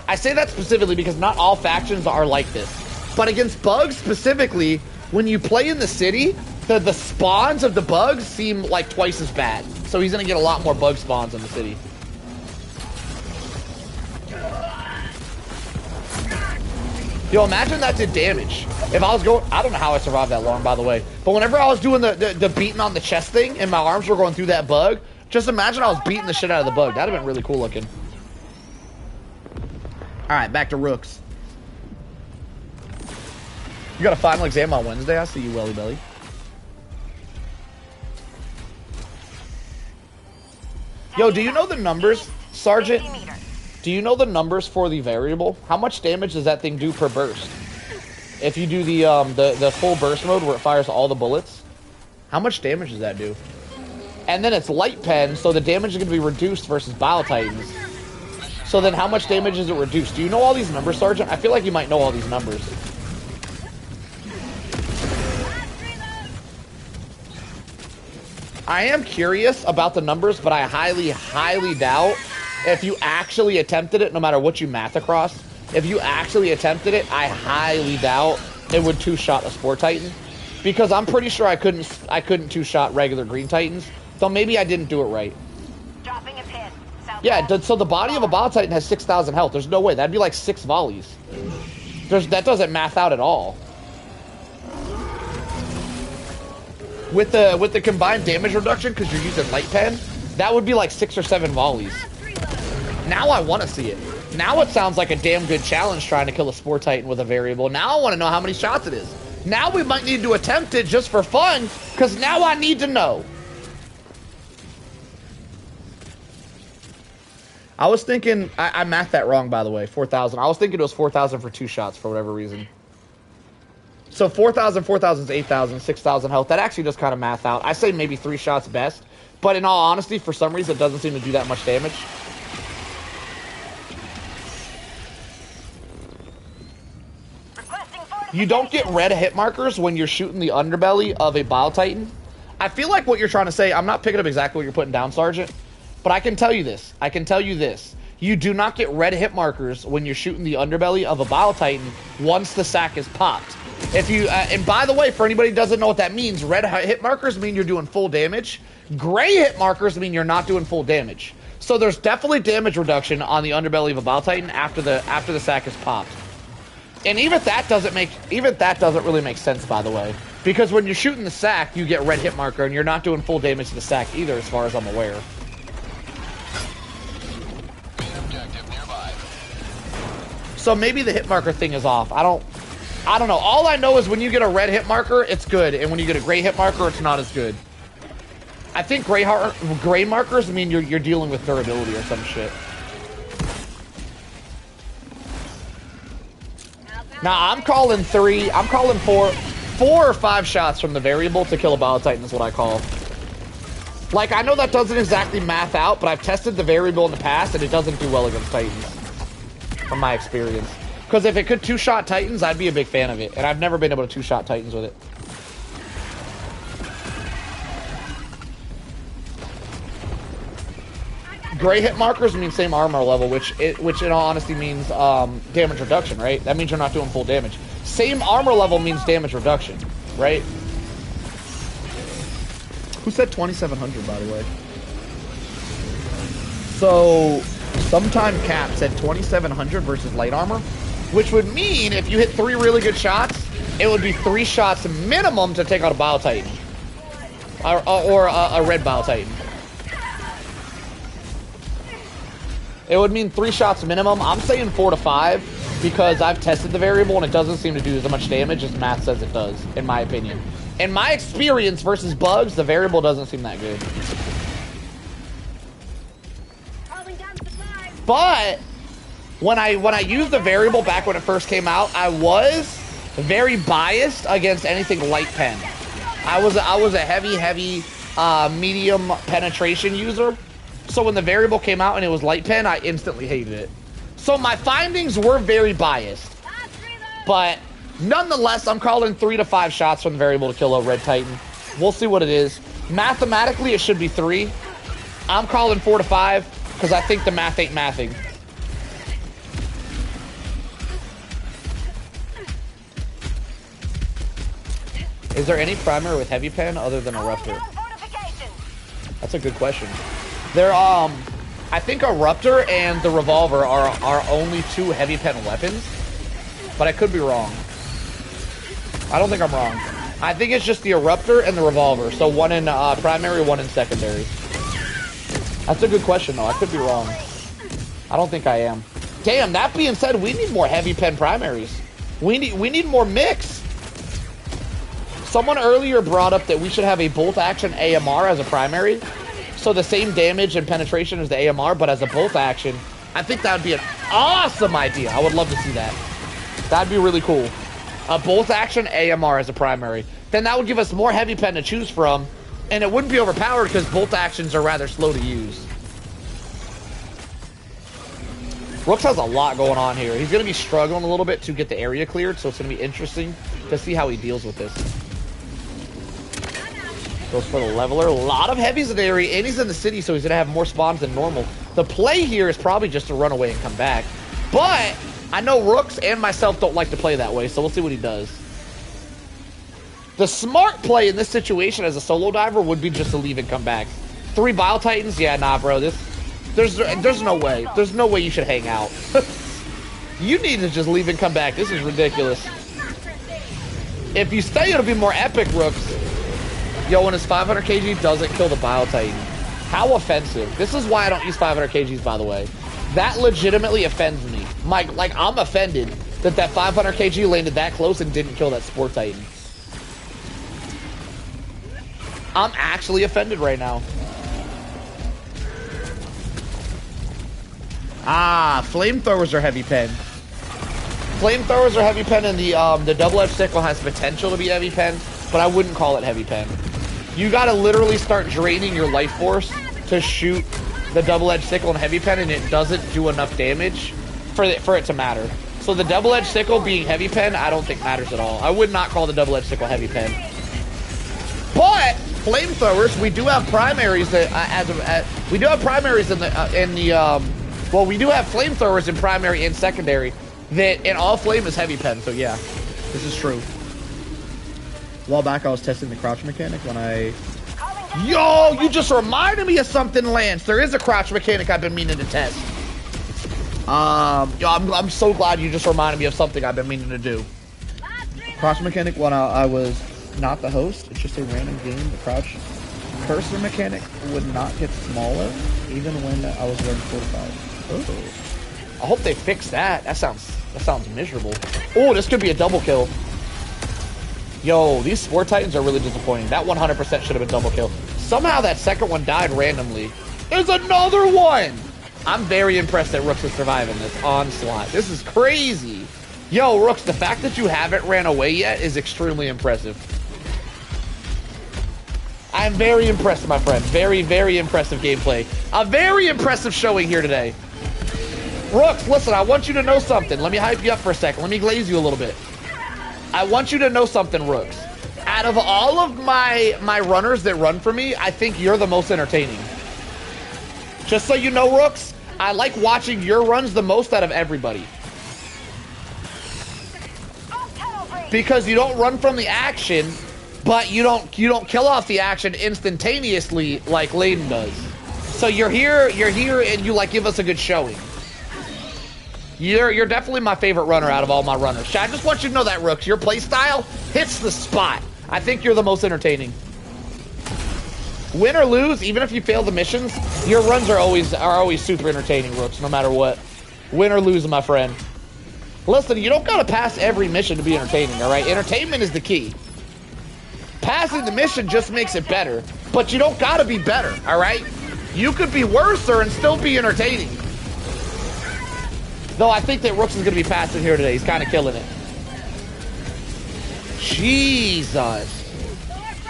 I say that specifically because not all factions are like this. But against bugs specifically, when you play in the city, the spawns of the bugs seem like twice as bad. So he's going to get a lot more bug spawns in the city. Yo, imagine that did damage. If I was going... I don't know how I survived that long, by the way. But whenever I was doing the beating on the chest thing and my arms were going through that bug, just imagine I was beating the shit out of the bug. That'd have been really cool looking. Alright, back to Rooks. You got a final exam on Wednesday? I see you, Welly Belly. Yo, do you know the numbers, Sergeant? Do you know the numbers for the variable? How much damage does that thing do per burst? If you do the full burst mode where it fires all the bullets, how much damage does that do? And then it's light pen, so the damage is going to be reduced versus Bile Titans. So then how much damage is it reduced? Do you know all these numbers, Sergeant? I feel like you might know all these numbers. I am curious about the numbers, but I highly, highly doubt if you actually attempted it, no matter what you math across, if you actually attempted it, I highly doubt it would two-shot a Spore Titan. Because I'm pretty sure I couldn't two-shot regular Green Titans. So maybe I didn't do it right. Dropping a pin. Yeah, so the body of a Bile Titan has 6,000 health. There's no way. That'd be like 6 volleys. That doesn't math out at all. With the combined damage reduction, because you're using light pen, that would be like 6 or 7 volleys. Now I want to see it. Now it sounds like a damn good challenge trying to kill a Spore Titan with a variable. Now I want to know how many shots it is. Now we might need to attempt it just for fun, because now I need to know. I was thinking, I mathed that wrong, by the way, 4,000. I was thinking it was 4,000 for 2 shots for whatever reason. So 4,000 is 8,000, 6,000 health. That actually does kind of math out. I say maybe 3 shots best. But in all honesty, for some reason, it doesn't seem to do that much damage. You don't get red hit markers when you're shooting the underbelly of a Bile Titan. I feel like what you're trying to say, I'm not picking up exactly what you're putting down, Sergeant. But I can tell you this. I can tell you this. You do not get red hit markers when you're shooting the underbelly of a Bile Titan once the sack is popped. If you, and by the way, for anybody who doesn't know what that means, red hit markers mean you're doing full damage. Gray hit markers mean you're not doing full damage. So there's definitely damage reduction on the underbelly of a Bile Titan after the sack is popped. And even that doesn't really make sense, by the way. Because when you're shooting the sack, you get red hit marker, and you're not doing full damage to the sack either, as far as I'm aware. So maybe the hit marker thing is off. I don't know. All I know is when you get a red hit marker, it's good. And when you get a gray hit marker, it's not as good. I think gray markers mean you're dealing with durability or some shit. Now, I'm calling 4 or 5 shots from the variable to kill a Bile Titan is what I call. Like, I know that doesn't exactly math out, but I've tested the variable in the past, and it doesn't do well against Titans. From my experience. Because if it could two-shot Titans, I'd be a big fan of it. And I've never been able to two-shot Titans with it. gray hit markers mean same armor level, which in all honesty means damage reduction, right? That means you're not doing full damage. Same armor level means damage reduction, right? Who said 2700, by the way? So, sometime Cap said 2700 versus light armor, which would mean if you hit 3 really good shots, it would be 3 shots minimum to take out a Bile Titan. Or a red Bile Titan. It would mean 3 shots minimum. I'm saying 4 to 5 because I've tested the variable and it doesn't seem to do as much damage as math says it does, in my opinion. In my experience versus bugs, the variable doesn't seem that good. But when I used the variable back when it first came out, I was very biased against anything light pen. I was a heavy medium penetration user. So when the variable came out and it was light pen, I instantly hated it. So my findings were very biased. But nonetheless, I'm calling 3 to 5 shots from the variable to kill a red Titan. We'll see what it is. Mathematically, it should be 3. I'm calling 4 to 5 because I think the math ain't mathing. Is there any primary with heavy pen other than a Ruptor? That's a good question. There, I think a Ruptor and the Revolver are only 2 heavy pen weapons, but I could be wrong. I don't think I'm wrong. I think it's just the Eruptor and the Revolver, so 1 in primary, 1 in secondary. That's a good question, though. I could be wrong. I don't think I am. Damn, that being said, we need more heavy pen primaries. We need more mix. Someone earlier brought up that we should have a bolt action AMR as a primary. So the same damage and penetration as the AMR, but as a bolt action. I think that would be an awesome idea. I would love to see that. That'd be really cool. A bolt action AMR as a primary. Then that would give us more heavy pen to choose from, and it wouldn't be overpowered because bolt actions are rather slow to use. Rooks has a lot going on here. He's going to be struggling a little bit to get the area cleared, so it's going to be interesting to see how he deals with this. Goes for the leveler. A lot of heavies in the area, and he's in the city, so he's going to have more spawns than normal. The play here is probably just to run away and come back. But I know Rooks and myself don't like to play that way, so we'll see what he does. The smart play in this situation as a solo diver would be just to leave and come back. 3 Bile Titans? Yeah, nah, bro. There's no way. There's no way you should hang out. You need to just leave and come back. This is ridiculous. If you stay, it'll be more epic, Rooks. Yo, when his 500 kg doesn't kill the Bile Titan. How offensive. This is why I don't use 500 kgs, by the way. That legitimately offends me. Like, I'm offended that 500 kg landed that close and didn't kill that Sport Titan. I'm actually offended right now. Ah, flamethrowers are heavy pen. Flamethrowers are heavy pen, and the double-edged sickle has potential to be heavy pen, but I wouldn't call it heavy pen. You gotta literally start draining your life force to shoot the double-edged sickle and heavy pen, and it doesn't do enough damage for it to matter. So the double-edged sickle being heavy pen, I don't think matters at all. I would not call the double-edged sickle heavy pen. But flamethrowers, we do have primaries that we do have primaries well, we do have flamethrowers in primary and secondary that in all flame is heavy pen. So yeah, this is true. A while back, I was testing the crouch mechanic when I... Yo, you just reminded me of something, Lance. There is a crouch mechanic I've been meaning to test. Yo, I'm so glad you just reminded me of something I've been meaning to do. Crouch mechanic when I was not the host. It's just a random game. The crouch cursor mechanic would not get smaller even when I was wearing 45. Oh. I hope they fix that. That sounds miserable. Oh, this could be a double kill. Yo, these Sport Titans are really disappointing. That 100% should have been double kill. Somehow that second one died randomly. There's another one! I'm very impressed that Rooks is surviving this onslaught. This is crazy. Yo, Rooks, the fact that you haven't ran away yet is extremely impressive. I'm very impressed, my friend. Very, very impressive gameplay. A very impressive showing here today. Rooks, listen, I want you to know something. Let me hype you up for a second. Let me glaze you a little bit. I want you to know something, Rooks. Out of all of my runners that run for me, I think you're the most entertaining. Just so you know, Rooks, I like watching your runs the most out of everybody. Because you don't run from the action, but you don't kill off the action instantaneously like Layden does. So you're here, and you like give us a good showing. You're definitely my favorite runner out of all my runners. I just want you to know that, Rooks. Your play style hits the spot. I think you're the most entertaining. Win or lose, even if you fail the missions, your runs are always super entertaining, Rooks, no matter what. Win or lose, my friend. Listen, you don't gotta pass every mission to be entertaining, all right? Entertainment is the key. Passing the mission just makes it better, but you don't gotta be better, all right? You could be worser and still be entertaining. Though I think that Rooks is gonna be passing here today. He's kind of killing it. Jesus.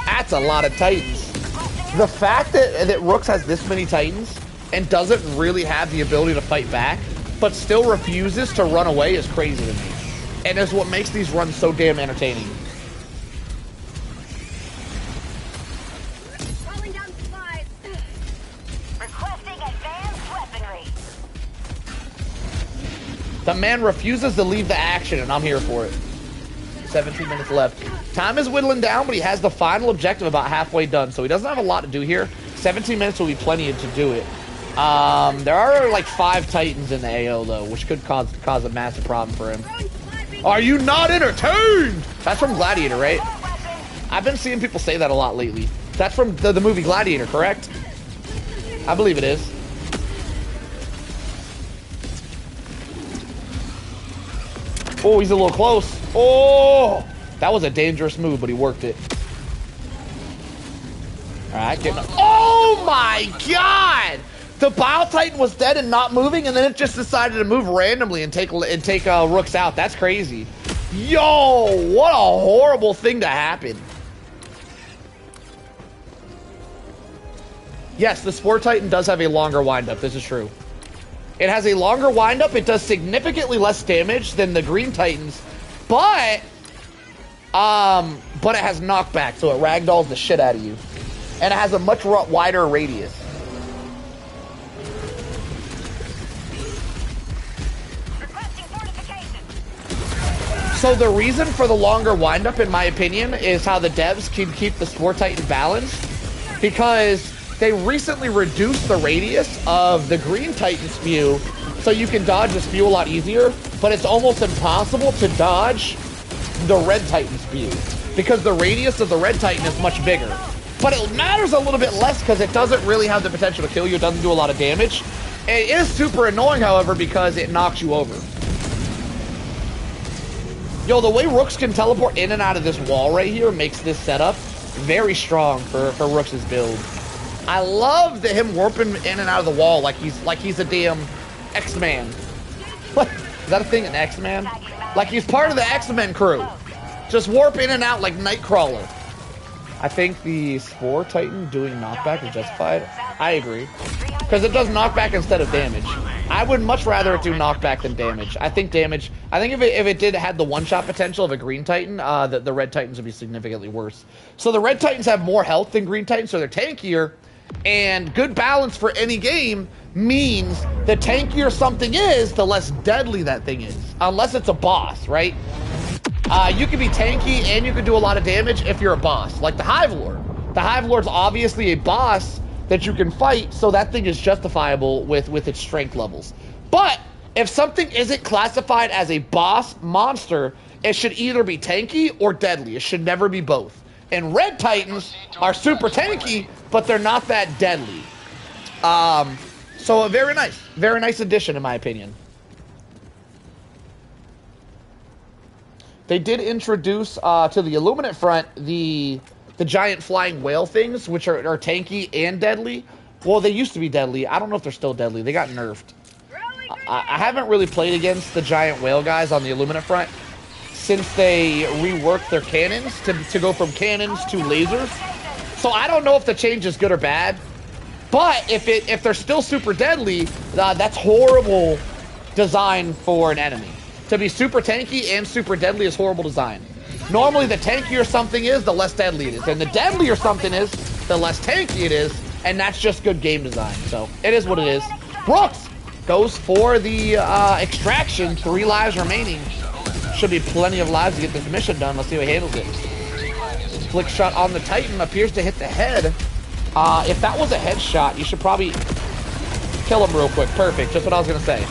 That's a lot of Titans. The fact that Rooks has this many Titans and doesn't really have the ability to fight back, but still refuses to run away is crazy to me. And is what makes these runs so damn entertaining. Rolling down supplies. Requesting advanced weaponry. The man refuses to leave the action, and I'm here for it. 17 minutes left. Time is whittling down, but he has the final objective about halfway done, so he doesn't have a lot to do here. 17 minutes will be plenty to do it. There are like 5 Titans in the AO though, which could cause a massive problem for him. Are you not entertained? That's from Gladiator, right? I've been seeing people say that a lot lately. That's from the movie Gladiator, correct? I believe it is. Oh, he's a little close. Oh, that was a dangerous move, but he worked it. All right, getting up. Oh my God! The Bile Titan was dead and not moving, and then it just decided to move randomly and take Rooks out. That's crazy. Yo, what a horrible thing to happen. Yes, the Spore Titan does have a longer windup. This is true. It has a longer windup. It does significantly less damage than the Green Titans, but it has knockback, so it ragdolls the shit out of you, and it has a much wider radius. So the reason for the longer windup, in my opinion, is how the devs can keep the Spore Titan balanced, because they recently reduced the radius of the Green Titan spew, so you can dodge the spew a lot easier, but it's almost impossible to dodge the Red Titan spew, because the radius of the Red Titan is much bigger. But it matters a little bit less because it doesn't really have the potential to kill you. It doesn't do a lot of damage. It is super annoying, however, because it knocks you over. Yo, the way Rooks can teleport in and out of this wall right here makes this setup very strong for Rooks' build. I love him warping in and out of the wall like he's a damn X-Man. What? Is that a thing, an X-Man? Like he's part of the X-Men crew. Just warp in and out like Nightcrawler. I think the Spore Titan doing knockback is justified. I agree. Because it does knockback instead of damage. I would much rather it do knockback than damage. I think if it had the one-shot potential of a Green Titan, the Red Titans would be significantly worse. So the Red Titans have more health than Green Titans, so they're tankier. And good balance for any game means the tankier something is, the less deadly that thing is. Unless it's a boss, right? You can be tanky and you can do a lot of damage if you're a boss. Like the Hive Lord. The Hive Lord's obviously a boss that you can fight, so that thing is justifiable with its strength levels. But if something isn't classified as a boss monster, it should either be tanky or deadly. It should never be both. And Red Titans are super tanky, but they're not that deadly. So a very nice addition in my opinion. They did introduce to the Illuminate front the giant flying whale things, which are tanky and deadly. Well, they used to be deadly. I don't know if they're still deadly. They got nerfed. I haven't really played against the giant whale guys on the Illuminate front since they reworked their cannons to go from cannons to lasers. So I don't know if the change is good or bad. But if they're still super deadly, that's horrible design for an enemy. To be super tanky and super deadly is horrible design. Normally, the tankier something is, the less deadly it is. And the deadlier something is, the less tanky it is. and that's just good game design. So it is what it is. Brooks goes for the extraction. 3 lives remaining. Should be plenty of lives to get this mission done. Let's see how he handles it. Flick shot on the Titan appears to hit the head. If that was a headshot, you should probably kill him real quick. Perfect. Just what I was going to say.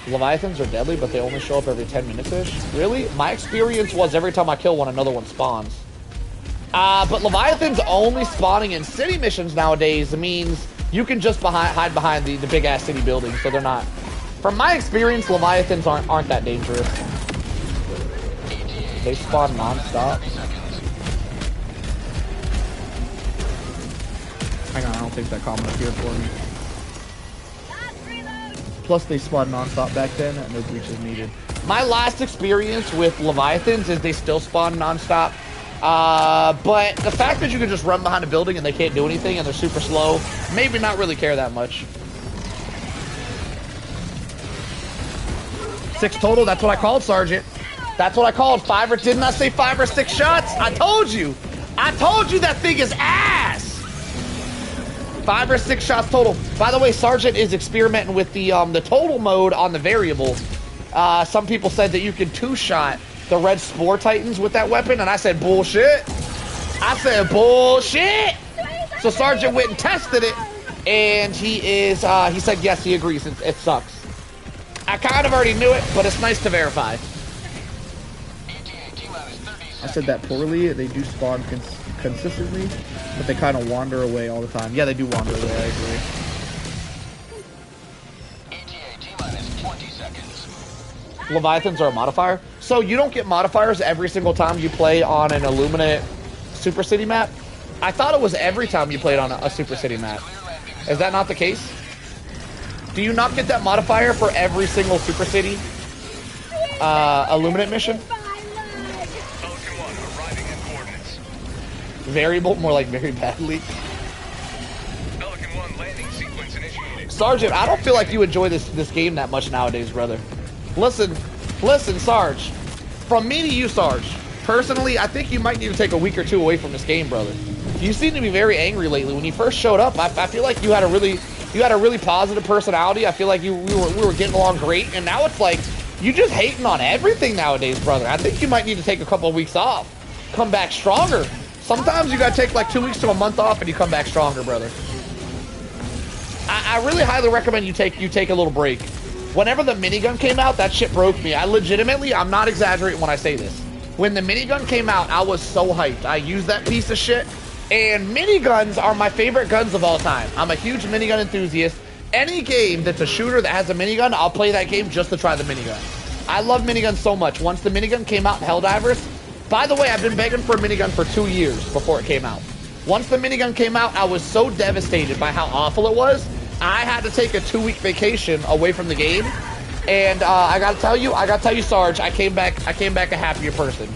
Leviathans are deadly, but they only show up every 10 minutes-ish. Really? My experience was every time I kill one, another one spawns. But Leviathans only spawning in city missions nowadays means you can just hide behind the big-ass city buildings, so they're not. From my experience, Leviathans aren't that dangerous. They spawn non-stop. Hang on, I don't think that comment appeared for me. Plus, they spawned non-stop back then, and no breaches needed. My last experience with Leviathans is they still spawn non-stop. But the fact that you can just run behind a building and they can't do anything and they're super slow, maybe not really care that much. 6 total, that's what I called, Sergeant. That's what I called. Didn't I say 5 or 6 shots? I told you. I told you that thing is ass. 5 or 6 shots total. By the way, Sergeant is experimenting with the total mode on the variable. Some people said that you could 2-shot the red Spore Titans with that weapon, and I said bullshit. I said bullshit. So Sergeant went and tested it, and he said yes, he agrees. It sucks. I kind of already knew it, but it's nice to verify. I said that poorly. They do spawn consistently, but they kind of wander away all the time. Yeah, they do wander away, I agree. Leviathans are a modifier. So you don't get modifiers every single time you play on an Illuminate Super City map? I thought it was every time you played on a Super City map. Is that not the case? Do you not get that modifier for every single Super City Illuminate mission? Variable, more like very badly. Sergeant, I don't feel like you enjoy this game that much nowadays, brother. Listen, Sarge. From me to you, Sarge. Personally, I think you might need to take a week or 2 away from this game, brother. You seem to be very angry lately. When you first showed up, I feel like you had a really positive personality. I feel like we were getting along great, and now it's like you just hating on everything nowadays, brother. I think you might need to take a couple of weeks off. Come back stronger. Sometimes you gotta take like 2 weeks to a month off and you come back stronger, brother. I really highly recommend you take a little break. Whenever the minigun came out, that shit broke me. I'm not exaggerating when I say this. When the minigun came out, I was so hyped. I used that piece of shit. And miniguns are my favorite guns of all time. I'm a huge minigun enthusiast. Any game that's a shooter that has a minigun, I'll play that game just to try the minigun. I love miniguns so much. Once the minigun came out in Helldivers, by the way, I've been begging for a minigun for 2 years before it came out. Once the minigun came out, I was so devastated by how awful it was. I had to take a 2-week vacation away from the game, and I gotta tell you, Sarge, I came back a happier person.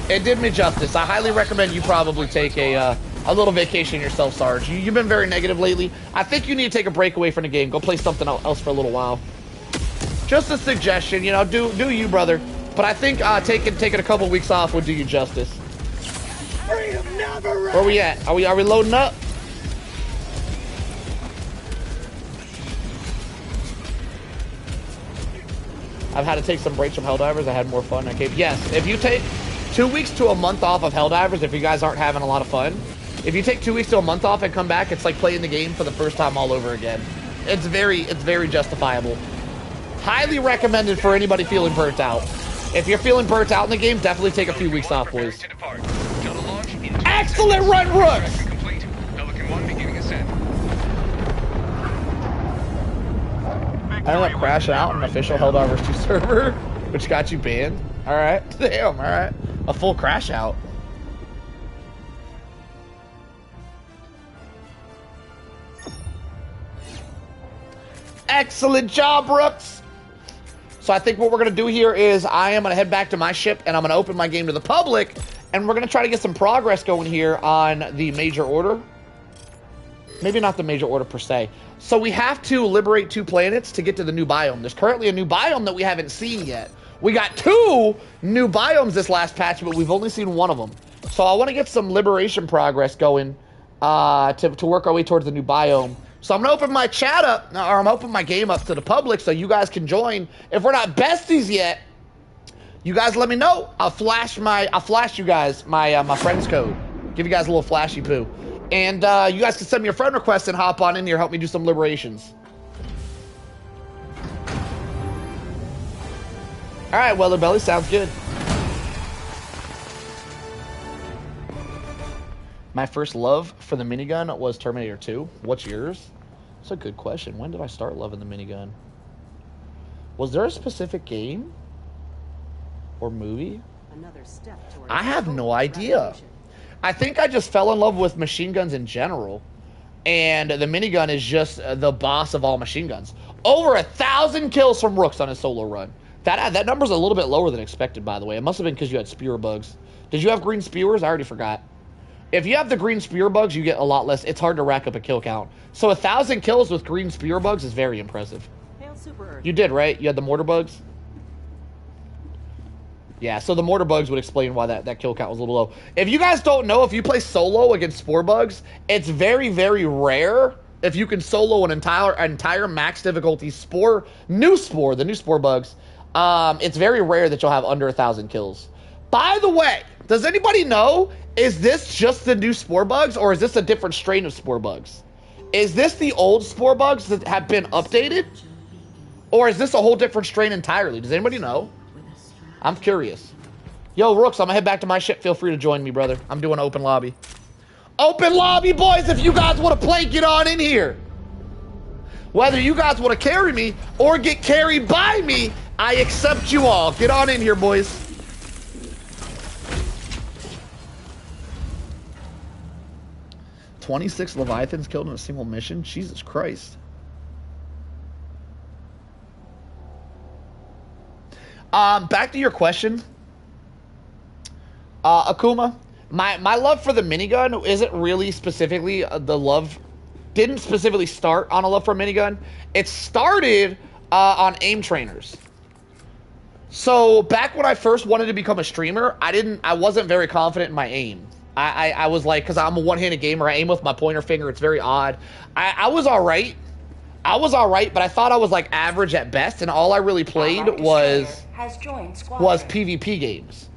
It did me justice. I highly recommend you probably take a little vacation yourself, Sarge. You've been very negative lately. I think you need to take a break away from the game. Go play something else for a little while. Just a suggestion, you know, do you, brother. But I think taking a couple weeks off would do you justice. Where we at? Are we loading up? I've had to take some breaks from Helldivers. I had more fun. Yes, if you take 2 weeks to a month off of Helldivers, if you guys aren't having a lot of fun, if you take 2 weeks to a month off and come back, it's like playing the game for the first time all over again. It's very justifiable. Highly recommended for anybody feeling burnt out. If you're feeling burnt out in the game, definitely take a few weeks off, boys. Excellent run, Rooks! I ended up crashing out on an official Helldivers 2 server, which got you banned. Alright, damn, alright. A full crash out. Excellent job, Brooks! So I think what we're going to do here is I am going to head back to my ship, and I'm going to open my game to the public, and we're going to try to get some progress going here on the major order. Maybe not the major order per se. So we have to liberate 2 planets to get to the new biome. There's currently a new biome that we haven't seen yet. We got 2 new biomes this last patch, but we've only seen one of them. So I want to get some liberation progress going to work our way towards the new biome. So I'm gonna open my chat up, or I'm opening my game up to the public so you guys can join. If we're not besties yet, you guys let me know. I'll flash you guys my friend's code. Give you guys a little flashy poo. And you guys can send me a friend request and hop on in here, help me do some liberations. All right, Weather Belly, sounds good. My first love for the minigun was Terminator 2. What's yours? That's a good question. When did I start loving the minigun? Was there a specific game or movie? Another step I have no idea. I think I just fell in love with machine guns in general. And the minigun is just the boss of all machine guns. Over 1,000 kills from Rooks on his solo run. That number's a little bit lower than expected, by the way. It must have been because you had spear bugs. Did you have green spewers? I already forgot. If you have the green spear bugs, you get a lot less. It's hard to rack up a kill count. So 1,000 kills with green spear bugs is very impressive. You did, right? You had the mortar bugs? Yeah, so the mortar bugs would explain why that kill count was a little low. If you guys don't know, if you play solo against spore bugs, it's very, very rare if you can solo an entire max difficulty the new spore bugs. It's very rare that you'll have under 1,000 kills. By the way, does anybody know, is this just the new spore bugs, or is this a different strain of spore bugs? Is this the old spore bugs that have been updated? Or is this a whole different strain entirely? Does anybody know? I'm curious. Yo, Rooks, I'm gonna head back to my ship. Feel free to join me, brother. I'm doing open lobby. Open lobby, boys! If you guys want to play, get on in here. Whether you guys want to carry me or get carried by me, I accept you all. Get on in here, boys. "26 Leviathans killed in a single mission? Jesus Christ. Back to your question, Akuma. My love for the minigun isn't really specifically didn't specifically start on a love for a minigun. It started on aim trainers. So back when I first wanted to become a streamer, I wasn't very confident in my aim. I was like, because I'm a one-handed gamer, I aim with my pointer finger. It's very odd. I was all right. But I thought I was like average at best, and all I really played was PvP games.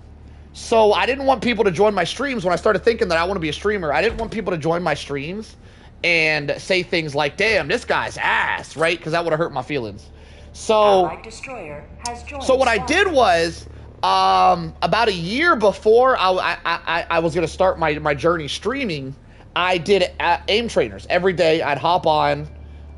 So I didn't want people to join my streams. When I started thinking that I want to be a streamer, I didn't want people to join my streams and say things like, damn, this guy's ass, right? Because that would have hurt my feelings. So what I did was, about a year before I was going to start my journey streaming, I did aim trainers. Every day I'd hop on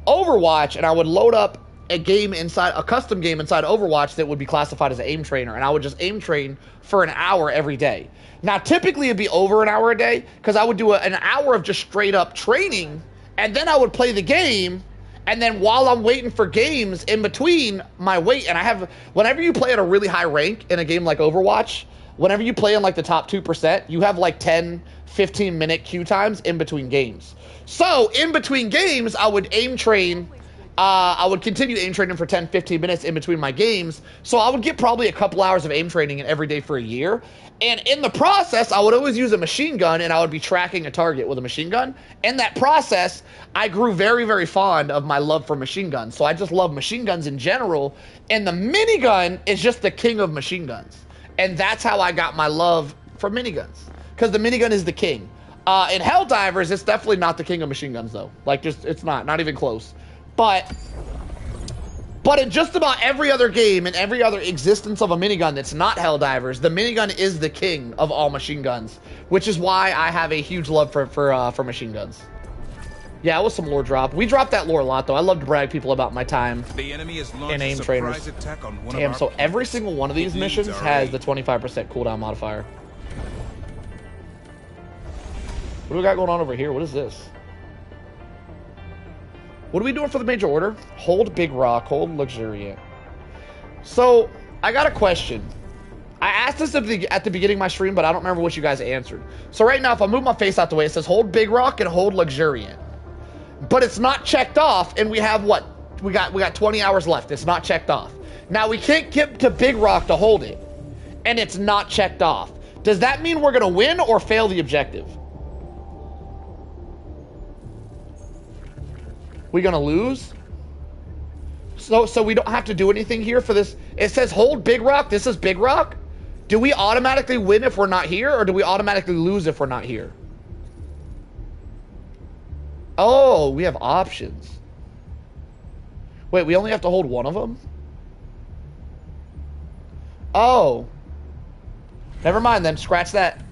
Overwatch and I would load up a custom game inside Overwatch that would be classified as an aim trainer, and I would just aim train for an hour every day. Now typically it'd be over an hour a day, because I would do an hour of just straight up training, and then I would play the game, and then while I'm waiting for games in between my wait, and whenever you play at a really high rank in a game like Overwatch, whenever you play in like the top 2%, you have like 10-15 minute queue times in between games. So in between games, I would aim train. I would continue aim training for 10-15 minutes in between my games. So I would get probably a couple hours of aim training every day for a year. And in the process, I would always use a machine gun, and I would be tracking a target with a machine gun. In that process, I grew very, very fond of my love for machine guns. So I just love machine guns in general. And the minigun is just the king of machine guns. And that's how I got my love for miniguns, because the minigun is the king. In Helldivers, it's definitely not the king of machine guns, though. Like, it's not even close. But in just about every other game and every other existence of a minigun that's not Helldivers, the minigun is the king of all machine guns, which is why I have a huge love for machine guns. Yeah, it was some lore drop. We dropped that lore a lot, though. I love to brag people about my time in aim trainers. Damn, so every single one of these missions has the 25% cooldown modifier. What do we got going on over here? What is this? What are we doing for the major order? Hold Big Rock, hold Luxuriant. So, I got a question. I asked this at the beginning of my stream, but I don't remember what you guys answered. So right now, if I move my face out the way, it says hold Big Rock and hold Luxuriant. But it's not checked off, and we have what? We got 20 hours left. It's not checked off. Now, we can't get to Big Rock to hold it, and it's not checked off. Does that mean we're gonna win or fail the objective? We gonna lose? So we don't have to do anything here for this. It says hold Big Rock. This is Big Rock. Do we automatically win if we're not here, or do we automatically lose if we're not here? Oh, we have options. Wait, we only have to hold one of them? Oh. Never mind then, scratch that.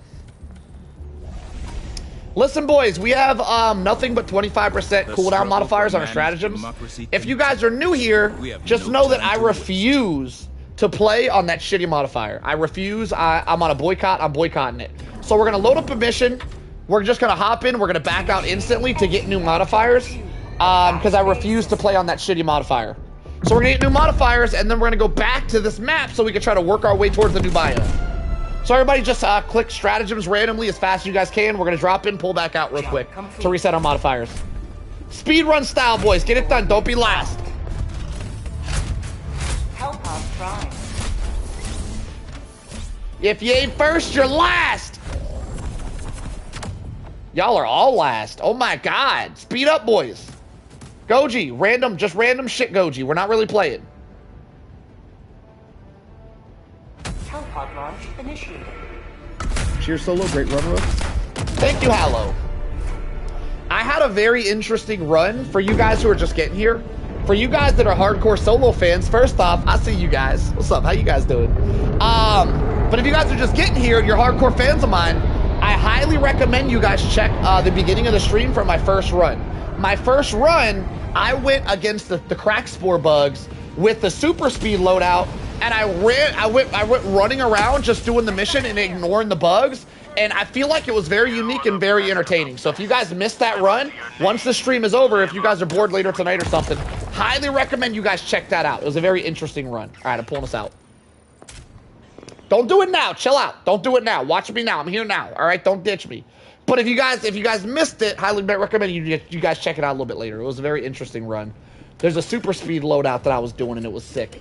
Listen, boys, we have nothing but 25% cooldown modifiers on our stratagems. If you guys are new here, just know that I refuse to play on that shitty modifier. I refuse. I'm on a boycott. I'm boycotting it. So we're going to load up a mission. We're just going to hop in. We're going to back out instantly to get new modifiers because I refuse to play on that shitty modifier. So we're going to get new modifiers, and then we're going to go back to this map so we can try to work our way towards the new biome. So everybody just click stratagems randomly as fast as you guys can. We're going to drop in, pull back out real quick to reset our modifiers. Speed run style, boys. Get it done. Don't be last. Help us try. If you ain't first, you're last. Y'all are all last. Oh my God. Speed up, boys. Goji, random, just random shit Goji. We're not really playing. Telepod launch initiated. Cheers, Solo. Great run, Rook. Thank you, Hallow. I had a very interesting run for you guys who are just getting here. For you guys that are hardcore Solo fans, first off, I see you guys. What's up? How you guys doing? But if you guys are just getting here and you're hardcore fans of mine, I highly recommend you guys check the beginning of the stream for my first run. My first run, I went against the crack spore bugs with the super speed loadout, and I went running around just doing the mission and ignoring the bugs, and I feel like it was very unique and very entertaining. So if you guys missed that run, once the stream is over, if you guys are bored later tonight or something, highly recommend you guys check that out. It was a very interesting run. All right, I'm pulling us out. Don't do it now. Chill out. Don't do it now. Watch me now. I'm here now. All right, don't ditch me. But if you guys missed it, highly recommend you guys check it out a little bit later. It was a very interesting run. There's a super speed loadout that I was doing, and it was sick.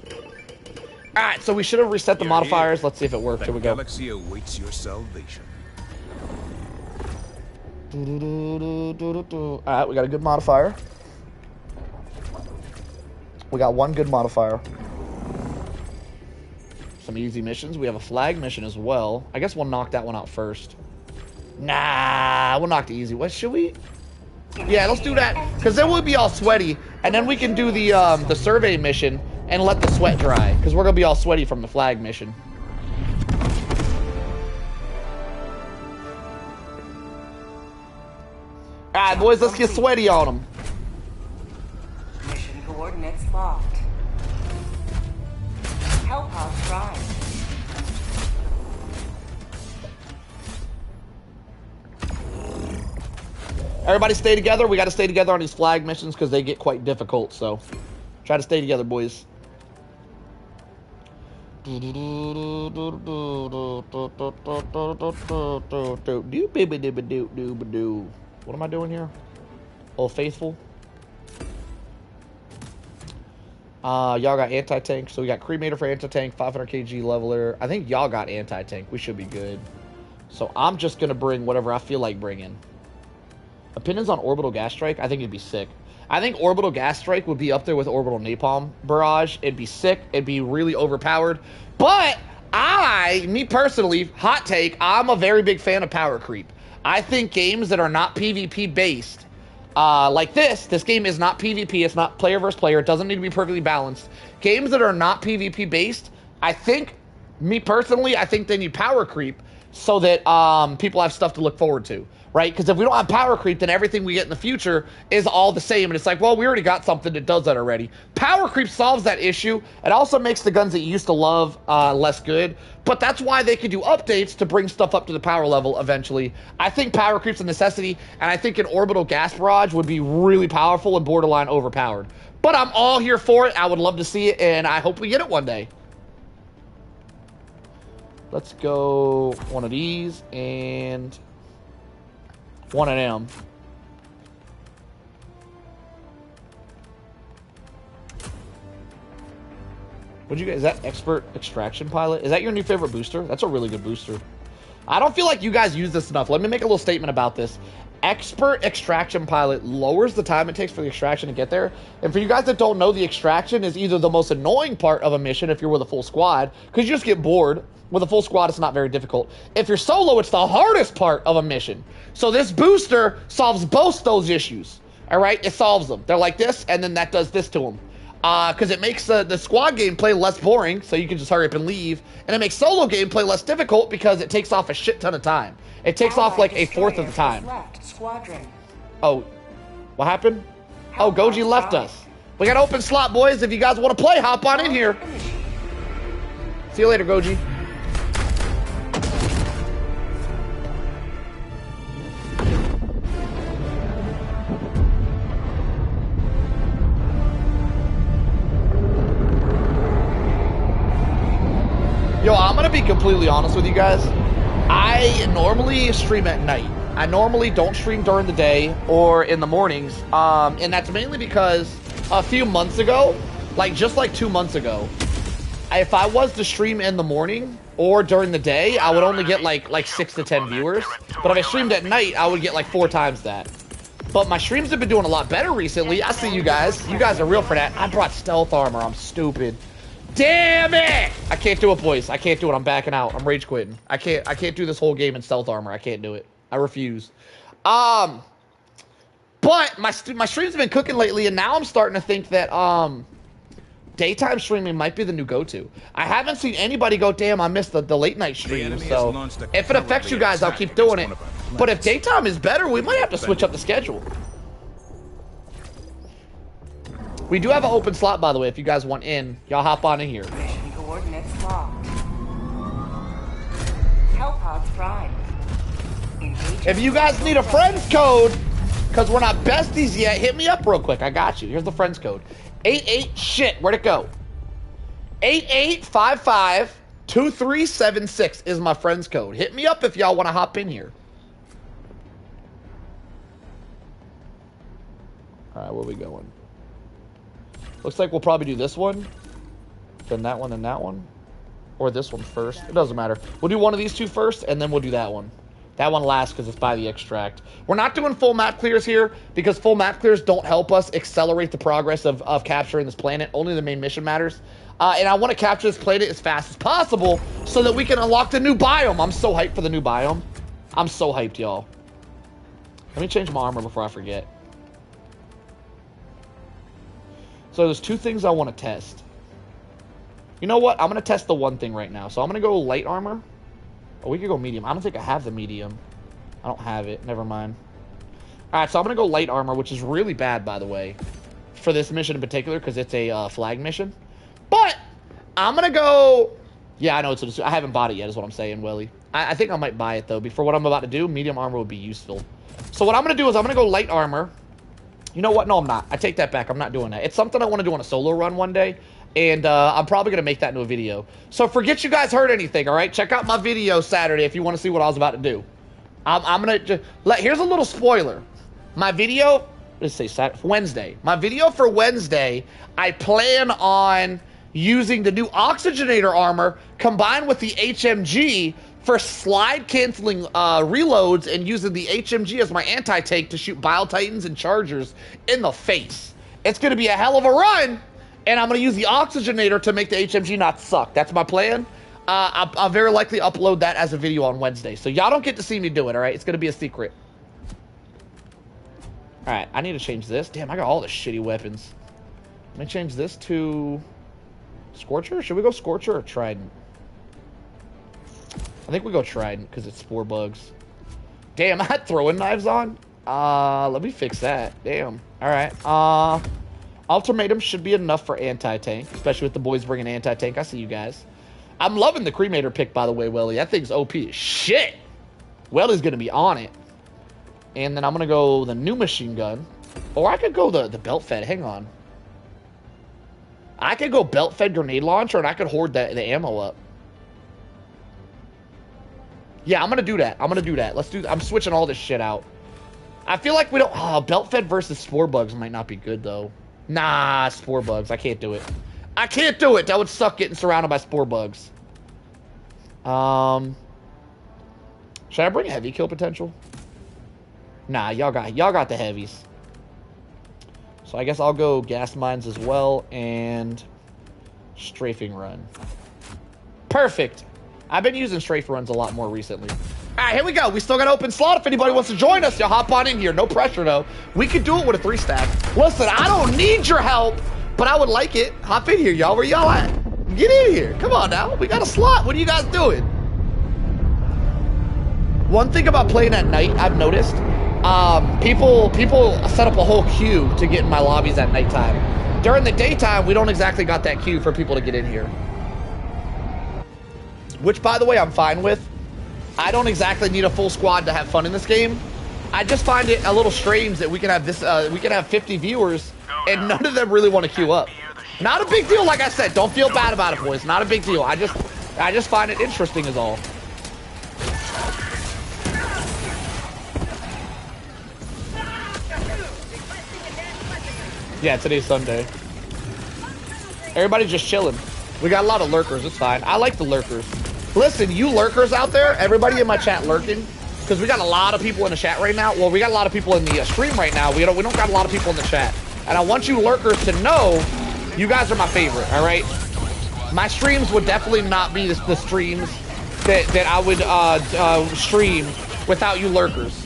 All right, so we should have reset the modifiers. Let's see if it worked. Here we go. Galaxy awaits your salvation. All right, we got a good modifier. We got one good modifier. Some easy missions. We have a flag mission as well. I guess we'll knock that one out first. Nah, we'll knock the easy. What should we? Yeah, let's do that, because then we'll be all sweaty, and then we can do the survey mission and let the sweat dry, because we're gonna be all sweaty from the flag mission. All right, boys, let's get sweaty on them. Mission coordinates locked. Help us try. Everybody stay together. We got to stay together on these flag missions because they get quite difficult, so try to stay together, boys. What am I doing here? Old Faithful. Y'all got anti-tank, so we got cremator for anti-tank, 500 kg leveler. I think y'all got anti-tank. We should be good. So I'm just gonna bring whatever I feel like bringing. Opinions on orbital gas strike? I think it'd be sick. I think orbital gas strike would be up there with orbital napalm barrage. It'd be sick. It'd be really overpowered. But me personally, hot take, I'm a very big fan of power creep. I think games that are not PvP based, like this game is not PvP. It's not player versus player. It doesn't need to be perfectly balanced. Games that are not PvP based, me personally, I think they need power creep so that people have stuff to look forward to. Right? Because if we don't have power creep, then everything we get in the future is all the same. And it's like, well, we already got something that does that already. Power creep solves that issue. It also makes the guns that you used to love less good. But that's why they could do updates to bring stuff up to the power level eventually. I think power creep's a necessity. And I think an orbital gas barrage would be really powerful and borderline overpowered. But I'm all here for it. I would love to see it. And I hope we get it one day. Let's go one of these and one of them. What'd you guys, is that expert extraction pilot? Is that your new favorite booster? That's a really good booster. I don't feel like you guys use this enough. Let me make a little statement about this. Expert extraction pilot lowers the time it takes for the extraction to get there. And for you guys that don't know, the extraction is either the most annoying part of a mission if you're with a full squad, because you just get bored. With a full squad, it's not very difficult. If you're solo, it's the hardest part of a mission. So this booster solves both those issues. All right, it solves them. They're like this, and then that does this to them. Because it makes the squad gameplay less boring, so you can just hurry up and leave. And it makes solo gameplay less difficult because it takes off a shit ton of time. It takes off like a fourth of the time. Oh, what happened? Oh, Goji left us. We got open slot, boys. If you guys want to play, hop on in here. See you later, Goji. Yo, I'm gonna be completely honest with you guys. I normally stream at night. I normally don't stream during the day or in the mornings. And that's mainly because a few months ago, just 2 months ago, if I was to stream in the morning or during the day, I would only get like 6 to 10 viewers. But if I streamed at night, I would get like 4 times that. But my streams have been doing a lot better recently. I see you guys. You guys are real for that. I brought stealth armor. I'm stupid. Damn it! I can't do it, boys. I can't do it. I'm backing out. I'm rage quitting. I can't do this whole game in stealth armor. I can't do it. I refuse. But my streams have been cooking lately, and now I'm starting to think that daytime streaming might be the new go-to. I haven't seen anybody go, damn, I missed the late night stream. So if it affects you guys, I'll keep doing it. But if daytime is better, we might have to switch up the schedule. We do have an open slot, by the way, if you guys want in. Y'all hop on in here. Mission coordinates locked. Hellpods prime. If you guys need a friends code, because we're not besties yet, hit me up real quick. I got you. Here's the friends code. 88 shit. Where'd it go? 8855-2376 is my friends code. Hit me up if y'all want to hop in here. All right, where we going? Looks like we'll probably do this one, then that one, then that one. Or this one first. It doesn't matter. We'll do one of these two first, and then we'll do that one. That one last because it's by the extract. We're not doing full map clears here because full map clears don't help us accelerate the progress of capturing this planet. Only the main mission matters. And I want to capture this planet as fast as possible so that we can unlock the new biome. I'm so hyped for the new biome. I'm so hyped, y'all. Let me change my armor before I forget. So there's 2 things I want to test. You know what? I'm going to test the one thing right now. So I'm going to go light armor. Or we could go medium. I don't think I have the medium. I don't have it. Never mind. Alright, so I'm going to go light armor, which is really bad, by the way. For this mission in particular, because it's a flag mission. But, I'm going to go... Yeah, I know. I haven't bought it yet, is what I'm saying, Willie. I think I might buy it, though. For what I'm about to do, medium armor would be useful. So what I'm going to do is I'm going to go light armor. You know what? No, I'm not. I take that back. I'm not doing that. It's something I want to do on a solo run one day. And I'm probably going to make that into a video. So forget you guys heard anything, all right? Check out my video Saturday if you want to see what I was about to do. I'm going to... Here's a little spoiler. My video... Let's say Saturday, Wednesday. My video for Wednesday, I plan on using the new oxygenator armor combined with the HMG for slide canceling reloads and using the HMG as my anti-tank to shoot Bile Titans and Chargers in the face. It's going to be a hell of a run, and I'm going to use the oxygenator to make the HMG not suck. That's my plan. I'll very likely upload that as a video on Wednesday. So y'all don't get to see me do it, all right? It's going to be a secret. All right, I need to change this. Damn, I got all the shitty weapons. Let me change this to Scorcher. Should we go Scorcher or Trident? I think we go Trident because it's spore bugs. Damn, I had throwing knives on. Let me fix that. Damn. All right. Ultimatum should be enough for anti-tank, especially with the boys bringing anti-tank. I see you guys. I'm loving the cremator pick, by the way, Welly. That thing's OP as shit. Welly's going to be on it. And then I'm going to go the new machine gun. Or I could go the belt fed. Hang on. I could go belt fed grenade launcher and I could hoard the ammo up. Yeah, I'm going to do that. I'm going to do that. Let's do that. I'm switching all this shit out. I feel like we don't... Oh, belt fed versus spore bugs might not be good, though. Nah, spore bugs. I can't do it. I can't do it. That would suck getting surrounded by spore bugs. Should I bring heavy kill potential? Nah, y'all got the heavies. So I guess I'll go gas mines as well and strafing run. Perfect. I've been using strafe runs a lot more recently. All right, here we go. We still got open slot. If anybody wants to join us, y'all hop on in here. No pressure, though. We could do it with a 3-stack. Listen, I don't need your help, but I would like it. Hop in here, y'all. Where y'all at? Get in here. Come on now. We got a slot. What are you guys doing? One thing about playing at night, I've noticed, people set up a whole queue to get in my lobbies at nighttime. During the daytime, we don't exactly got that queue for people to get in here. Which, by the way, I'm fine with. I don't exactly need a full squad to have fun in this game. I just find it a little strange that we can have this. We can have 50 viewers and none of them really want to queue up. Not a big deal, like I said. Don't feel bad about it, boys. Not a big deal. I just find it interesting, is all. Yeah, today's Sunday. Everybody's just chilling. We got a lot of lurkers. It's fine. I like the lurkers. Listen, you lurkers out there, everybody in my chat lurking, because we got a lot of people in the chat right now. Well, we got a lot of people in the stream right now. We don't got a lot of people in the chat. And I want you lurkers to know you guys are my favorite, all right? My streams would definitely not be the streams that I would stream without you lurkers.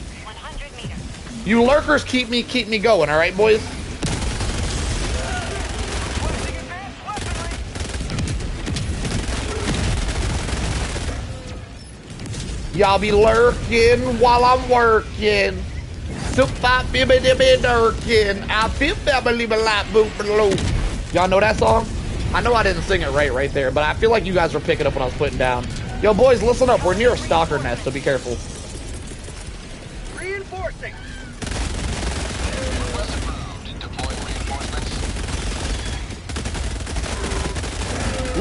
You lurkers keep me going, all right, boys? Y'all be lurking while I'm working. Y'all know that song? I know I didn't sing it right there, but I feel like you guys were picking up when I was putting down. Yo, boys, listen up. We're near a stalker nest, so be careful. Reinforcing.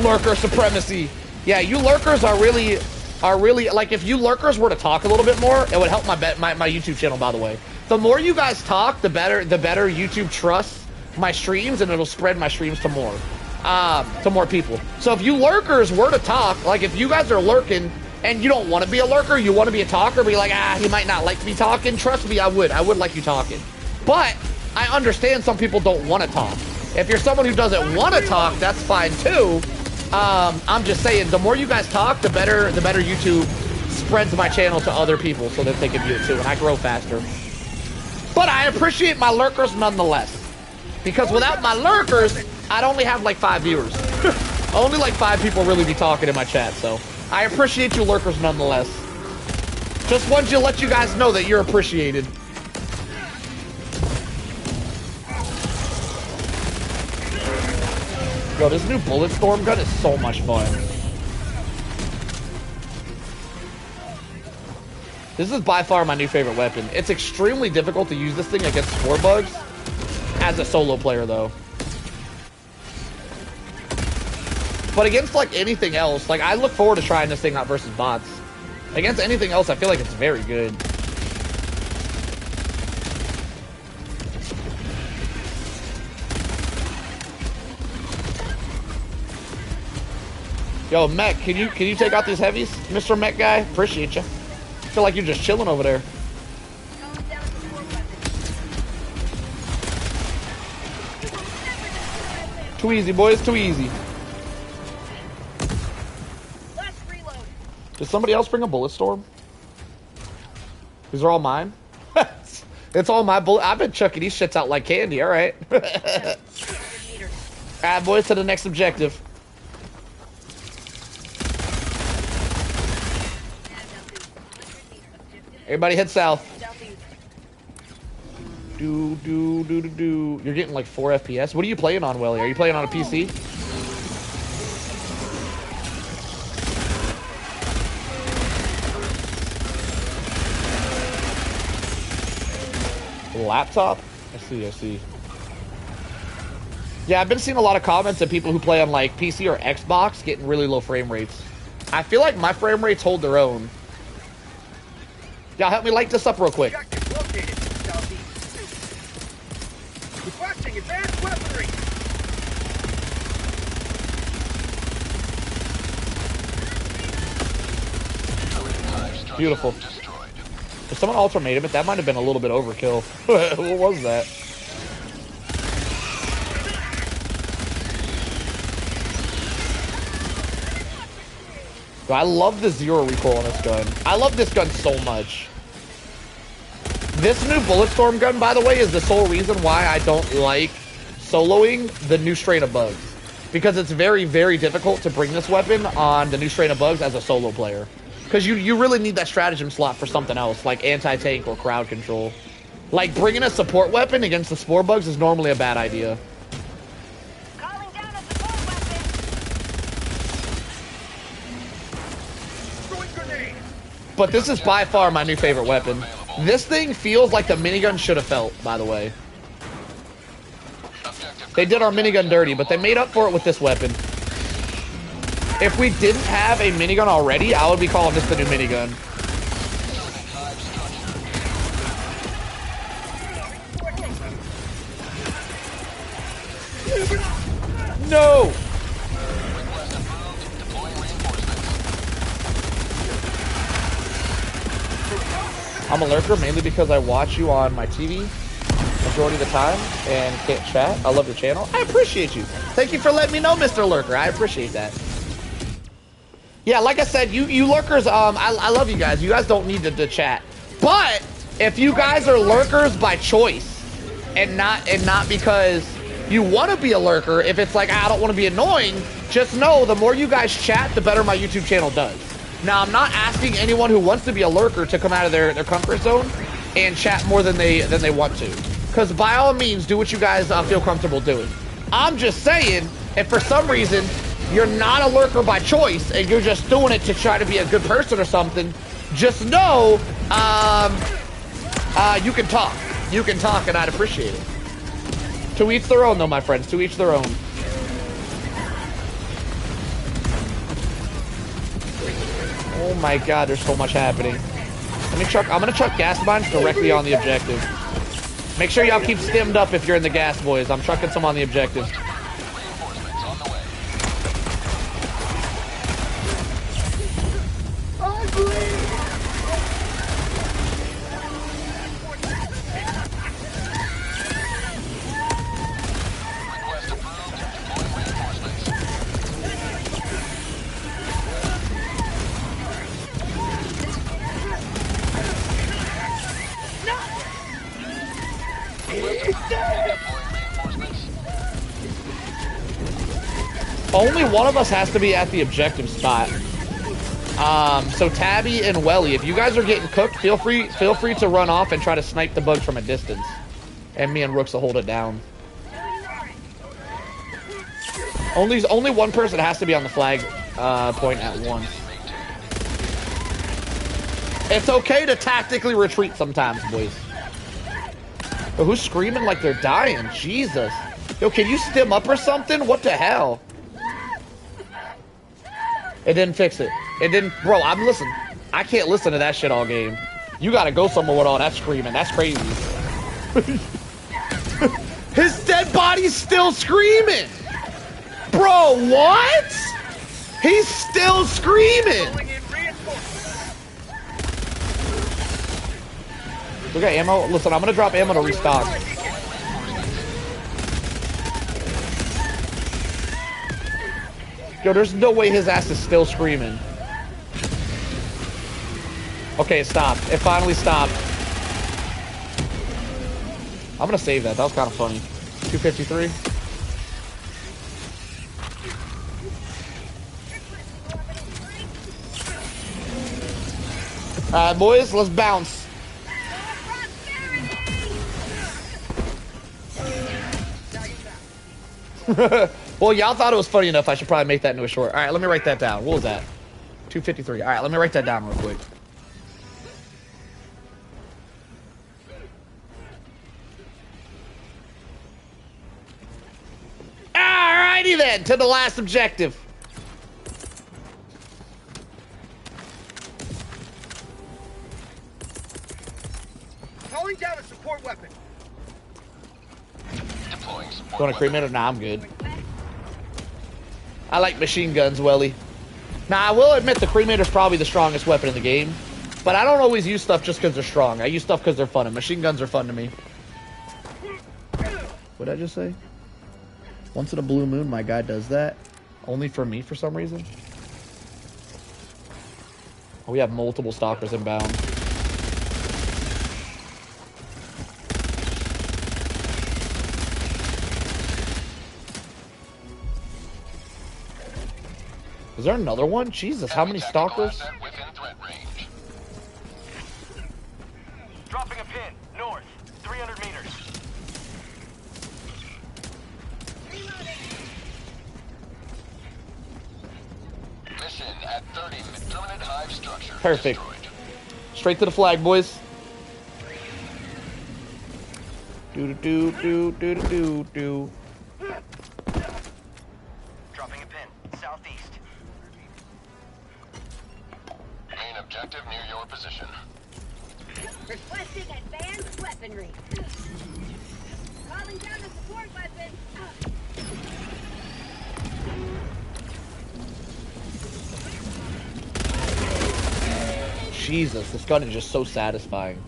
Lurker supremacy. Yeah, you lurkers are really like, if you lurkers were to talk a little bit more, it would help my YouTube channel, by the way. The more you guys talk, the better YouTube trusts my streams, and it'll spread my streams to more people. So if you lurkers were to talk, like if you guys are lurking and you don't want to be a lurker, you want to be a talker, be like, he might not like me talking, trust me, I would like you talking. But I understand some people don't want to talk. If you're someone who doesn't want to talk, that's fine too. I'm just saying, the more you guys talk, the better YouTube spreads my channel to other people so that they can view it too, and I grow faster. But I appreciate my lurkers nonetheless. Because without my lurkers, I'd only have like 5 viewers. Only like 5 people really be talking in my chat, so I appreciate you lurkers nonetheless. Just wanted to let you guys know that you're appreciated. Yo, this new bullet storm gun is so much fun. This is by far my new favorite weapon. It's extremely difficult to use this thing against spore bugs as a solo player, though. But against, like, anything else, like, I look forward to trying this thing out versus bots. Against anything else, I feel like it's very good. Yo, Mech, can you take out these heavies, Mr. Mech guy? Appreciate you. I feel like you're just chilling over there. Too easy, boys. Too easy. Did somebody else bring a bullet storm? These are all mine? It's all my bullet. I've been chucking these shits out like candy. All right. All right, boys, to the next objective. Everybody head south. You're getting like 4 FPS. What are you playing on, Welly? Are you playing on a PC? Laptop? I see. Yeah, I've been seeing a lot of comments of people who play on like PC or Xbox getting really low frame rates. I feel like my frame rates hold their own. Y'all help me light this up real quick. Requesting advanced weaponry. Beautiful. If someone ultimated it, that might have been a little bit overkill. What was that? I love the 0 recoil on this gun. I love this gun so much. This new Bulletstorm gun, by the way, is the sole reason why I don't like soloing the new strain of bugs. Because it's very, very difficult to bring this weapon on the new strain of bugs as a solo player. Because you really need that stratagem slot for something else, like anti-tank or crowd control. Like, bringing a support weapon against the spore bugs is normally a bad idea. Calling down a support weapon. Throwing grenade. But this is by far my new favorite weapon. This thing feels like the minigun should have felt, by the way. They did our minigun dirty, but they made up for it with this weapon. If we didn't have a minigun already, I would be calling this the new minigun. No! I'm a lurker mainly because I watch you on my TV majority of the time and can't chat. I love your channel. I appreciate you. Thank you for letting me know, Mr. Lurker. I appreciate that. Yeah, like I said, you lurkers, I love you guys. You guys don't need to chat. But if you guys are lurkers by choice and not because you want to be a lurker, if it's like, I don't want to be annoying, just know the more you guys chat, the better my YouTube channel does. Now, I'm not asking anyone who wants to be a lurker to come out of their comfort zone and chat more than they want to. Because by all means, do what you guys feel comfortable doing. I'm just saying, if for some reason you're not a lurker by choice and you're just doing it to try to be a good person or something, just know you can talk. You can talk and I'd appreciate it. To each their own though, my friends. To each their own. Oh my god, there's so much happening. I'm gonna chuck gas mines directly on the objective. Make sure y'all keep stimmed up if you're in the gas, boys. I'm chucking some on the objective. Only one of us has to be at the objective spot. So Tabby and Welly, if you guys are getting cooked, feel free to run off and try to snipe the bugs from a distance. And me and Rooks will hold it down. Only one person has to be on the flag point at once. It's okay to tactically retreat sometimes, boys. But who's screaming like they're dying? Jesus. Yo, can you stim up or something? What the hell? It didn't fix it. It didn't... Bro, listen. I can't listen to that shit all game. You gotta go somewhere with all that screaming. That's crazy. His dead body's still screaming! Bro, what? He's still screaming! We got ammo. Listen, I'm gonna drop ammo to restock. Yo, there's no way his ass is still screaming. Okay, it stopped. It finally stopped. I'm gonna save that. That was kind of funny. 253. Alright, boys, let's bounce. Well, y'all thought it was funny enough. I should probably make that into a short. All right, let me write that down. What was that? 253. All right, let me write that down real quick. Alrighty then, to the last objective. Calling down a support weapon. You want a cremator? Nah, I'm good. I like machine guns, Welly. Now, I will admit the cremator's probably the strongest weapon in the game. But I don't always use stuff just because they're strong. I use stuff because they're fun, and machine guns are fun to me. What did I just say? Once in a blue moon, my guy does that. Only for me for some reason. Oh, we have multiple stalkers inbound. Is there another one? Jesus, how many stalkers? Dropping a pin, north, 300 meters. Mission at 30 permanent hive structure. Perfect. Destroyed. Straight to the flag, boys. Do do do do do do do. Dropping a pin, southeast. Main objective near your position. Requesting advanced weaponry. Calling down a support weapon. Jesus, this gun is just so satisfying.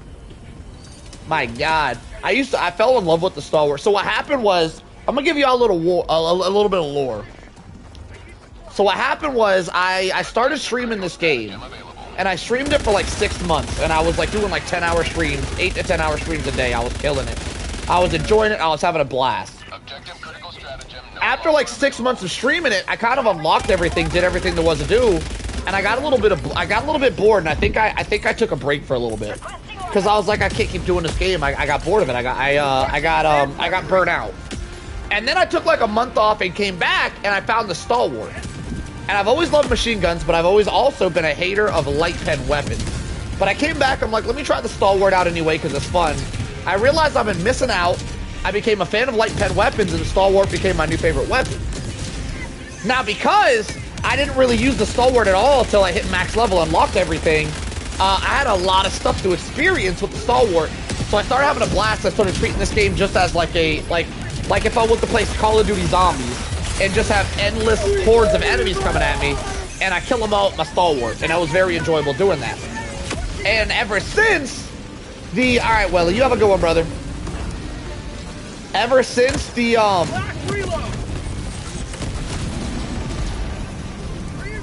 My God, I fell in love with the Stalwart. So what happened was, I'm gonna give you all a little bit of lore. So what happened was, I started streaming this game, and I streamed it for like 6 months, and I was like doing like 10-hour streams, 8 to 10-hour streams a day. I was killing it. I was enjoying it. I was having a blast. Objective critical stratagem. After like 6 months of streaming it, I kind of unlocked everything, did everything there was to do, and I got a little bit bored, and I think I took a break for a little bit, because I was like, I can't keep doing this game. I got bored of it. I got burnt out, and then I took like a month off and came back, and I found the Stalwart. And I've always loved machine guns, but I've always also been a hater of light pen weapons. But I came back, I'm like, let me try the Stalwart out anyway, because it's fun. I realized I've been missing out. I became a fan of light pen weapons, and the Stalwart became my new favorite weapon. Now, because I didn't really use the Stalwart at all until I hit max level, unlocked everything, I had a lot of stuff to experience with the Stalwart. So I started having a blast. I started treating this game just as like if I was to play Call of Duty Zombies, and just have endless hordes of enemies coming at me, and I kill them all with my Stalwart, and I was very enjoyable doing that. And ever since the, all right, well, you have a good one, brother. Ever since the,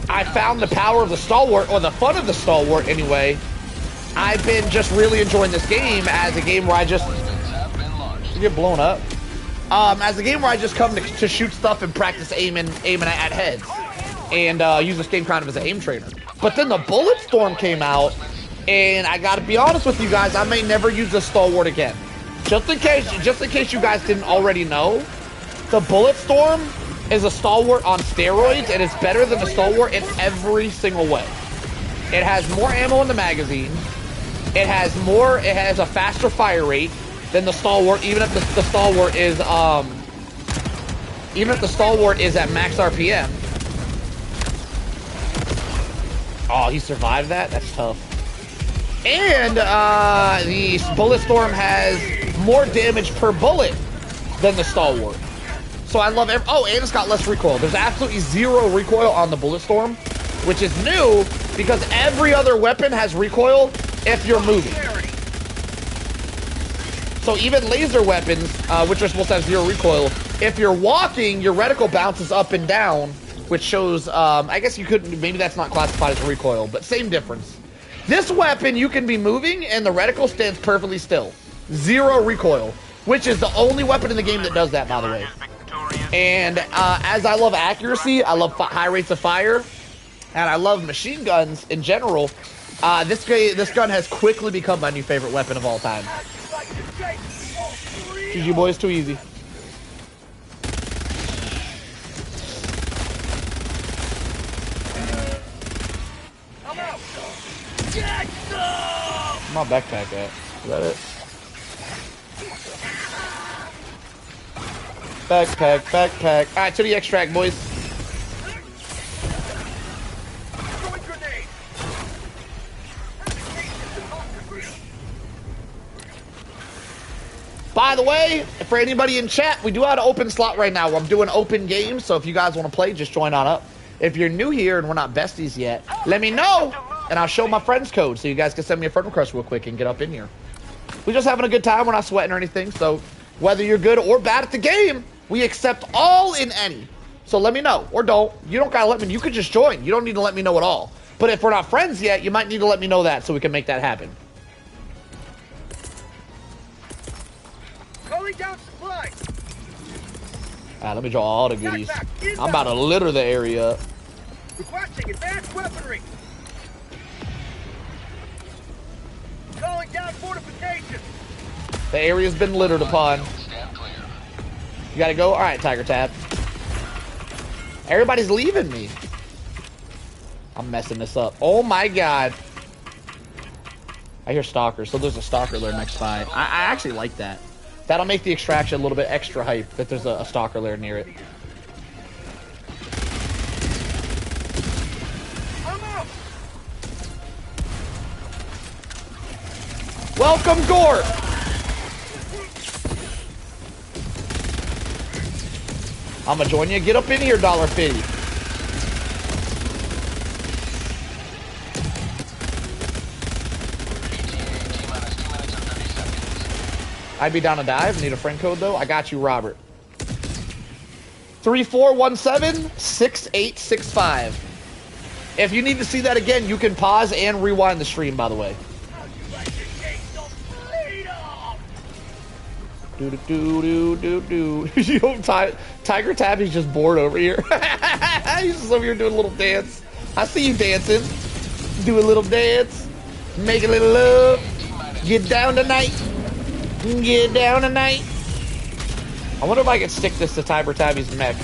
I found the power of the Stalwart, or the fun of the Stalwart anyway, I've been just really enjoying this game as a game where I just, you get blown up. As a game where I just come to shoot stuff and practice aiming at heads, and use this game kind of as an aim trainer. But then the Bulletstorm came out, and I gotta be honest with you guys, I may never use the Stalwart again. Just in case you guys didn't already know, the Bulletstorm is a Stalwart on steroids, and it's better than the Stalwart in every single way. It has more ammo in the magazine. It has a faster fire rate than the Stalwart, even if the Stalwart is at max RPM. Oh, he survived that? That's tough. And the Bulletstorm has more damage per bullet than the Stalwart. So I love oh, and it's got less recoil. There's absolutely 0 recoil on the Bulletstorm, which is new because every other weapon has recoil if you're moving. So even laser weapons, which are supposed to have 0 recoil, if you're walking, your reticle bounces up and down, which shows, I guess you could, maybe that's not classified as recoil, but same difference. This weapon, you can be moving, and the reticle stands perfectly still. 0 recoil, which is the only weapon in the game that does that, by the way. And as I love accuracy, I love high rates of fire, and I love machine guns in general, this gun has quickly become my new favorite weapon of all time. GG boys, too easy. Where's my backpack at? Is that it? Backpack. Alright, to the extract, boys. By the way, for anybody in chat, we do have an open slot right now. I'm doing open games, so if you guys want to play, just join on up. If you're new here and we're not besties yet, let me know, and I'll show my friends code so you guys can send me a friend request real quick and get up in here. We're just having a good time. We're not sweating or anything. So whether you're good or bad at the game, we accept all in any. So let me know, or don't. You don't gotta let me. You could just join. You don't need to let me know at all. But if we're not friends yet, you might need to let me know that so we can make that happen. Calling down supplies. Let me draw all the goodies. I'm about to litter the area. Requesting advanced weaponry. Calling down fortifications. The area's been littered upon. You gotta go? Alright, Tiger Tab. Everybody's leaving me. I'm messing this up. Oh my god. I hear stalkers, so there's a stalker lair next by. I actually like that. That'll make the extraction a little bit extra hype that there's a stalker lair near it. I'm out. Welcome, Gore! I'm gonna join you. Get up in here, $1.50. I'd be down to dive. Need a friend code, though. I got you, Robert. 3417-6865. If you need to see that again, you can pause and rewind the stream, by the way. Do. You know, Tiger Tabby's just bored over here. He's just over here doing a little dance. I see you dancing. Do a little dance. Make a little love. Get down tonight. Get down tonight. I wonder if I can stick this to Tiger Tabby's mech.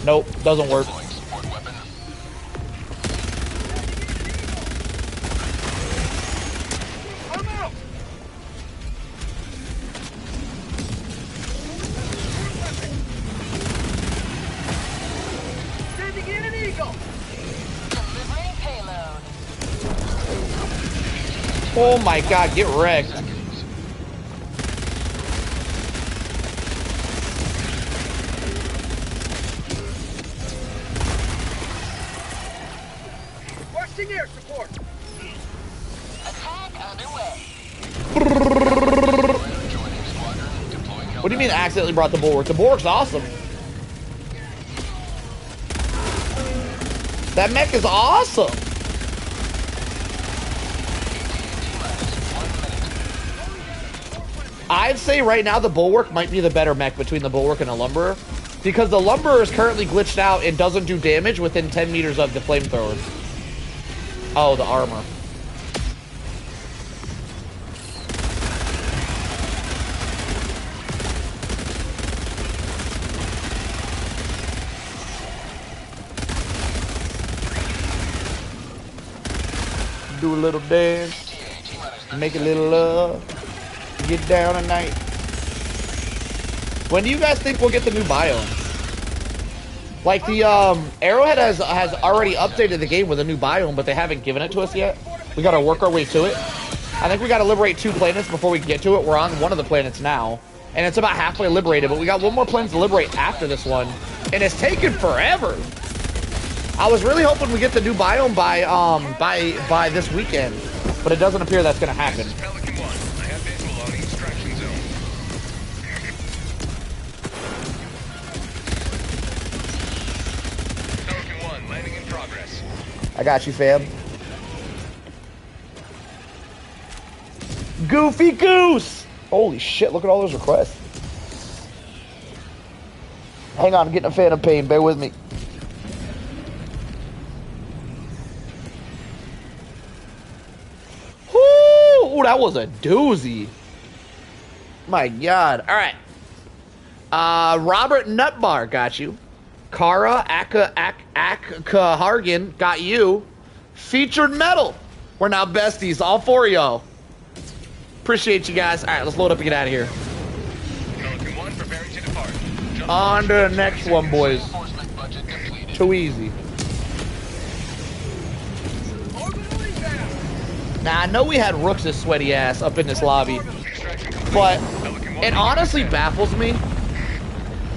Nope, doesn't work. Oh my god, get wrecked. Requesting air support. Attack underway. What do you mean accidentally brought the bulwark? The bulwark's awesome. That mech is awesome. I'd say right now the Bulwark might be the better mech between the Bulwark and the Lumberer, because the Lumberer is currently glitched out and doesn't do damage within 10 meters of the flamethrowers. Oh, the armor. Do a little dance, make a little love. Get down tonight. When do you guys think we'll get the new biome? Like the Arrowhead has already updated the game with a new biome, but they haven't given it to us yet. We gotta work our way to it. I think we gotta liberate 2 planets before we can get to it. We're on one of the planets now, and it's about halfway liberated, but we got 1 more planet to liberate after this one, and it's taken forever. I was really hoping we get the new biome by this weekend, but it doesn't appear that's gonna happen. I got you, fam. Goofy Goose! Holy shit, look at all those requests. Hang on, I'm getting a Phantom Pain. Bear with me. Woo! Ooh, that was a doozy. My God. All right. Robert Nutbar got you. Kara Hargan got you. Featured Metal. We're now besties, all 4 of y'all. Appreciate you guys. All right, let's load up and get out of here. On to the next one, boys. Too easy. Now, I know we had Rook's sweaty ass up in this lobby, but it honestly baffles me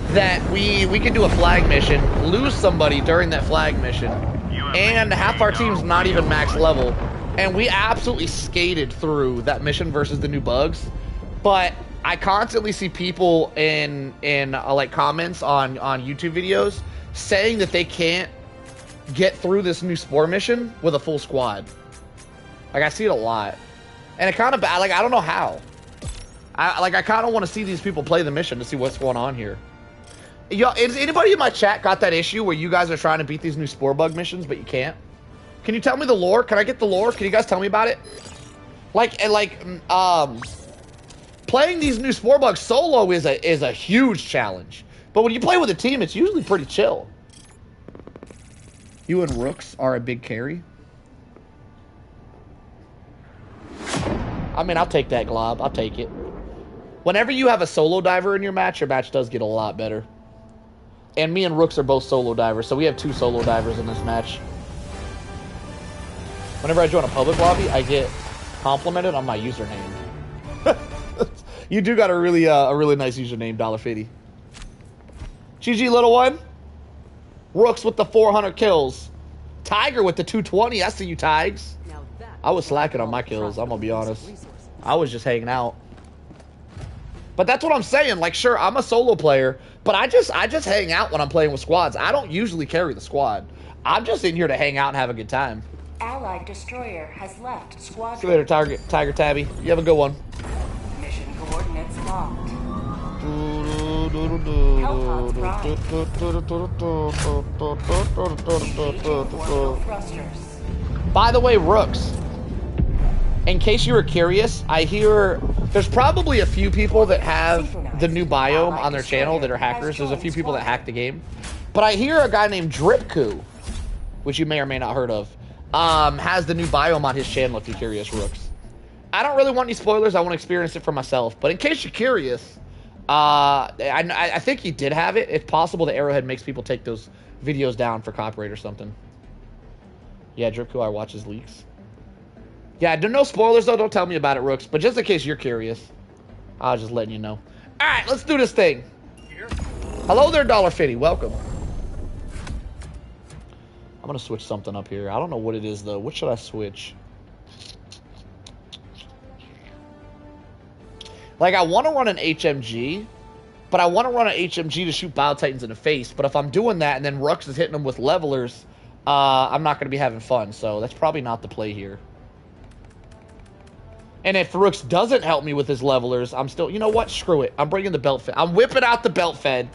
that we can do a flag mission, lose somebody during that flag mission, and half our team's not even max level, and we absolutely skated through that mission versus the new bugs. But I constantly see people in like comments on YouTube videos saying that they can't get through this new Spore mission with a full squad. Like, I see it a lot, and it kind of bad. Like, I don't know how. I kind of want to see these people play the mission to see what's going on here. Yo, is anybody in my chat got that issue where you guys are trying to beat these new Spore bug missions, but you can't? Can you tell me the lore? Can I get the lore? Can you guys tell me about it? Playing these new Spore bugs solo is a huge challenge. But when you play with a team, it's usually pretty chill. You and Rooks are a big carry. I mean, I'll take that, Glob. I'll take it. Whenever you have a solo diver in your match does get a lot better. And me and Rooks are both solo divers, so we have 2 solo divers in this match. Whenever I join a public lobby, I get complimented on my username. You do got a really nice username, $50. GG, little one. Rooks with the 400 kills. Tiger with the 220. I see you, Tigers. I was slacking on my kills, I'm gonna be honest. I was just hanging out. But that's what I'm saying. Like, sure, I'm a solo player, but I just hang out when I'm playing with squads. I don't usually carry the squad. I'm just in here to hang out and have a good time. Allied destroyer has left squadron. See you later, Tiger Tabby. You have a good one. Mission coordinates locked. By the way, Rooks, in case you were curious, I hear there's probably a few people that have the new biome on their channel that are hackers. There's a few people that hack the game. But I hear a guy named Dripku, which you may or may not heard of, has the new biome on his channel if you're curious, Rooks. I don't really want any spoilers. I want to experience it for myself. But in case you're curious, I think he did have it. It's possible that Arrowhead makes people take those videos down for copyright or something. Yeah, Dripku, I watch his leaks. Yeah, no spoilers, though. Don't tell me about it, Rooks. But just in case you're curious, I was just letting you know. All right, let's do this thing. Hello there, $50. Welcome. I'm going to switch something up here. I don't know what it is, though. What should I switch? Like, I want to run an HMG, but I want to run an HMG to shoot Bio Titans in the face. But if I'm doing that and then Rooks is hitting them with levelers, I'm not going to be having fun. So that's probably not the play here. And if Rooks doesn't help me with his levelers, I'm still... You know what? Screw it. I'm bringing the belt fed. I'm whipping out the belt fed.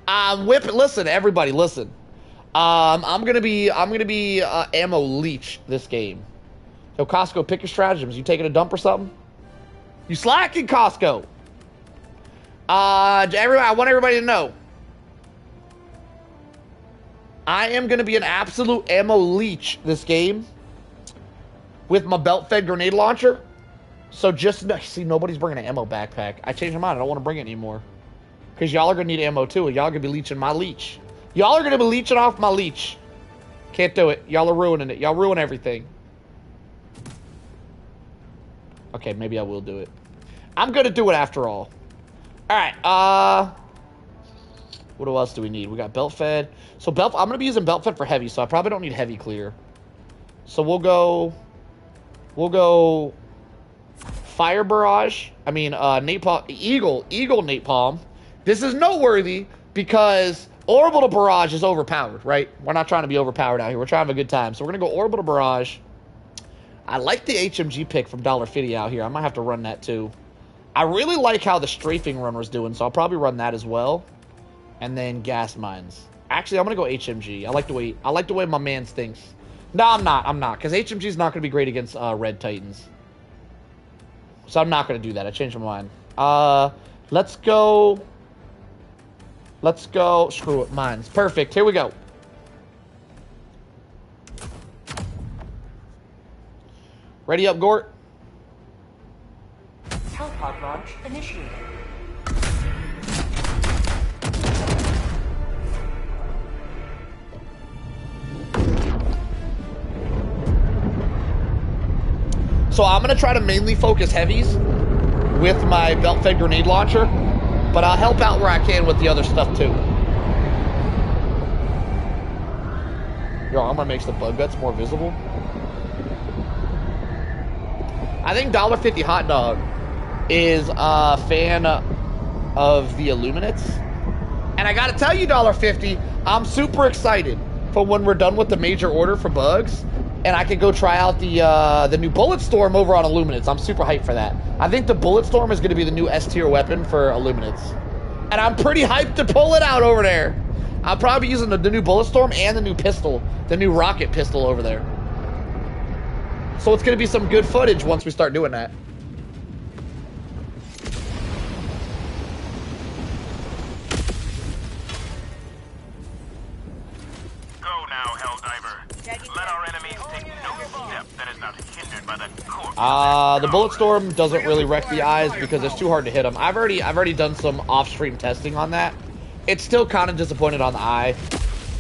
I'm whipping... Listen, everybody, listen. I'm gonna be ammo leech this game. Yo, Costco, pick your stratagems. You taking a dump or something? You slacking, Costco? I want everybody to know. I am gonna be an absolute ammo leech this game with my belt-fed grenade launcher. So just see, nobody's bringing an ammo backpack. I changed my mind. I don't want to bring it anymore because y'all are gonna need ammo too, and y'all gonna be leeching my leech. Y'all are gonna be leeching off my leech. Can't do it. Y'all are ruining it. Y'all ruin everything. Okay, maybe I will do it. I'm gonna do it after all. Alright, what else do we need? We got belt fed. So I'm gonna be using belt fed for heavy, so I probably don't need heavy clear. So we'll go fire barrage. I mean napalm, eagle napalm. This is noteworthy because orbital barrage is overpowered, right? We're not trying to be overpowered out here. We're trying to have a good time. So we're gonna go orbital barrage. I like the HMG pick from $50 out here. I might have to run that too. I really like how the strafing run was doing, so I'll probably run that as well. And then gas mines. Actually, I'm gonna go HMG. I like the way my man thinks. No, I'm not, because HMG is not gonna be great against red Titans. So I'm not gonna do that. I changed my mind. Let's go. Screw it, mines. Perfect. Here we go. Ready up, Gort? Helipod launch initiated. So I'm going to try to mainly focus heavies with my belt-fed grenade launcher, but I'll help out where I can with the other stuff too. Your armor makes the bug guts more visible. I think $1.50 Hot Dog is a fan of the Illuminates. And I gotta tell you, $1.50, I'm super excited for when we're done with the major order for bugs. And I can go try out the new Bulletstorm over on Illuminates. I'm super hyped for that. I think the Bulletstorm is going to be the new S-tier weapon for Illuminates. And I'm pretty hyped to pull it out over there. I'll probably be using the new Bulletstorm and the new pistol. The new rocket pistol over there. So it's going to be some good footage once we start doing that. Go now, Helldiver. Let our enemies take no step that is not hindered by the corpse. The Bulletstorm doesn't really wreck the eyes because it's too hard to hit them. I've already done some off-stream testing on that. It's still kind of disappointed on the eye.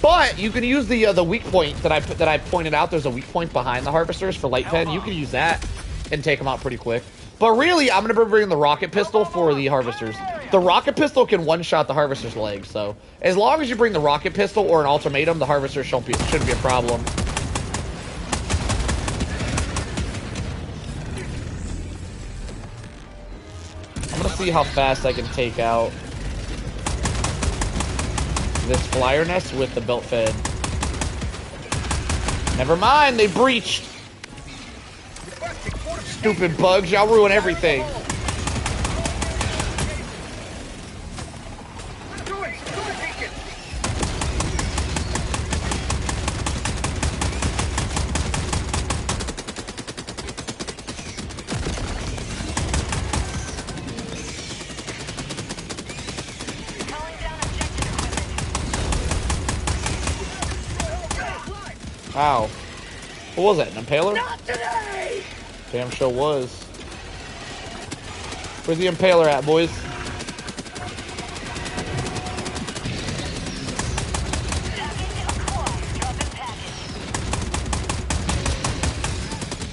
But you can use the weak point that I pointed out. There's a weak point behind the harvesters for light pen. You can use that and take them out pretty quick. But really, I'm going to bring the rocket pistol for the harvesters. The rocket pistol can one-shot the harvester's legs. So as long as you bring the rocket pistol or an ultimatum, the harvester shouldn't be a problem. I'm going to see how fast I can take out this flyer nest with the belt fed. Never mind, they breached. Stupid bugs, y'all ruin everything. Wow. What was that, an impaler? Not today! Damn sure was. Where's the impaler at, boys?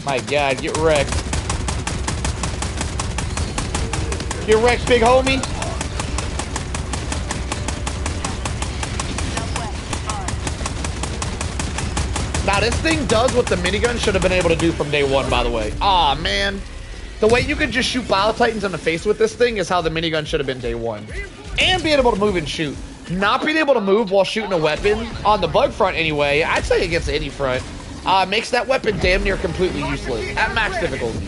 My God, get wrecked. Get wrecked, big homie. Now, this thing does what the minigun should have been able to do from day one, by the way. Aw, man. The way you could just shoot Bio Titans in the face with this thing is how the minigun should have been day one. And being able to move and shoot. Not being able to move while shooting a weapon, on the bug front anyway, I'd say against any front, makes that weapon damn near completely useless at max difficulty.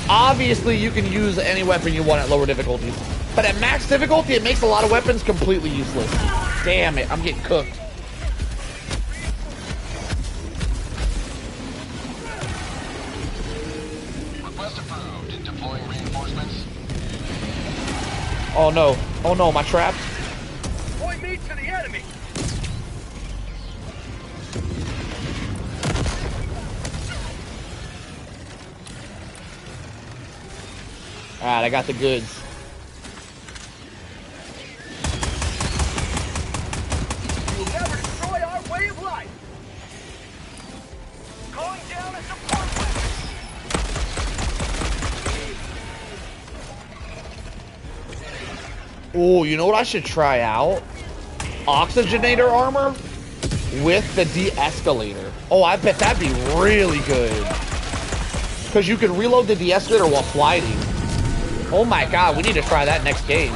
Obviously, you can use any weapon you want at lower difficulties. But at max difficulty, it makes a lot of weapons completely useless. Damn it, I'm getting cooked. Oh no. Oh no, am I trapped? Point me to the enemy. Alright, I got the goods. You will never destroy our way of life. Calling down a support weapon. Oh, you know what I should try out? Oxygenator armor with the de-escalator. Oh, I bet that'd be really good. Because you can reload the de-escalator while sliding. Oh my God, we need to try that next game.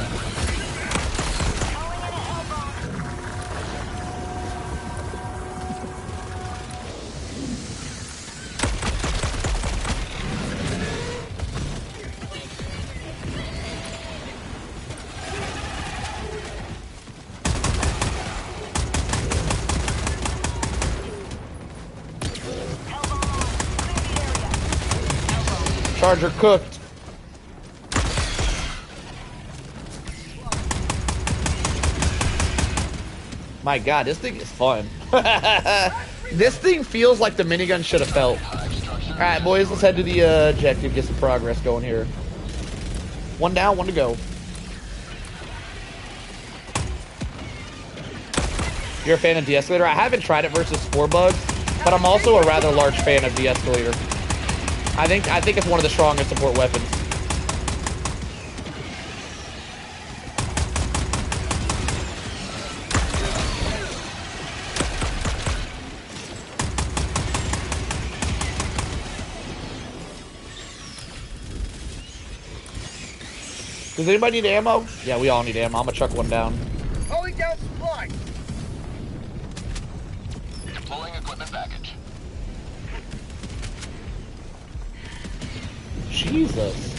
Charger cooked. My God, this thing is fun. This thing feels like the minigun should have felt. Alright, boys, let's head to the objective, get some progress going here. One down, one to go. You're a fan of de-escalator? I haven't tried it versus 4 bugs, but I'm also a rather large fan of de-escalator. I think it's one of the strongest support weapons. Does anybody need ammo? Yeah, we all need ammo. I'm gonna chuck one down. Calling down supply. Deploying equipment package. Jesus.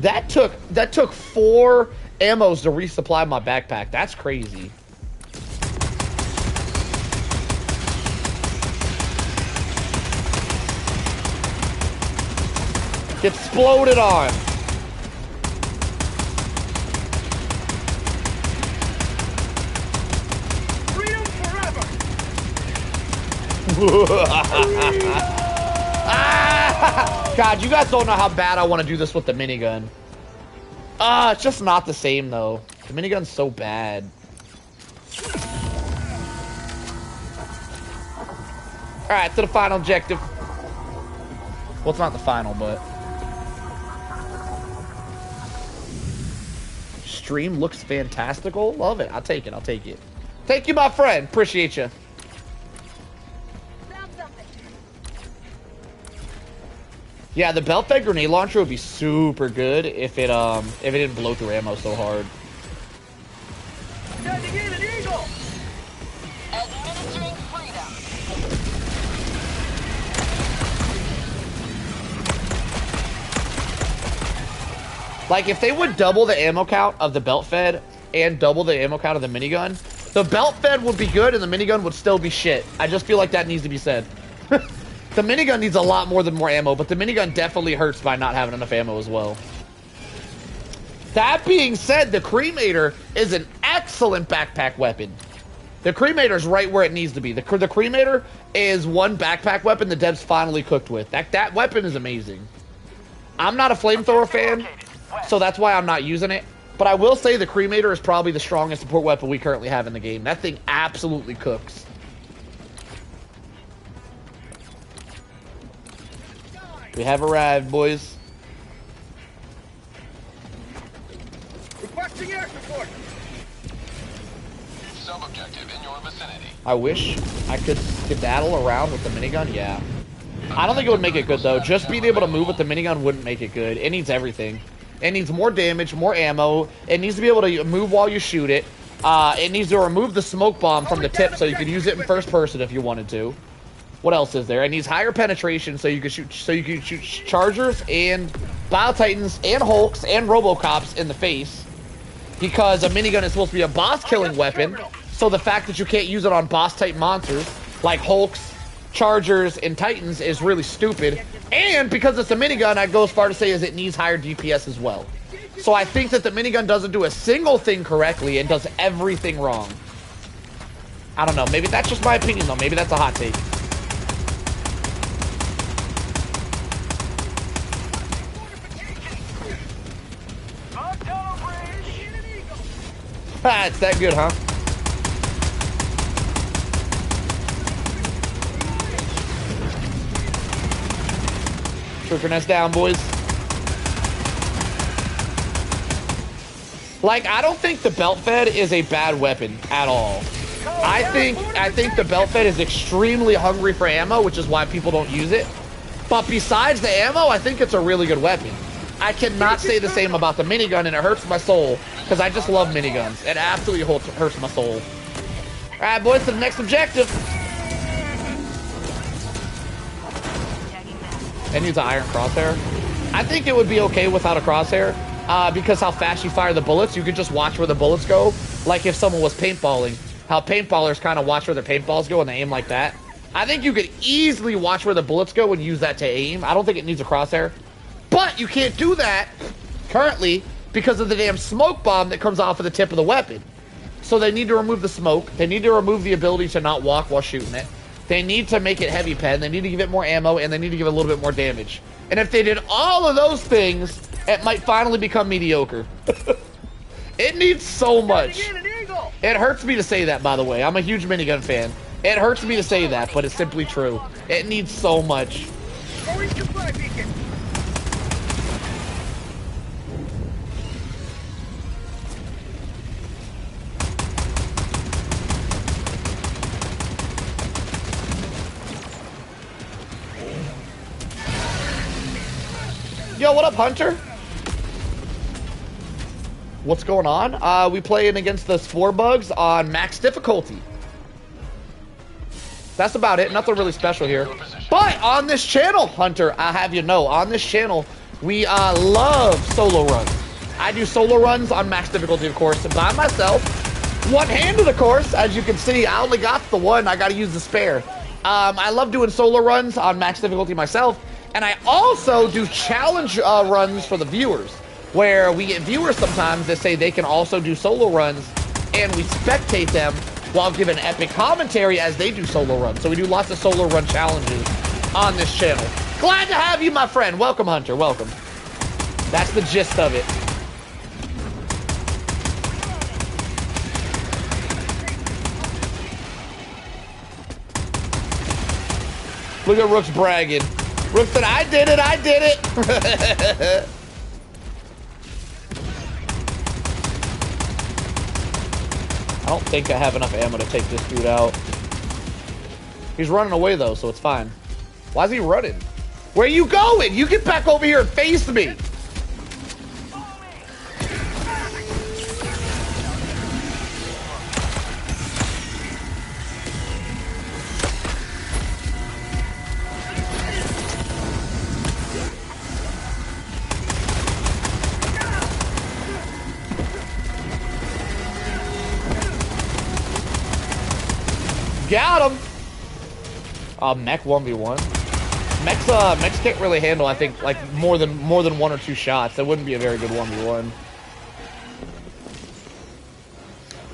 That took 4 ammos to resupply my backpack. That's crazy. Exploded on. Freedom forever. God, you guys don't know how bad I want to do this with the minigun. It's just not the same though. The minigun's so bad. Alright, to the final objective. Well, it's not the final, but... Stream looks fantastical. Love it. I'll take it. I'll take it. Thank you, my friend. Appreciate you. Yeah, the belt-fed grenade launcher would be super good if it didn't blow through ammo so hard. Sending in an eagle. Administering freedom. Like, if they would double the ammo count of the belt-fed and double the ammo count of the minigun, the belt-fed would be good and the minigun would still be shit. I just feel like that needs to be said. The minigun needs a lot more than more ammo, but the minigun definitely hurts by not having enough ammo as well. That being said, the cremator is an excellent backpack weapon. The cremator is right where it needs to be. The cremator is one backpack weapon the devs finally cooked with. That weapon is amazing. I'm not a flamethrower fan, so that's why I'm not using it. But I will say the cremator is probably the strongest support weapon we currently have in the game. That thing absolutely cooks. We have arrived, boys. Requesting air support. Sub-objective in your vicinity. I wish I could skedaddle around with the minigun, yeah. I don't think it would make it good, though. Just being able to move with the minigun wouldn't make it good. It needs everything. It needs more damage, more ammo. It needs to be able to move while you shoot it. It needs to remove the smoke bomb from the tip so you could use it in first person if you wanted to. What else is there? It needs higher penetration so you can shoot chargers and Bile Titans and Hulks and Robocops in the face. Because a minigun is supposed to be a boss killing weapon, so the fact that you can't use it on boss type monsters like Hulks, Chargers, and Titans is really stupid. And because it's a minigun, I go as far to say is it needs higher DPS as well. So I think that the minigun doesn't do a single thing correctly and does everything wrong. I don't know. Maybe that's just my opinion, though. Maybe that's a hot take. Ah, it's that good, huh? Trooper nest down, boys. Like, I don't think the belt fed is a bad weapon at all. I think the belt fed is extremely hungry for ammo, which is why people don't use it. But besides the ammo, I think it's a really good weapon. I cannot say the same about the minigun, and it hurts my soul, because I just love miniguns. It absolutely hurts my soul. Alright, boys, to the next objective. It needs an iron crosshair. I think it would be okay without a crosshair, because how fast you fire the bullets, you could just watch where the bullets go, like if someone was paintballing. How paintballers kind of watch where their paintballs go and they aim like that. I think you could easily watch where the bullets go and use that to aim. I don't think it needs a crosshair. But you can't do that currently because of the damn smoke bomb that comes off of the tip of the weapon. So they need to remove the smoke. They need to remove the ability to not walk while shooting it. They need to make it heavy pen. They need to give it more ammo, and they need to give it a little bit more damage. And if they did all of those things, it might finally become mediocre. It needs so much. It hurts me to say that, by the way. I'm a huge minigun fan. It hurts me to say that, but it's simply true. It needs so much. Yo, what up, Hunter? What's going on? We playing against the Spore Bugs on max difficulty. That's about it. Nothing really special here. But on this channel, Hunter, I have you know, on this channel, we love solo runs. I do solo runs on max difficulty, of course, by myself. One-handed, of course. As you can see, I only got the one. I got to use the spare. I love doing solo runs on max difficulty myself. And I also do challenge runs for the viewers, where we get viewers sometimes that say they can also do solo runs, and we spectate them while giving epic commentary as they do solo runs. So we do lots of solo run challenges on this channel. Glad to have you, my friend. Welcome, Hunter. Welcome. That's the gist of it. Look at Rook's bragging. Rook said, I did it, I did it. I don't think I have enough ammo to take this dude out. He's running away though, so it's fine. Why is he running? Where you going? You get back over here and face me. Got him! Mech 1v1. Mechs can't really handle, I think, like more than 1 or 2 shots. That wouldn't be a very good 1v1.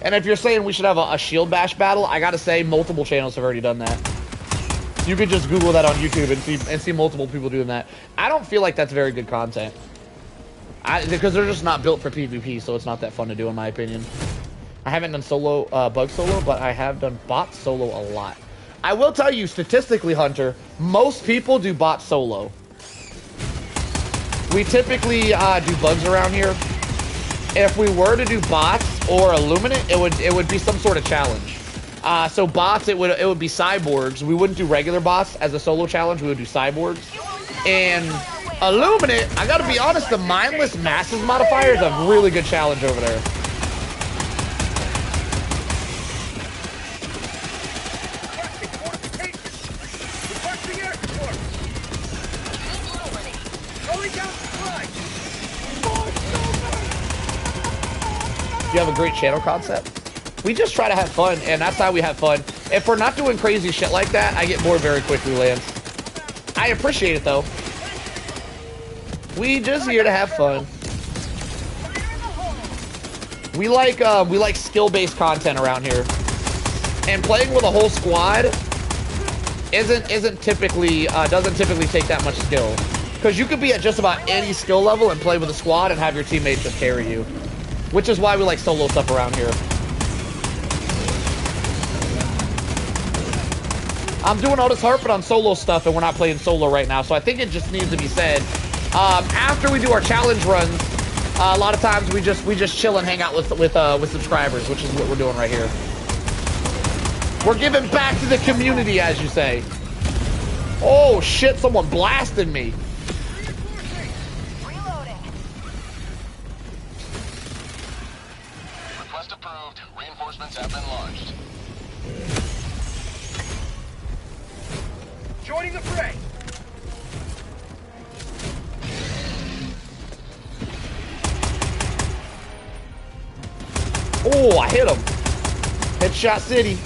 And if you're saying we should have a shield bash battle, I gotta say multiple channels have already done that. You could just Google that on YouTube and see multiple people doing that. I don't feel like that's very good content. Because they're just not built for PvP, so it's not that fun to do in my opinion. I haven't done solo, bug solo, but I have done bot solo a lot. I will tell you, statistically, Hunter, most people do bot solo. We typically do bugs around here. If we were to do bots or Illuminate, it would be some sort of challenge. So bots, it would be cyborgs. We wouldn't do regular bots as a solo challenge. We would do cyborgs. And Illuminate, I gotta be honest, the mindless masses modifier is a really good challenge over there. You have a great channel concept. We just try to have fun, and that's how we have fun. If we're not doing crazy shit like that, I get bored very quickly, Lance. I appreciate it, though. We just here to have fun. We like skill-based content around here, and playing with a whole squad doesn't typically take that much skill, because you could be at just about any skill level and play with a squad and have your teammates just carry you. Which is why we like solo stuff around here. I'm doing all this harping on solo stuff, and we're not playing solo right now, so I think it just needs to be said. After we do our challenge runs, a lot of times we just chill and hang out with subscribers, which is what we're doing right here. We're giving back to the community, as you say. Oh shit! Someone blasted me. Have been launched. Joining the fray. Oh, I hit him. Headshot City.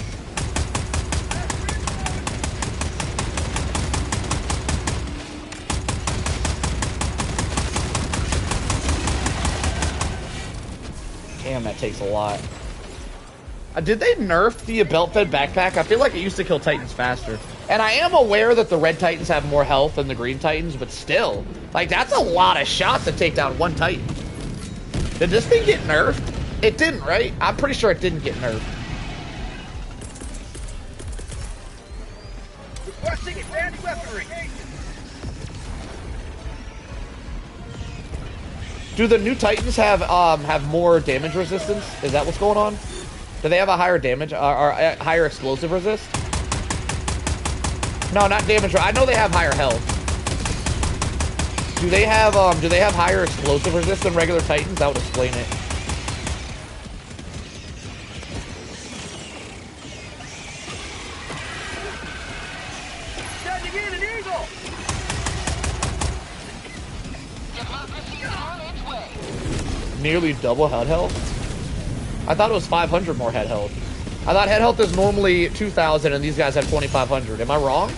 Damn, that takes a lot. Did they nerf the belt-fed backpack? I feel like it used to kill Titans faster. And I am aware that the red Titans have more health than the green Titans, but still. Like, that's a lot of shots to take down one Titan. Did this thing get nerfed? It didn't, right? I'm pretty sure it didn't get nerfed. Requesting advanced weaponry. Do the new Titans have more damage resistance? Is that what's going on? Do they have a higher damage or higher explosive resist? No, not damage. I know they have higher health. Do they have higher explosive resist than regular Titans? That would explain it. Nearly double head health? I thought it was 500 more head health. I thought head health is normally 2,000 and these guys have 2,500. Am I wrong?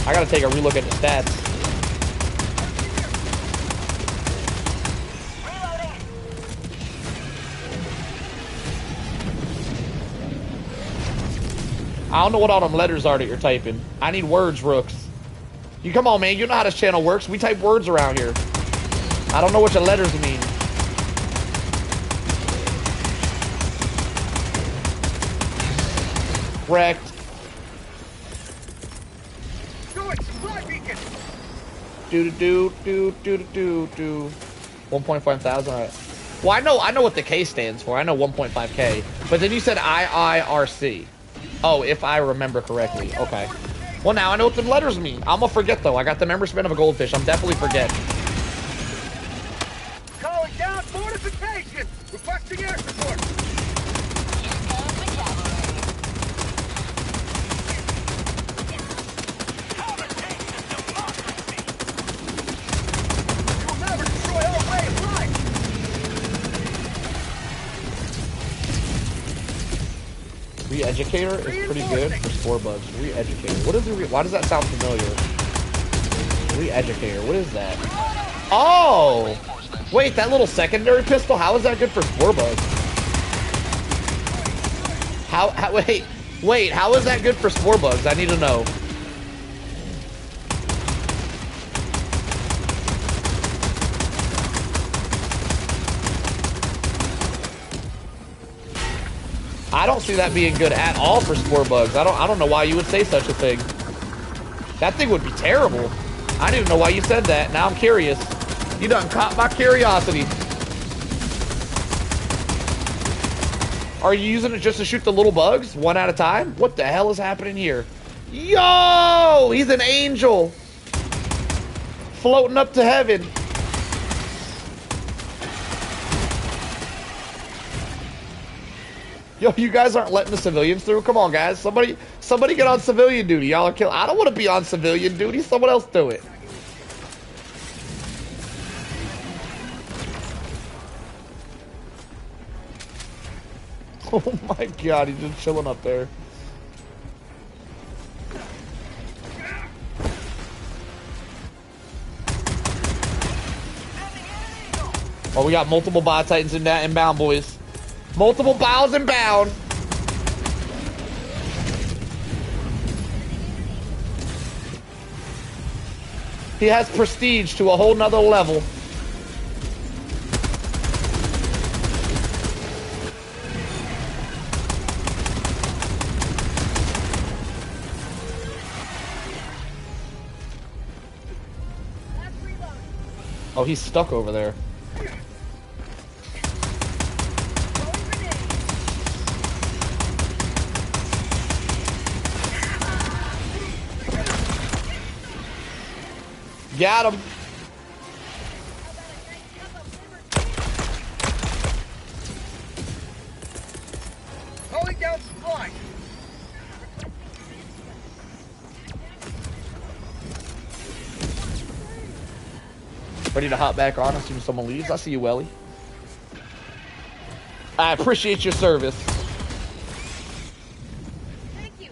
I gotta take a relook at the stats. I don't know what all them letters are that you're typing. I need words, Rooks. You come on, man. You know how this channel works. We type words around here. I don't know what your letters mean. Wrecked. Do 1.5 thousand. All right. Well, I know what the K stands for. I know 1.5K. But then you said IIRC. Oh, if I remember correctly. Okay. Well, now I know what the letters mean. I'm gonna forget though. I got the member spin of a goldfish. I'm definitely forgetting. Calling down fortification. Requesting air support. You'll never destroy our way of life. Re-educator is pretty good for spore bugs. Re-educator. What is the why does that sound familiar? Re-educator. What is that? Oh! Wait, that little secondary pistol? How is that good for spore bugs? Wait, how is that good for spore bugs? I need to know. I don't see that being good at all for spore bugs. I don't know why you would say such a thing. That thing would be terrible. I don't even know why you said that. Now I'm curious. You done caught my curiosity. Are you using it just to shoot the little bugs one at a time? What the hell is happening here? Yo! He's an angel. Floating up to heaven. Yo, you guys aren't letting the civilians through? Come on, guys. Somebody get on civilian duty. Y'all are killing. I don't want to be on civilian duty. Someone else do it. Oh my god, he's just chilling up there. Oh, we got multiple Bio Titans inbound, boys. Multiple bows inbound. He has prestige to a whole nother level. Oh, he's stuck over there. Got him. Calling down supply. Ready to hop back on as soon as someone leaves. I see you, Welly. I appreciate your service. Thank you.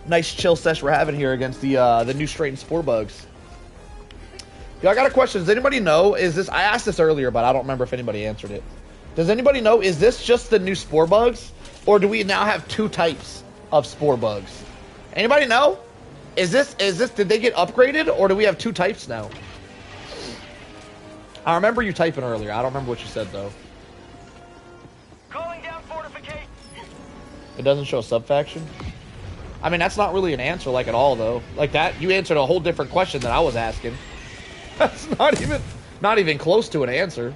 Nice chill sesh we're having here against the new straightened spore bugs. Yo, I got a question. Does anybody know? Is this? I asked this earlier, but I don't remember if anybody answered it. Does anybody know? Is this just the new spore bugs, or do we now have two types of spore bugs? Anybody know? Is this? Did they get upgraded, or do we have two types now? I remember you typing earlier. I don't remember what you said though. Calling down fortification. It doesn't show sub-faction? I mean, that's not really an answer, like, at all, though. Like, that, you answered a whole different question that I was asking. That's not even close to an answer.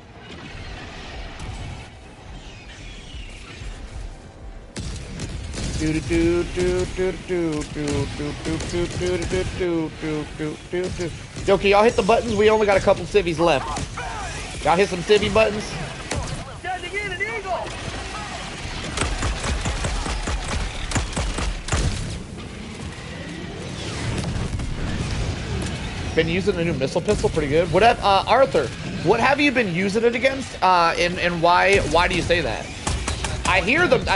Yo, can y'all hit the buttons? We only got a couple civvies left. Y'all hit some civvy buttons? Sending in an eagle. Been using the new missile pistol pretty good. What have, Arthur, what have you been using it against? And why do you say that? I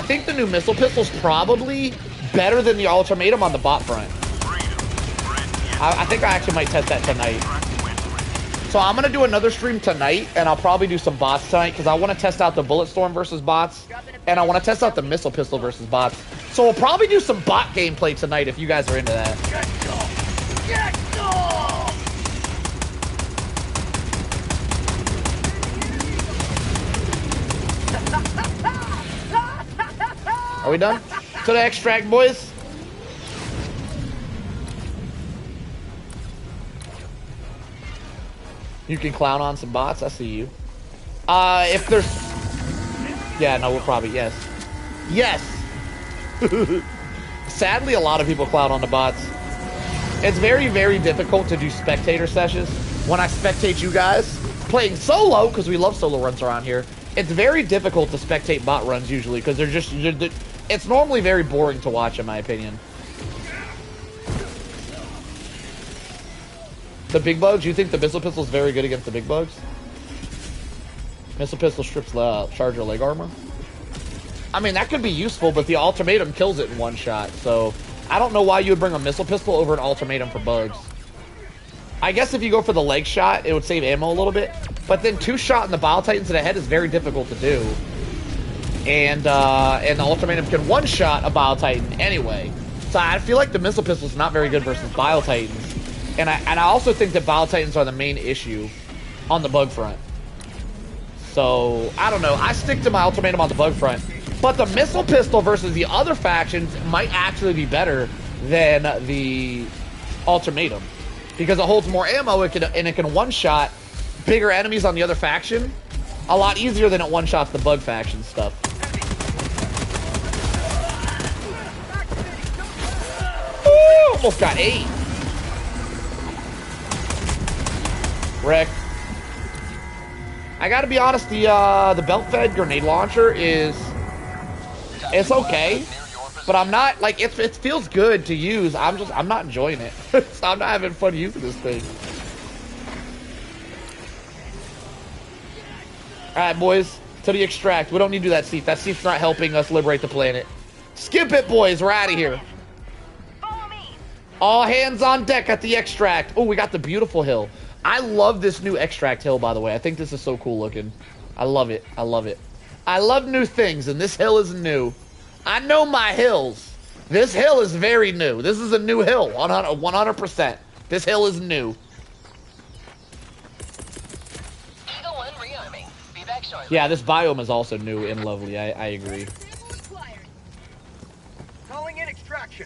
think the new missile pistol's probably better than the ultimatum on the bot front. I think I actually might test that tonight. So I'm gonna do another stream tonight, and I'll probably do some bots tonight because I want to test out the bullet storm versus bots, and I want to test out the missile pistol versus bots. So we'll probably do some bot gameplay tonight if you guys are into that. Are we done? To the extract, boys. You can clown on some bots. I see you. If there's... Yeah, no, we'll probably... Yes. Yes! Sadly, a lot of people clown on the bots. It's very, very difficult to do spectator sessions. When I spectate you guys playing solo, because we love solo runs around here, it's very difficult to spectate bot runs usually, because they're just... It's normally very boring to watch, in my opinion. The big bugs? You think the missile pistol is very good against the big bugs? Missile pistol strips charger leg armor? I mean, that could be useful, but the ultimatum kills it in one shot, so... I don't know why you would bring a missile pistol over an ultimatum for bugs. I guess if you go for the leg shot, it would save ammo a little bit. But then 2-shot in the Bile Titan to the head is very difficult to do. And the ultimatum can 1-shot a Bile Titan anyway. So I feel like the missile pistol is not very good versus Bile Titans. And I also think that Bile Titans are the main issue on the bug front. So, I don't know. I stick to my ultimatum on the bug front. But the missile pistol versus the other factions might actually be better than the ultimatum. Because it holds more ammo and it can 1-shot bigger enemies on the other faction a lot easier than it 1-shots the bug faction stuff. Ooh, almost got 8. Wreck. I gotta be honest, the belt-fed grenade launcher is... It's okay, but I'm not, like, it feels good to use. I'm not enjoying it. So I'm not having fun using this thing. Alright, boys, to the extract. We don't need to do that seat. That seat's not helping us liberate the planet. Skip it, boys. We're out of here. All hands on deck at the extract. Oh, we got the beautiful hill. I love this new extract hill, by the way. I think this is so cool looking. I love it. I love it. I love new things, and this hill is new. I know my hills. This hill is very new. This is a new hill, 100%. This hill is new. Yeah, this biome is also new and lovely. I agree. Calling in extraction.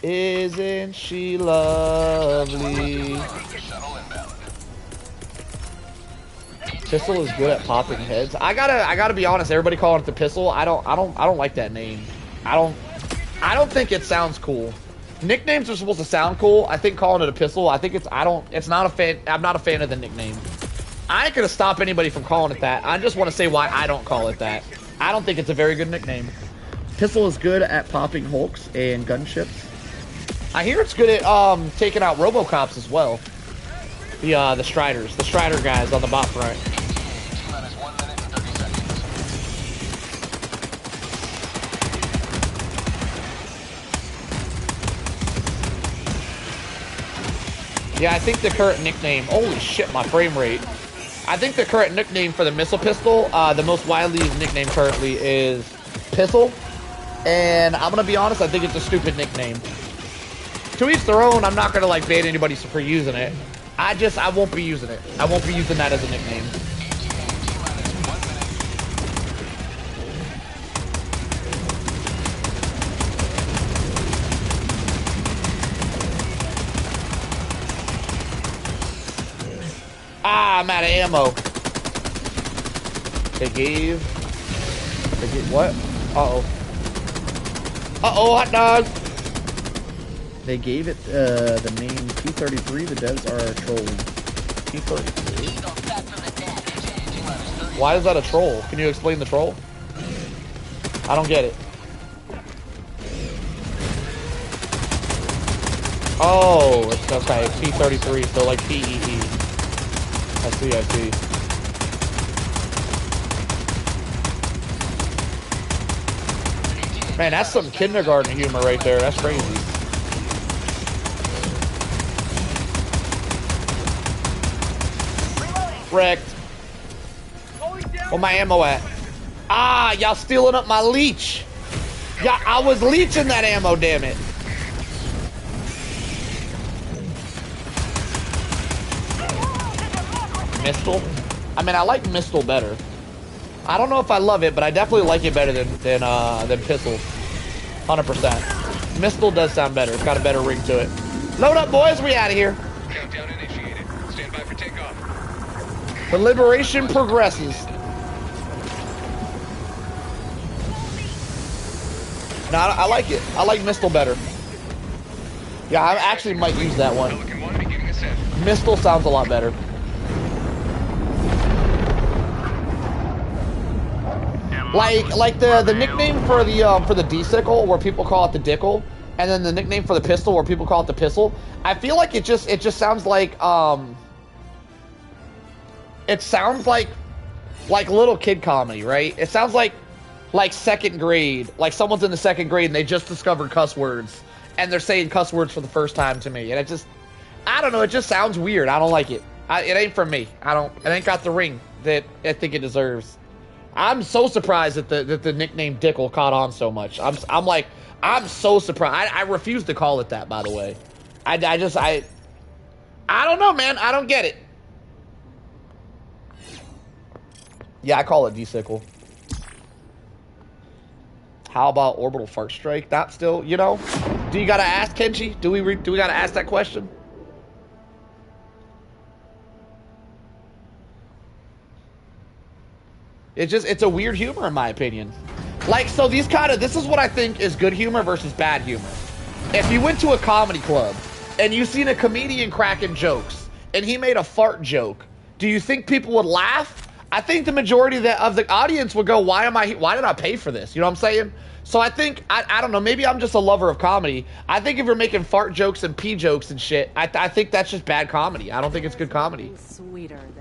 Isn't she lovely? Pistol is good at popping heads. I gotta be honest. Everybody calling it the pistol. I don't like that name. I don't think it sounds cool. Nicknames are supposed to sound cool. I think calling it a pistol. I think it's not a fan. I'm not a fan of the nickname. I ain't gonna stop anybody from calling it that. I just want to say why I don't call it that. I don't think it's a very good nickname. Pistol is good at popping hulks and gunships. I hear it's good at taking out Robocops as well. The Striders, the Strider guys on the bot front. Yeah, I think the current nickname, holy shit, my frame rate. I think the current nickname for the missile pistol, the most widely used nickname currently is Pistol. And I'm gonna be honest, I think it's a stupid nickname. To each their own. I'm not gonna like ban anybody for using it. I won't be using it. I won't be using that as a nickname. Ah, I'm out of ammo. They gave what? Uh-oh. Uh-oh, hot dog. They gave it the name T-33. The devs are trolling. T-33? Why is that a troll? Can you explain the troll? I don't get it. Oh, it's okay. P33, so like PEE. I see, I see. Man, that's some kindergarten humor right there. That's crazy. Wrecked. Where my ammo at? Ah, y'all stealing up my leech. Yeah, I was leeching that ammo, damn it. Missile? I mean, I like Missile better. I don't know if I love it, but I definitely like it better than Pistol. 100%. Missile does sound better. It's got a better ring to it. Load up, boys. We out of here. Countdown initiated. Stand by for takeoff. The liberation progresses. No, I like it. I like Missile better. Yeah, I actually might use that one. Missile sounds a lot better. Like the nickname for the D-sickle, where people call it the dickle, and then the nickname for the pistol, where people call it the pistol. I feel like it just sounds like it sounds like little kid comedy, right? It sounds like second grade, like someone's in the second grade and they just discovered cuss words and they're saying cuss words for the first time to me, and I don't know, it just sounds weird. I don't like it. It ain't for me. It ain't got the ring that I think it deserves. I'm so surprised that the nickname Dickle caught on so much. I'm so surprised. I refuse to call it that, by the way. I don't know, man. I don't get it. Yeah, I call it D-sickle. How about orbital fart strike? Not still, you know? Do you gotta ask, Kenji? Do we gotta ask that question? It's a weird humor in my opinion. Like, so this is what I think is good humor versus bad humor. If you went to a comedy club and you seen a comedian cracking jokes and he made a fart joke, do you think people would laugh? I think the majority of the audience would go, why did I pay for this? You know what I'm saying? So I think, I don't know, maybe I'm just a lover of comedy. I think if you're making fart jokes and pee jokes and shit, I think that's just bad comedy. I don't think it's good comedy.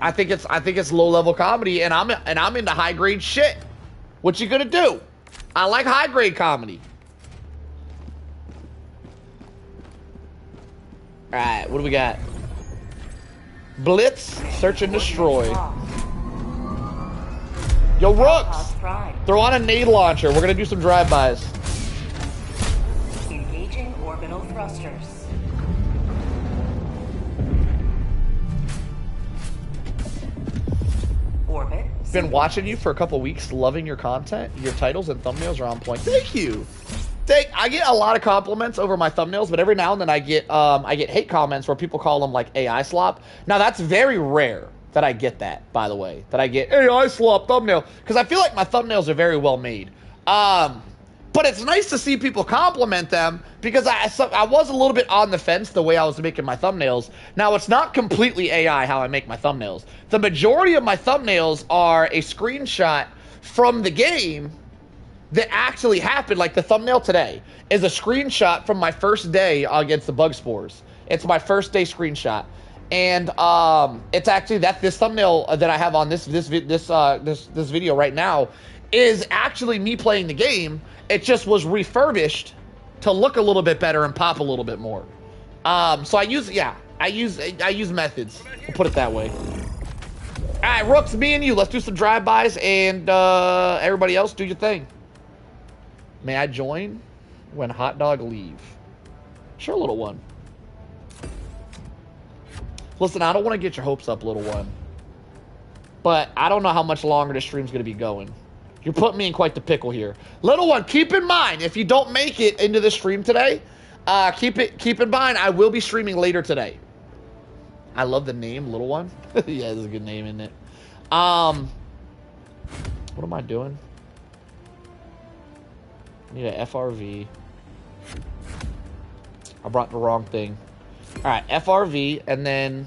I think it's low level comedy, and I'm into high grade shit. What you gonna do? I like high grade comedy. All right, what do we got? Blitz, search and destroy. Yo, Rooks, throw on a nade launcher. We're gonna do some drive-bys. Engaging orbital thrusters. Orbit. Been watching you for a couple weeks, loving your content. Your titles and thumbnails are on point. Thank you. I get a lot of compliments over my thumbnails, but every now and then I get hate comments where people call them like AI slop. Now that's very rare that I get that, by the way, that I get AI slop thumbnail, because I feel like my thumbnails are very well made. But it's nice to see people compliment them, because I was a little bit on the fence the way I was making my thumbnails. Now, it's not completely AI how I make my thumbnails. The majority of my thumbnails are a screenshot from the game that actually happened. Like the thumbnail today is a screenshot from my first day against the bug spores. It's my first day screenshot. And it's actually this thumbnail that I have on this video right now is actually me playing the game. It just was refurbished to look a little bit better and pop a little bit more. So I use methods. We'll put it that way. All right, Rooks, me and you, let's do some drive-bys, and everybody else, do your thing. May I join when hot dog leave? Sure, little one. Listen, I don't want to get your hopes up, little one, but I don't know how much longer this stream's going to be going. You're putting me in quite the pickle here. Little one, keep in mind, if you don't make it into the stream today, keep in mind, I will be streaming later today. I love the name, little one. Yeah, this is a good name, isn't it? What am I doing? I need a FRV. I brought the wrong thing. Alright, FRV, and then...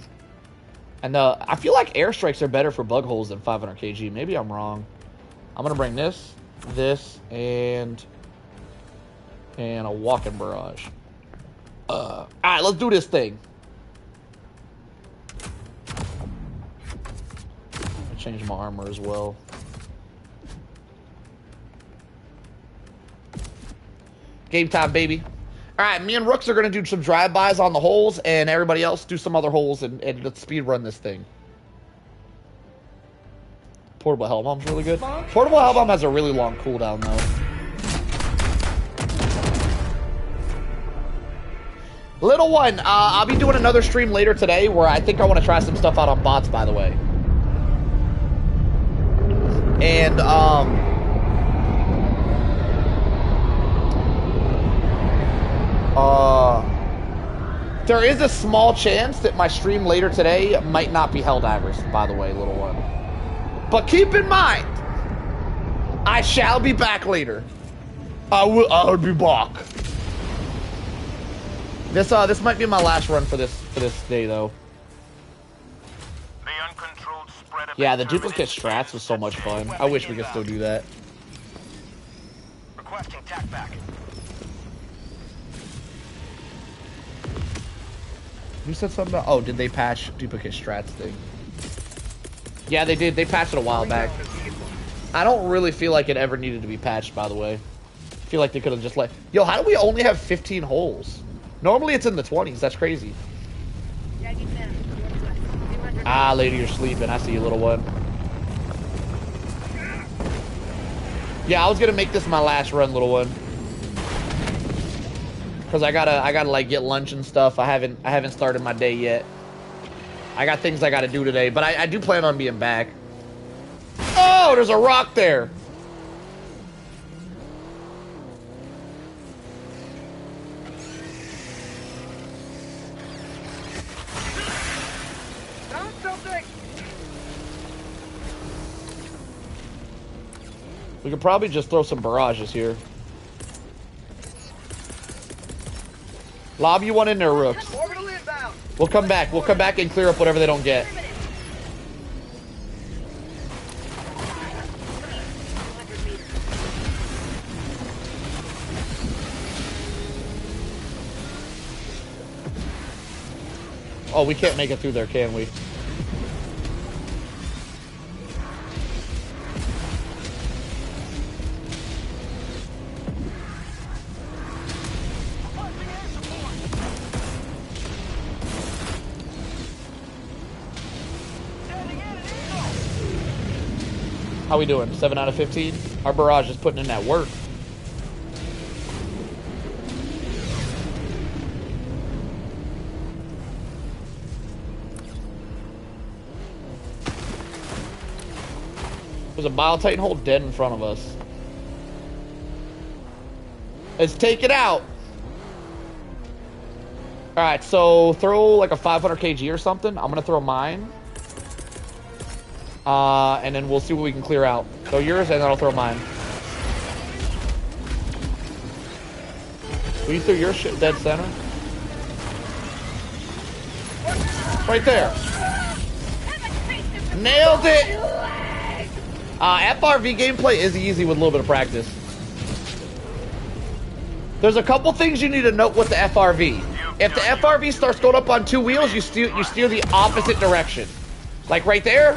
I feel like airstrikes are better for bug holes than 500 kg. Maybe I'm wrong. I'm gonna bring this, and a walking barrage. Alright, let's do this thing. I'll change my armor as well. Game time, baby. Alright, me and Rooks are going to do some drive-bys on the holes, and everybody else do some other holes, and let's speed run this thing. Portable Hell Bomb's really good. Portable Hell Bomb has a really long cooldown, though. Little one, I'll be doing another stream later today where I think I want to try some stuff out on bots, by the way. And, there is a small chance that my stream later today might not be Helldivers, by the way, little one. But keep in mind, I shall be back later. I'll be back. This might be my last run for this day, though. The uncontrolled spread of Yeah, the duplicate strats was so much fun. I wish we could still do that. Requesting tack back. Who said something about? Oh, did they patch duplicate strats thing? Yeah, they did. They patched it a while back. I don't really feel like it ever needed to be patched, by the way. I feel like they could have just like, yo, how do we only have 15 holes? Normally it's in the 20s. That's crazy. Ah, lady, you're sleeping. I see you, little one. Yeah, I was gonna make this my last run, little one. Cause I gotta like get lunch and stuff. I haven't started my day yet. I got things I gotta do today, but I do plan on being back. Oh, there's a rock there. We could probably just throw some barrages here. Lob you one in there, Rooks. We'll come back. We'll come back and clear up whatever they don't get. Oh, we can't make it through there, can we? How we doing? 7 out of 15? Our barrage is putting in that work. There's a Bile Titan hole dead in front of us. Let's take it out. Alright, so throw like a 500 kg or something. I'm gonna throw mine. And then we'll see what we can clear out. Throw yours, and then I'll throw mine. Will you throw your shit dead center? Right there. Nailed it! FRV gameplay is easy with a little bit of practice. There's a couple things you need to note with the FRV. If the FRV starts going up on 2 wheels, you steer the opposite direction. Like right there.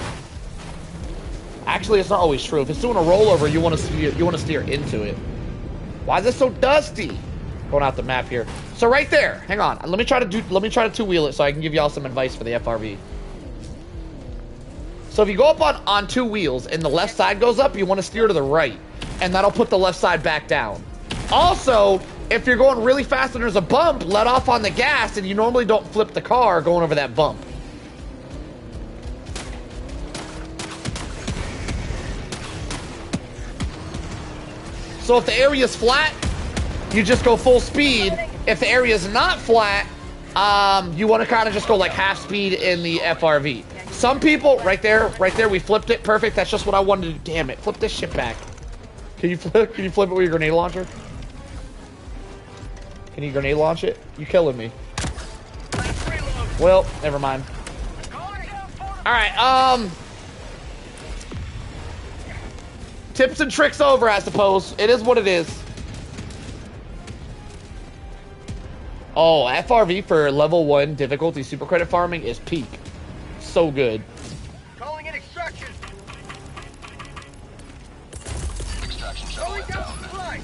Actually, it's not always true. If it's doing a rollover, you want to steer into it. Why is it so dusty? Going out the map here. So right there. Hang on. Let me try to 2-wheel it so I can give y'all some advice for the FRV. So if you go up on 2 wheels and the left side goes up, you want to steer to the right, and that'll put the left side back down. Also, if you're going really fast and there's a bump, let off on the gas, and you normally don't flip the car going over that bump. So if the area is flat, you just go full speed. If the area is not flat, you want to kind of just go like half speed in the FRV. Some people, right there, we flipped it. Perfect. That's just what I wanted to do. Damn it. Flip this shit back. Can you flip it with your grenade launcher? Can you grenade launch it? You killing me. Well, never mind. Alright, tips and tricks over, I suppose. It is what it is. Oh, FRV for level 1 difficulty super credit farming is peak. So good. Calling in extraction. Extraction Going shuttle down supply.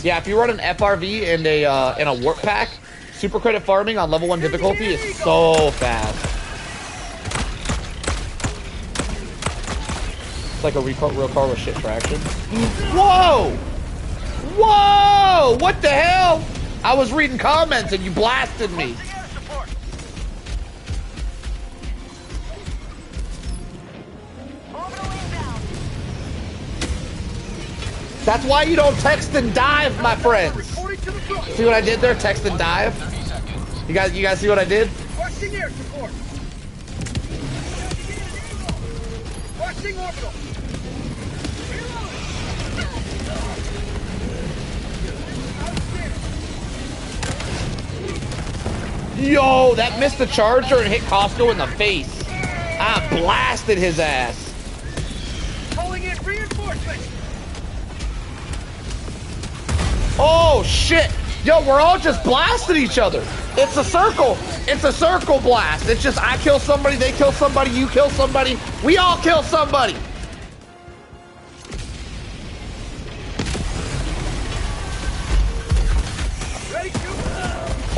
Yeah, if you run an FRV and a warp pack, super credit farming on level 1 difficulty is so fast. It's like a real car with shit traction. Whoa! Whoa! What the hell? I was reading comments and you blasted me. That's why you don't text and dive, my friends. See what I did there? Text and dive. You guys see what I did? Requesting air support. Requesting orbital. Yo, that missed the charger and hit Costco in the face. I blasted his ass. Calling in reinforcements. Oh, shit. Yo, we're all just blasting each other. It's a circle. It's a circle blast. It's just I kill somebody, they kill somebody, you kill somebody. We all kill somebody.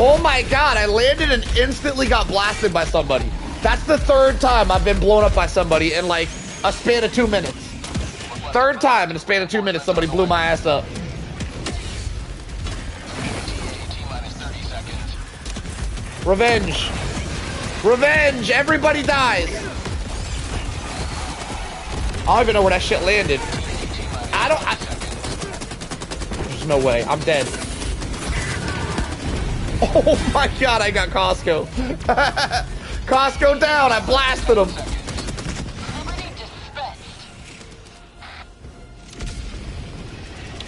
Oh my god, I landed and instantly got blasted by somebody. That's the third time I've been blown up by somebody in like a span of 2 minutes. Third time in a span of 2 minutes somebody blew my ass up. Revenge. Revenge. Everybody dies. I don't even know where that shit landed. There's no way. I'm dead. Oh my god, I got Costco. Costco down. I blasted him.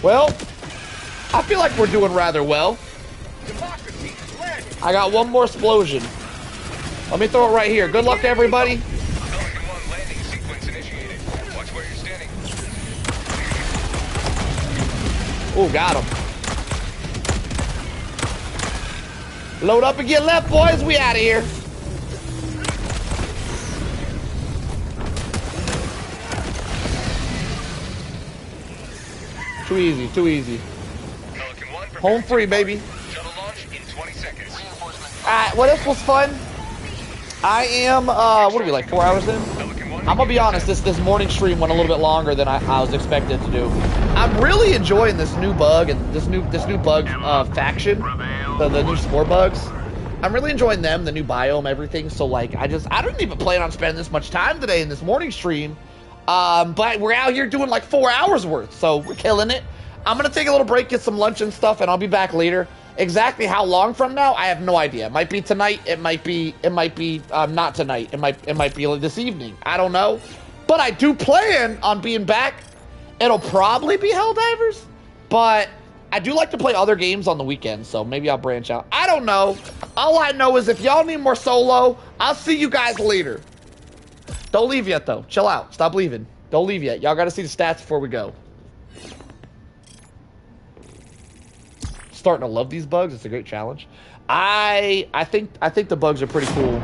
Well, I feel like we're doing rather well. I got one more explosion. Let me throw it right here. Good luck to everybody. Oh, got him. Load up and get left, boys. We out of here. Too easy, too easy. Home free, baby. Alright, what else was fun? I am, what are we, like 4 hours in? I'm gonna be honest, this morning stream went a little bit longer than I was expected to do. I'm really enjoying this new bug and this new bug faction, the new spore bugs. I'm really enjoying them, the new biome, everything. So like, I didn't even plan on spending this much time today in this morning stream. But we're out here doing like 4 hours worth, so we're killing it. I'm gonna take a little break, get some lunch and stuff, and I'll be back later. Exactly how long from now, I have no idea. It might be tonight. It might be not tonight. It might be this evening. I don't know. But I do plan on being back. It'll probably be Helldivers, but I do like to play other games on the weekend, so maybe I'll branch out. I don't know. All I know is if y'all need more solo, I'll see you guys later. Don't leave yet, though. Chill out. Stop leaving. Don't leave yet. Y'all got to see the stats before we go. Starting to love these bugs. It's a great challenge. I think the bugs are pretty cool,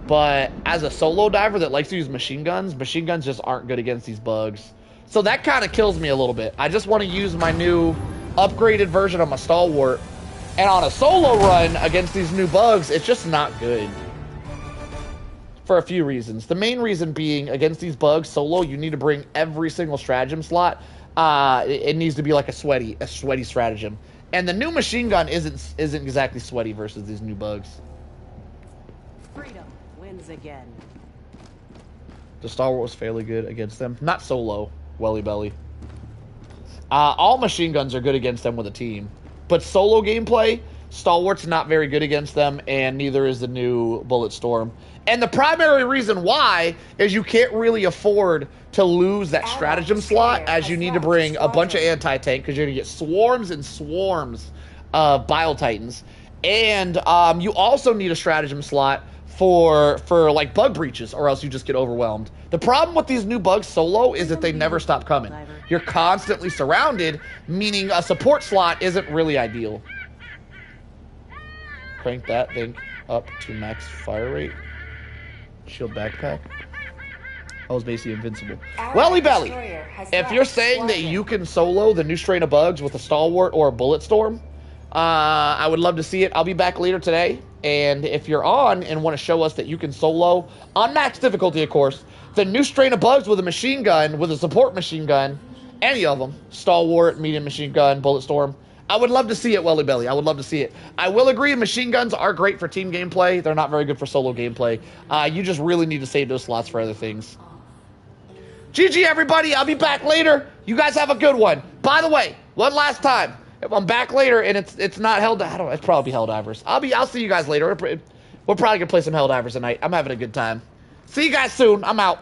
but as a solo diver that likes to use machine guns just aren't good against these bugs. So that kind of kills me a little bit. I just want to use my new upgraded version of my stalwart, and on a solo run against these new bugs, it's just not good for a few reasons. The main reason being, against these bugs solo, you need to bring every single stratagem slot. It needs to be like a sweaty stratagem. And the new machine gun isn't exactly sweaty versus these new bugs. Freedom wins again. The stalwart was fairly good against them. Not solo, welly belly. All machine guns are good against them with a team. But solo gameplay, stalwart's not very good against them, and neither is the new bullet storm. And the primary reason why is you can't really afford to lose that stratagem slot, as you need to bring a bunch of anti-tank, because you're going to get swarms and swarms of Bile Titans. And you also need a stratagem slot for like bug breaches, or else you just get overwhelmed. The problem with these new bugs solo is that they never stop coming. You're constantly surrounded, meaning a support slot isn't really ideal. crank that thing up to max fire rate. Shield backpack. I was basically invincible. Welly Belly, if you're saying that you can solo the new strain of bugs with a stalwart or a bullet storm, I would love to see it. I'll be back later today. And if you're on and want to show us that you can solo, on max difficulty, of course, the new strain of bugs with a machine gun, with a support machine gun, any of them, stalwart, medium machine gun, bullet storm, I would love to see it, Welly Belly. I would love to see it. I will agree, machine guns are great for team gameplay. They're not very good for solo gameplay. You just really need to save those slots for other things. GG, everybody. I'll be back later. You guys have a good one. By the way, one last time. If I'm back later and it's not Helldivers, it's probably Helldivers. I'll see you guys later. We're probably gonna play some Helldivers tonight. I'm having a good time. See you guys soon. I'm out.